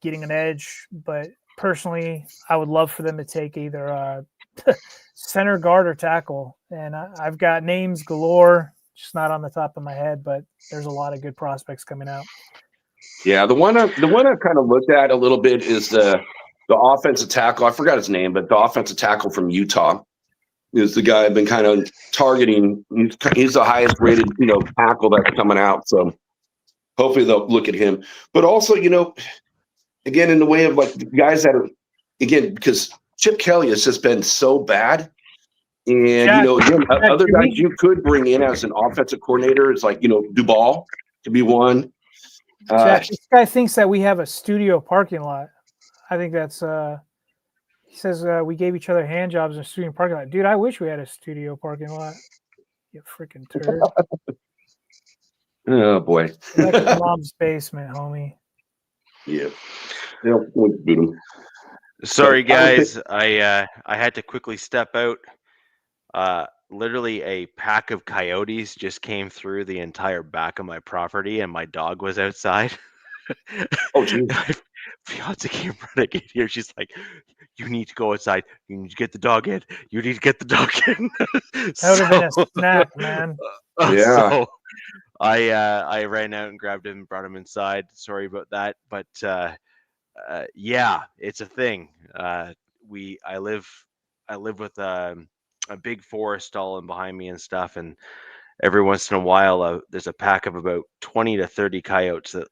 getting an edge. But personally, I would love for them to take either center, guard, or tackle. And I've got names galore, just not on the top of my head, but there's a lot of good prospects coming out. Yeah, the one I kind of looked at a little bit is the offensive tackle. I forgot his name, but the offensive tackle from Utah is the guy I've been kind of targeting. He's the highest rated, tackle that's coming out. So hopefully they'll look at him. But also, again, in the way of like guys that are, again, because Chip Kelly has just been so bad. And, other guys you could bring in as an offensive coordinator is like, Duval to be one. Jack, this guy thinks that we have a studio parking lot. I think that's he says we gave each other hand jobs in a studio parking lot. Dude, I wish we had a studio parking lot. You freaking turd. Oh boy. That's your mom's basement, homie. Yeah. Sorry guys, I had to quickly step out. Literally a pack of coyotes just came through the entire back of my property and my dog was outside. Oh, geez. My fiance came running in here. She's like, you need to go outside. You need to get the dog in. You need to get the dog in. That would have been a snack, man. Yeah. So I ran out and grabbed him and brought him inside. Sorry about that. But yeah, it's a thing. I live with a big forest all in behind me and stuff, and every once in a while there's a pack of about 20 to 30 coyotes that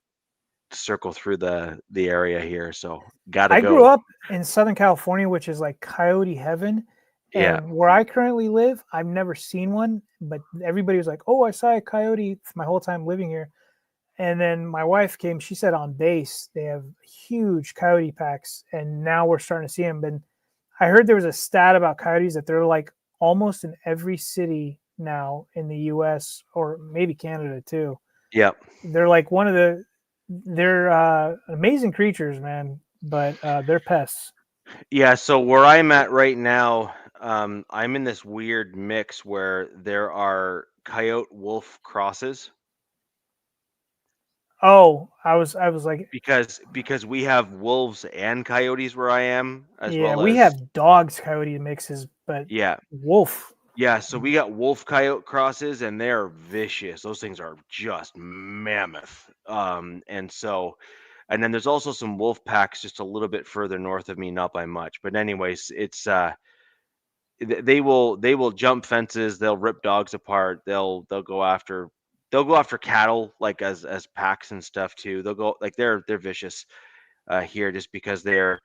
circle through the area here, so I grew up in Southern California, which is like coyote heaven, and where I currently live, I've never seen one, but everybody was like, oh, I saw a coyote my whole time living here. And then my wife came, she said on base they have huge coyote packs, and now we're starting to see them. And I heard there was a stat about coyotes that they're like almost in every city now in the US or maybe Canada too. Yeah. They're like they're amazing creatures, man, but they're pests. Yeah, so where I'm at right now, I'm in this weird mix where there are coyote wolf crosses Oh, I was like, because we have wolves and coyotes where I am, as yeah, well we as have dogs coyote mixes, but yeah. wolf. Yeah, so we got wolf coyote crosses and they're vicious. Those things are just mammoth. And then there's also some wolf packs just a little bit further north of me, not by much. But anyways, it's they will jump fences, they'll rip dogs apart, they'll go after cattle like as packs and stuff too. They'll go like they're vicious here just because they're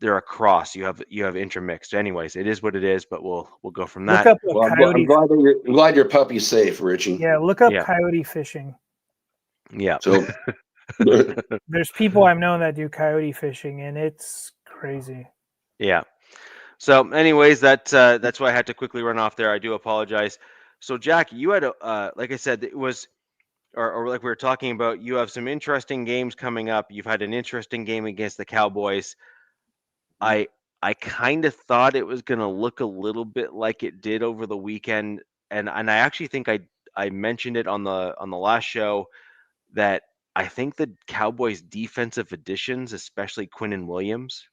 a cross. You have intermixed. Anyways, it is what it is, but we'll go from Look that. up a Well, coyote. I'm glad your puppy's safe, Richie. Yeah, look up Yeah. coyote fishing. Yeah. So There's people I've known that do coyote fishing, and it's crazy. Yeah. So, anyways, that's why I had to quickly run off there. I do apologize. So, Jack, you had like I said, it was, or like we were talking about, you have some interesting games coming up. You've had an interesting game against the Cowboys. I I kind of thought it was going to look a little bit like it did over the weekend, and I actually think I mentioned it on the last show that I think the Cowboys' defensive additions, especially Quinnen Williams,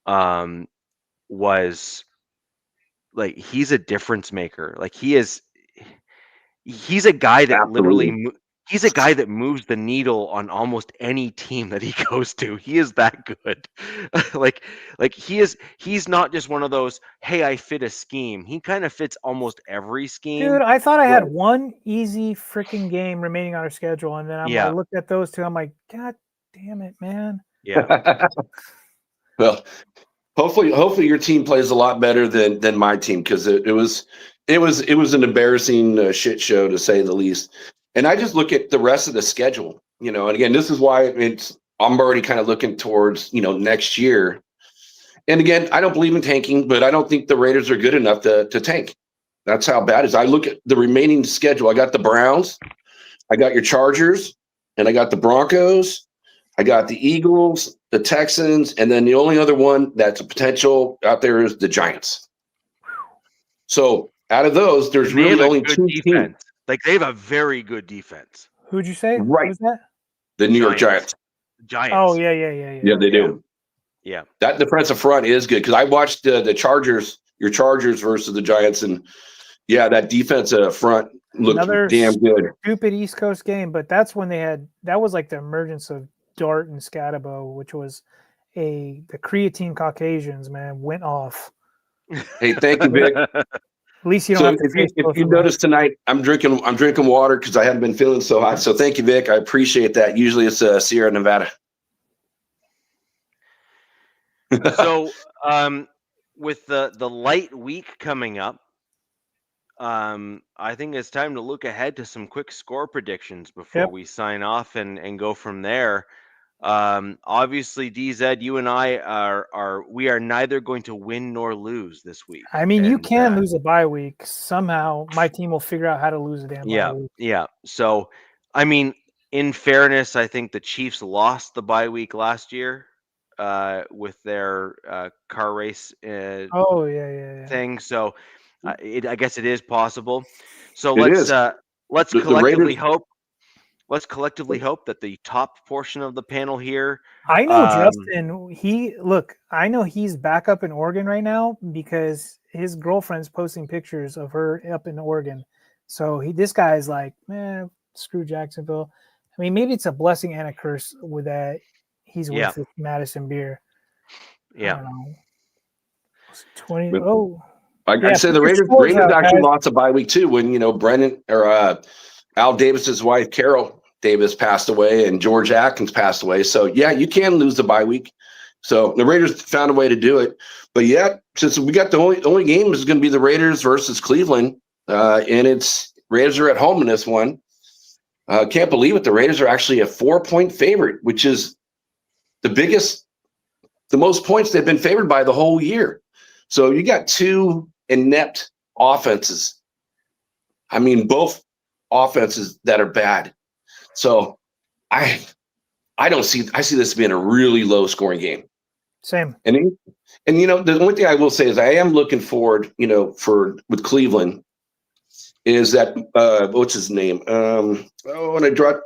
um, was like he's a difference maker. Like he's a guy that absolutely. he's a guy that moves the needle on almost any team that he goes to. He is that good. like he's not just one of those, hey, I fit a scheme. He kind of fits almost every scheme. Dude, I thought I had Right. one easy freaking game remaining on our schedule, and then I Yeah. looked at those two. I'm like, God damn it, man! Yeah. Well, hopefully your team plays a lot better than my team, because it was an embarrassing shit show, to say the least. And I just look at the rest of the schedule, and again, this is why I'm already kind of looking towards next year. And again, I don't believe in tanking, but I don't think the Raiders are good enough to tank. That's how bad it is. I look at the remaining schedule. I got the Browns, I got your Chargers, and I got the Broncos. I got the Eagles, the Texans, and then the only other one that's a potential out there is the Giants. So out of those, there's And they really have a only good two teams. defense. Like they have a very good defense. Who'd you say? Right. Who was that? The New York Giants. Giants. Oh yeah. Yeah, they Yeah. do. Yeah. That defensive front is good, because I watched the Chargers, your Chargers versus the Giants, and yeah, that defensive front looked Another damn good. stupid East Coast game, but that's when that was like the emergence of Dart and Scatabo, which was the creatine Caucasians, man, went off. Hey, thank you, Vic. At least you don't So have to face if both you of them. notice tonight, I'm drinking water because I haven't been feeling so hot. So thank you, Vic. I appreciate that. Usually it's Sierra Nevada. So, with the light week coming up, I think it's time to look ahead to some quick score predictions before Yep. we sign off and go from there. Obviously, DZ, you and I we are neither going to win nor lose this week. I mean, you And, can lose a bye week. Somehow my team will figure out how to lose a damn bye week. Yeah. So, I mean, in fairness, I think the Chiefs lost the bye week last year with their car race Oh yeah. thing. So, I guess it is possible. So It let's is. let's The collectively Raiders. hope. Let's collectively hope that the top portion of the panel here. I know Justin. I know he's back up in Oregon right now because his girlfriend's posting pictures of her up in Oregon. So this guy's like, man, screw Jacksonville. I mean, maybe it's a blessing and a curse with that he's with this Madison beer. I don't know. 20. I'd say the Raiders actually lost a bye week too, when Brennan or Al Davis's wife Carol Davis passed away and George Atkins passed away. So yeah, you can lose the bye week. So the Raiders found a way to do it. But yeah, since we got the only game is going to be the Raiders versus Cleveland, and it's Raiders are at home in this one. Can't believe it. The Raiders are actually a 4-point favorite, which is the most points they've been favored by the whole year. So you got two inept offenses. I mean, both offenses that are bad. So I see this being a really low scoring game. Same. And the only thing I will say is I am looking forward, with Cleveland is that what's his name? And I draw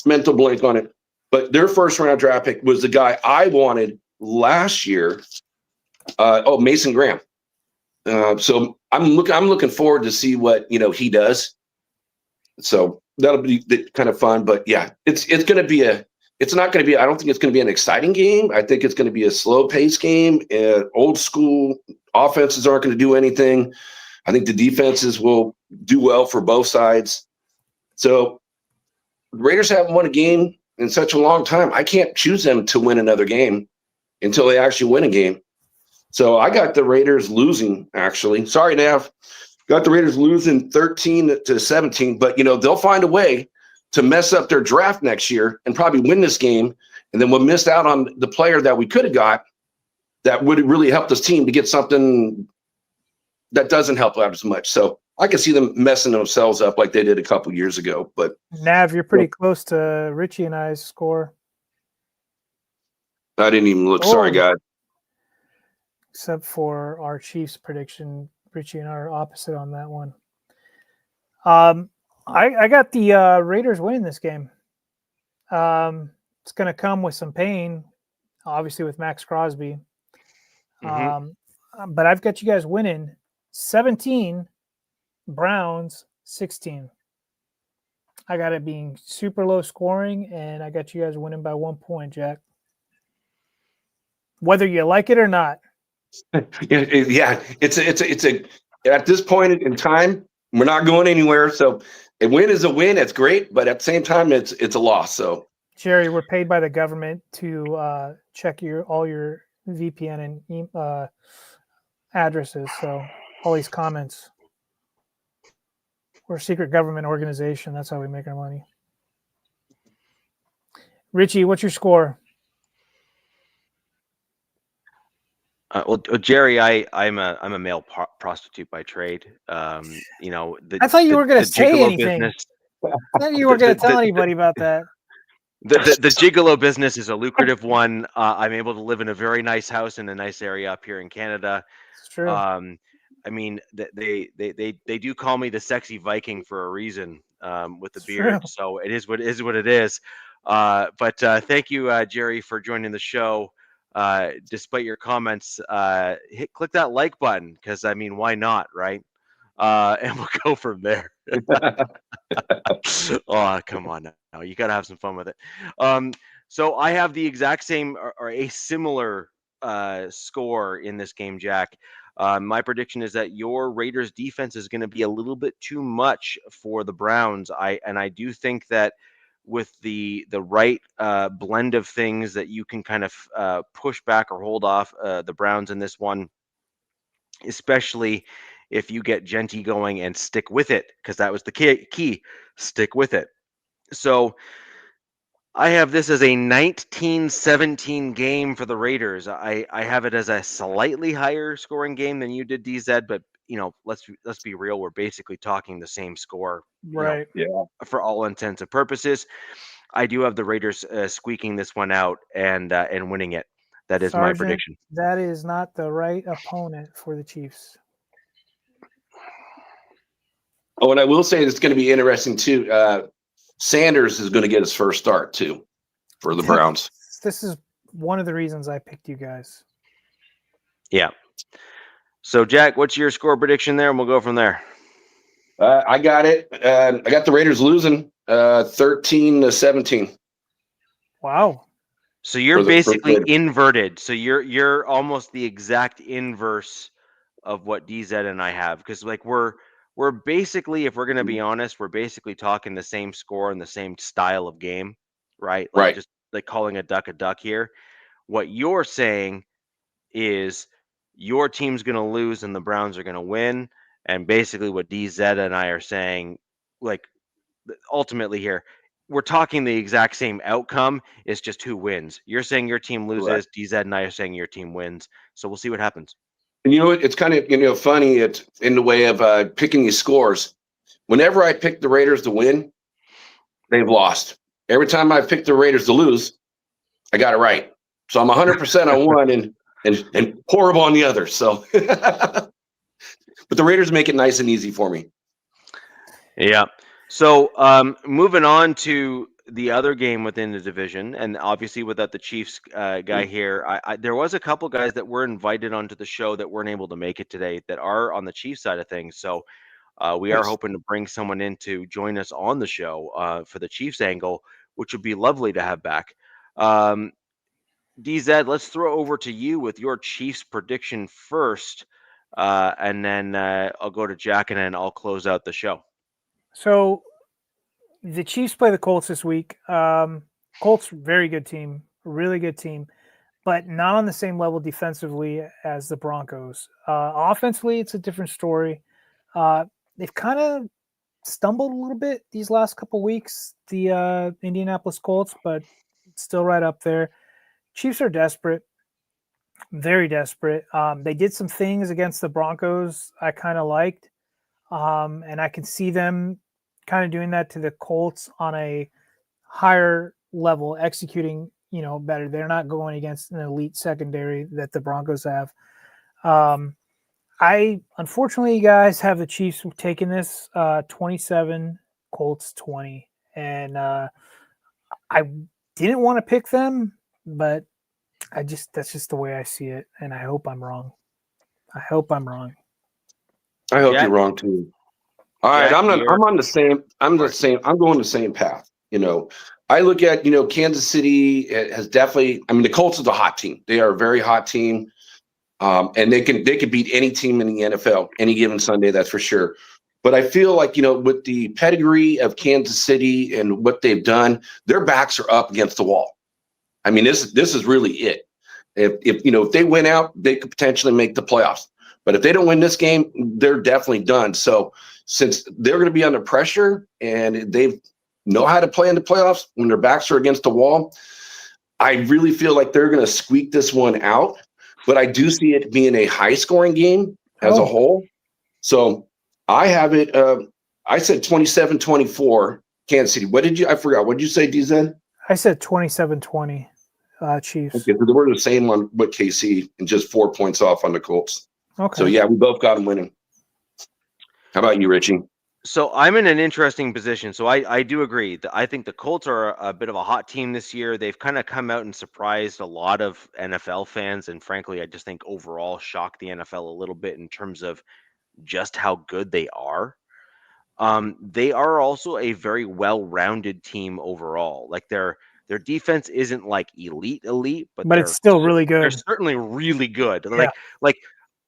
mental blank on it. But their first round draft pick was the guy I wanted last year. Mason Graham. So I'm looking forward to see what he does. So that'll be kind of fun. But yeah, it's going to be it's not going to be. I don't think it's going to be an exciting game. I think it's going to be a slow paced game. Old school offenses aren't going to do anything. I think the defenses will do well for both sides. So the Raiders haven't won a game in such a long time. I can't choose them to win another game until they actually win a game. So I got the Raiders losing, actually. Sorry, Nav. Got the Raiders losing 13-17, but they'll find a way to mess up their draft next year and probably win this game. And then we'll miss out on the player that we could have got that would have really helped this team to get something that doesn't help out as much. So I can see them messing themselves up like they did a couple years ago. But Nav, you're pretty close to Richie and I's score. I didn't even look. Sorry, guys. Except for our Chiefs prediction. Richie and I are opposite on that one. I got the Raiders winning this game. It's going to come with some pain, obviously with Max Crosby. But I've got you guys winning 17, Browns 16. I got it being super low scoring, and I got you guys winning by 1 point, Jack. Whether you like it or not. Yeah, it's a at this point in time, we're not going anywhere. So a win is a win. It's great, but at the same time, it's a loss. So Jerry, we're paid by the government to check all your VPN and addresses. So all these comments. We're a secret government organization. That's how we make our money. Richie, what's your score? Jerry, I'm a male prostitute by trade. I thought you were going to say anything. I thought you were going to tell anybody about that. The gigolo business is a lucrative one. I'm able to live in a very nice house in a nice area up here in Canada. It's true. They do call me the sexy Viking for a reason, with the beard. True. So it is what it is. But thank you, Jerry, for joining the show. Despite your comments, click that like button because why not, right? And we'll go from there. Oh, come on now, you gotta have some fun with it. So I have the exact same or a similar score in this game, Jack. My prediction is that your Raiders defense is going to be a little bit too much for the Browns. I do think that with the right blend of things that you can kind of push back or hold off the Browns in this one, especially if you get Genty going and stick with it, because that was the key, stick with it. So I have this as a 19-17 game for the Raiders. I have it as a slightly higher scoring game than you did, DZ, but let's be real, we're basically talking the same score, right? For all intents and purposes. I do have the Raiders squeaking this one out and winning it. That is my prediction. That is not the right opponent for the Chiefs. Oh, and I will say it's going to be interesting too. Sanders is going to get his first start too for the Browns. This is one of the reasons I picked you guys. Yeah. So, Jack, what's your score prediction there? And we'll go from there. I got it. I got the Raiders losing 13-17. Wow. So you're basically inverted. So you're almost the exact inverse of what DZ and I have, because we're basically, if we're going to be honest, we're basically talking the same score and the same style of game, right? Right. Just like calling a duck here. What you're saying is your team's going to lose and the Browns are going to win. And basically what DZ and I are saying, ultimately here, we're talking the exact same outcome. It's just who wins. You're saying your team loses. Right. DZ and I are saying your team wins. So we'll see what happens. And it's kind of funny. It's in the way of picking these scores. whenever I pick the Raiders to win, they've lost. Every time I pick the Raiders to lose, I got it right. So I'm 100% on one and horrible on the other. So, but the Raiders make it nice and easy for me. Yeah. So moving on to the other game within the division, and obviously without the Chiefs guy here, there was a couple guys that were invited onto the show that weren't able to make it today that are on the Chiefs side of things. So we are hoping to bring someone in to join us on the show for the Chiefs angle, which would be lovely to have back. DZ, let's throw over to you with your Chiefs prediction first, and then I'll go to Jack, and then I'll close out the show. So the Chiefs play the Colts this week. Colts, very good team, really good team, but not on the same level defensively as the Broncos. Offensively, it's a different story. They've kind of stumbled a little bit these last couple weeks, the Indianapolis Colts, but still right up there. Chiefs are desperate, very desperate. They did some things against the Broncos I kind of liked, and I can see them kind of doing that to the Colts on a higher level, executing, better. They're not going against an elite secondary that the Broncos have. I unfortunately, guys, have the Chiefs taking this 27, Colts 20, and I didn't want to pick them, but that's just the way I see it, and I hope I'm wrong. I hope I'm wrong. I hope you're wrong too. All right, I'm going the same path. I look at, Kansas City has definitely, the Colts is a hot team. They are a very hot team. And they could beat any team in the NFL any given Sunday, that's for sure. But I feel like, with the pedigree of Kansas City and what they've done, their backs are up against the wall. This is really it. If they win out, they could potentially make the playoffs. But if they don't win this game, they're definitely done. So since they're going to be under pressure and they know how to play in the playoffs when their backs are against the wall, I really feel like they're going to squeak this one out. But I do see it being a high-scoring game as a whole. So I have it. I said 27-24, Kansas City. I forgot. What did you say, DZ? I said 27-20, Chiefs. Okay, so we're the same on with KC and just 4 points off on the Colts. Okay. So, yeah, we both got them winning. How about you, Richie? So I'm in an interesting position. So I do agree. I think the Colts are a bit of a hot team this year. They've kind of come out and surprised a lot of NFL fans. And frankly, I just think overall shocked the NFL a little bit in terms of just how good they are. They are also a very well-rounded team overall. Like their defense isn't like elite, but it's still really good. They're certainly really good. Yeah.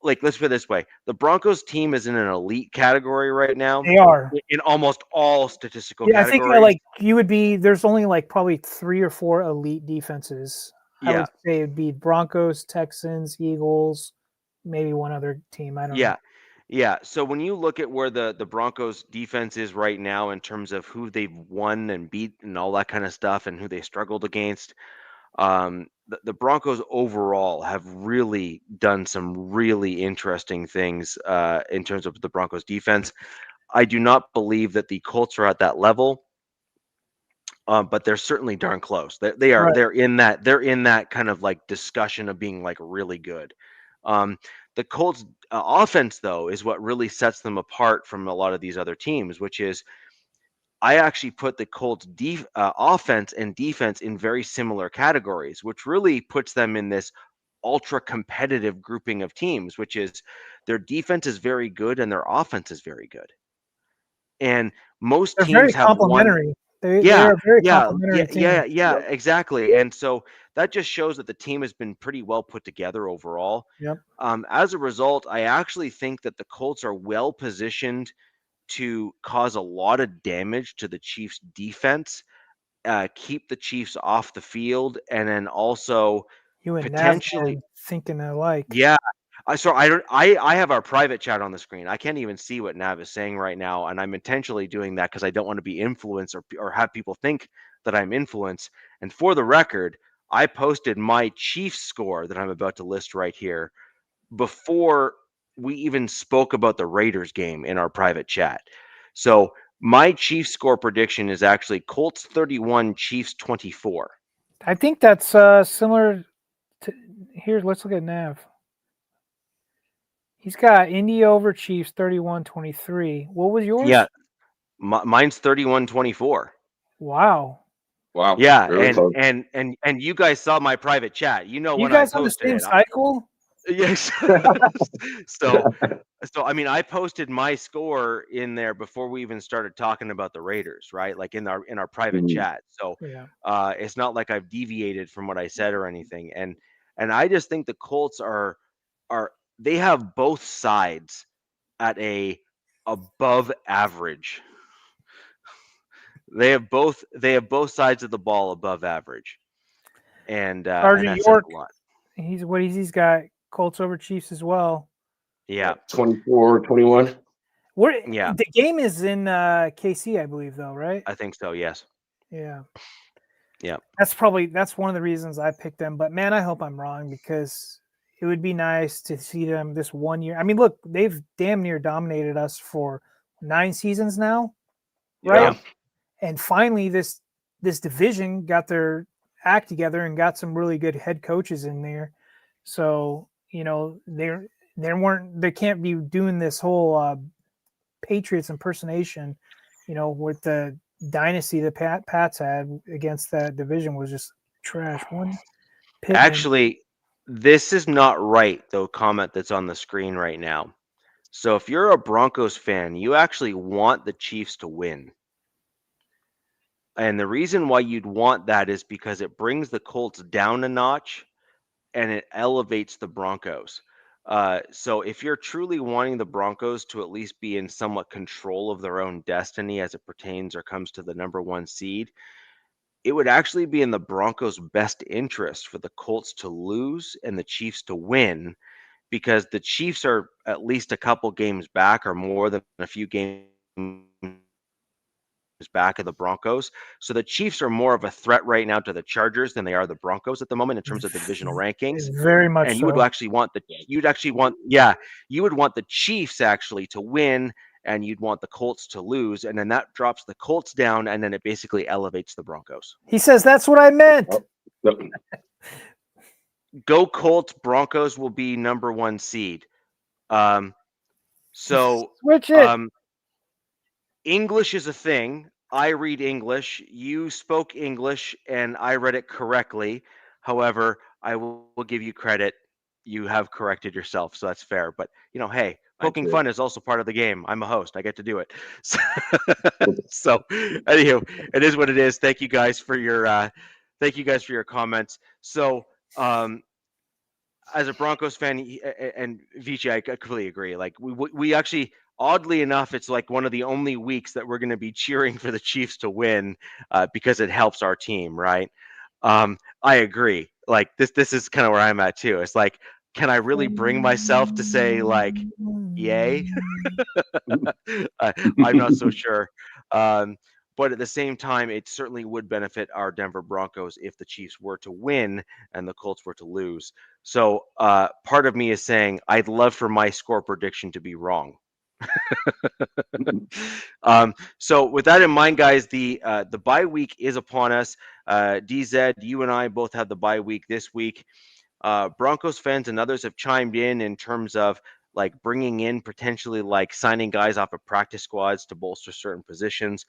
Like let's put it this way: the Broncos team is in an elite category right now. They are in almost all statistical categories. I think you would be. There's only probably 3 or 4 elite defenses. I would say it'd be Broncos, Texans, Eagles, maybe one other team. I don't know. Yeah. So when you look at where the Broncos defense is right now in terms of who they've won and beat and all that kind of stuff and who they struggled against, the Broncos overall have really done some really interesting things in terms of the Broncos defense. I do not believe that the Colts are at that level, but they're certainly darn close. They are. Right. They're in that kind of like discussion of being like really good. The Colts offense, though, is what really sets them apart from a lot of these other teams, which is I actually put the Colts offense and defense in very similar categories, which really puts them in this ultra competitive grouping of teams, which is their defense is very good and their offense is very good. And most they're teams very have complementary. They are very complementary team. Yeah, exactly. And so that just shows that the team has been pretty well put together overall. Yep. As a result, I actually think that the Colts are well positioned to cause a lot of damage to the Chiefs' defense, keep the Chiefs off the field, and then also you and potentially thinking alike. Yeah. I have our private chat on the screen. I can't even see what Nav is saying right now, and I'm intentionally doing that because I don't want to be influenced or have people think that I'm influenced. And for the record, I posted my Chiefs score that I'm about to list right here before we even spoke about the Raiders game in our private chat. So my Chiefs score prediction is actually Colts 31, Chiefs 24. I think that's similar to here. Let's look at Nav. He's got Indy over Chiefs 31-23. What was yours? Yeah, mine's 31-24. Wow. Wow. Yeah, Really close. and you guys saw my private chat. You know You when I guys on the posted same it. cycle? Yes. so I mean, I posted my score in there before we even started talking about the Raiders, right? Like in our private Mhm. chat. So Yeah. it's not like I've deviated from what I said or anything. And I just think the Colts are they have both sides at a above average. They have both sides of the ball above average. And Sergeant that says York, a lot. he's got Colts over Chiefs as well. Yeah. 24, 21. Yeah. The game is in KC, I believe, though, right? I think so, yes. Yeah. Yeah. That's one of the reasons I picked them. But man, I hope I'm wrong because it would be nice to see them this 1 year. I mean, look, they've damn near dominated us for 9 seasons now, right? Yeah. And finally, this division got their act together and got some really good head coaches in there. So they can't be doing this whole Patriots impersonation, with the dynasty that Pats had against that division was just trash. One Pittman. Actually, this is not right, though, comment that's on the screen right now. So if you're a Broncos fan, you actually want the Chiefs to win. And the reason why you'd want that is because it brings the Colts down a notch and it elevates the Broncos. So if you're truly wanting the Broncos to at least be in somewhat control of their own destiny as it pertains or comes to the number 1 seed, it would actually be in the Broncos' best interest for the Colts to lose and the Chiefs to win, because the Chiefs are at least a couple games back or more than a few games back of the Broncos. So the Chiefs are more of a threat right now to the Chargers than they are the Broncos at the moment in terms of the divisional rankings. Very much And so. you would want the Chiefs actually to win, and you'd want the Colts to lose, and then that drops the Colts down, and then it basically elevates the Broncos. He says that's what I meant. Yep. Go Colts. Broncos will be number 1 seed. So Switch it. English is a thing. I read English. You spoke English, and I read it correctly. However, I will give you credit. You have corrected yourself, so that's fair. But hey, poking fun is also part of the game. I'm a host. I get to do it. So anywho, it is what it is. Thank you guys for your comments. So as a Broncos fan, and Vici, I completely agree. Like we actually, oddly enough, it's like one of the only weeks that we're going to be cheering for the Chiefs to win because it helps our team, right? I agree. Like this is kind of where I'm at too. It's like, can I really bring myself to say like, yay? I'm not so sure. But at the same time, it certainly would benefit our Denver Broncos if the Chiefs were to win and the Colts were to lose. So part of me is saying I'd love for my score prediction to be wrong. So with that in mind, guys, the bye week is upon us. DZ, you and I both have the bye week this week. Broncos fans and others have chimed in terms of like bringing in potentially like signing guys off of practice squads to bolster certain positions.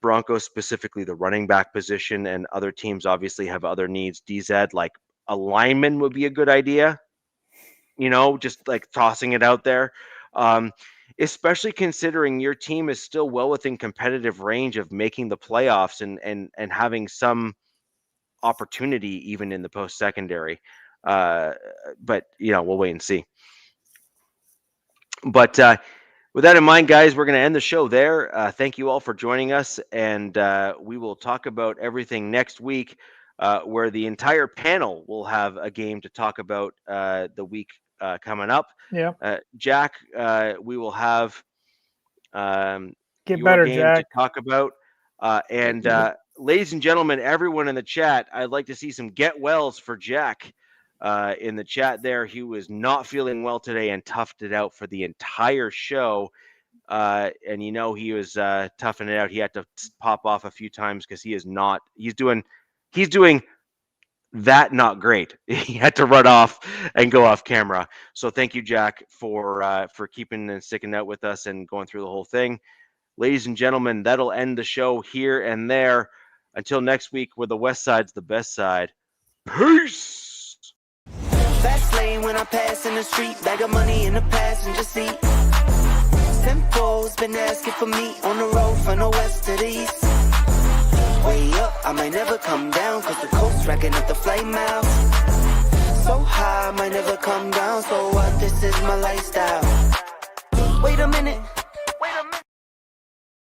Broncos, specifically the running back position, and other teams obviously have other needs. DZ, like a lineman would be a good idea. Just like tossing it out there. Especially considering your team is still well within competitive range of making the playoffs and having some opportunity even in the post secondary. But we'll wait and see. But with that in mind, guys, we're going to end the show there. Thank you all for joining us, and we will talk about everything next week, where the entire panel will have a game to talk about the week coming up. Yeah. Jack, we will have Get your better, game Jack. to talk about. And ladies and gentlemen, everyone in the chat, I'd like to see some get wells for Jack in the chat there. He was not feeling well today and toughed it out for the entire show. and he was toughing it out. He had to pop off a few times because he's doing that not great. He had to run off and go off camera. So thank you, Jack, for keeping and sticking out with us and going through the whole thing. Ladies and gentlemen, that'll end the show here and there. Until next week, where the West Side's the best side. Peace! Fast lane when I pass in the street, bag of money in the passenger seat. Simcoe's been asking for me on the road from the west to the east. Way up, I might never come down, cause the coast racking up the flame out. So high, I might never come down, so what, this is my lifestyle. Wait a minute.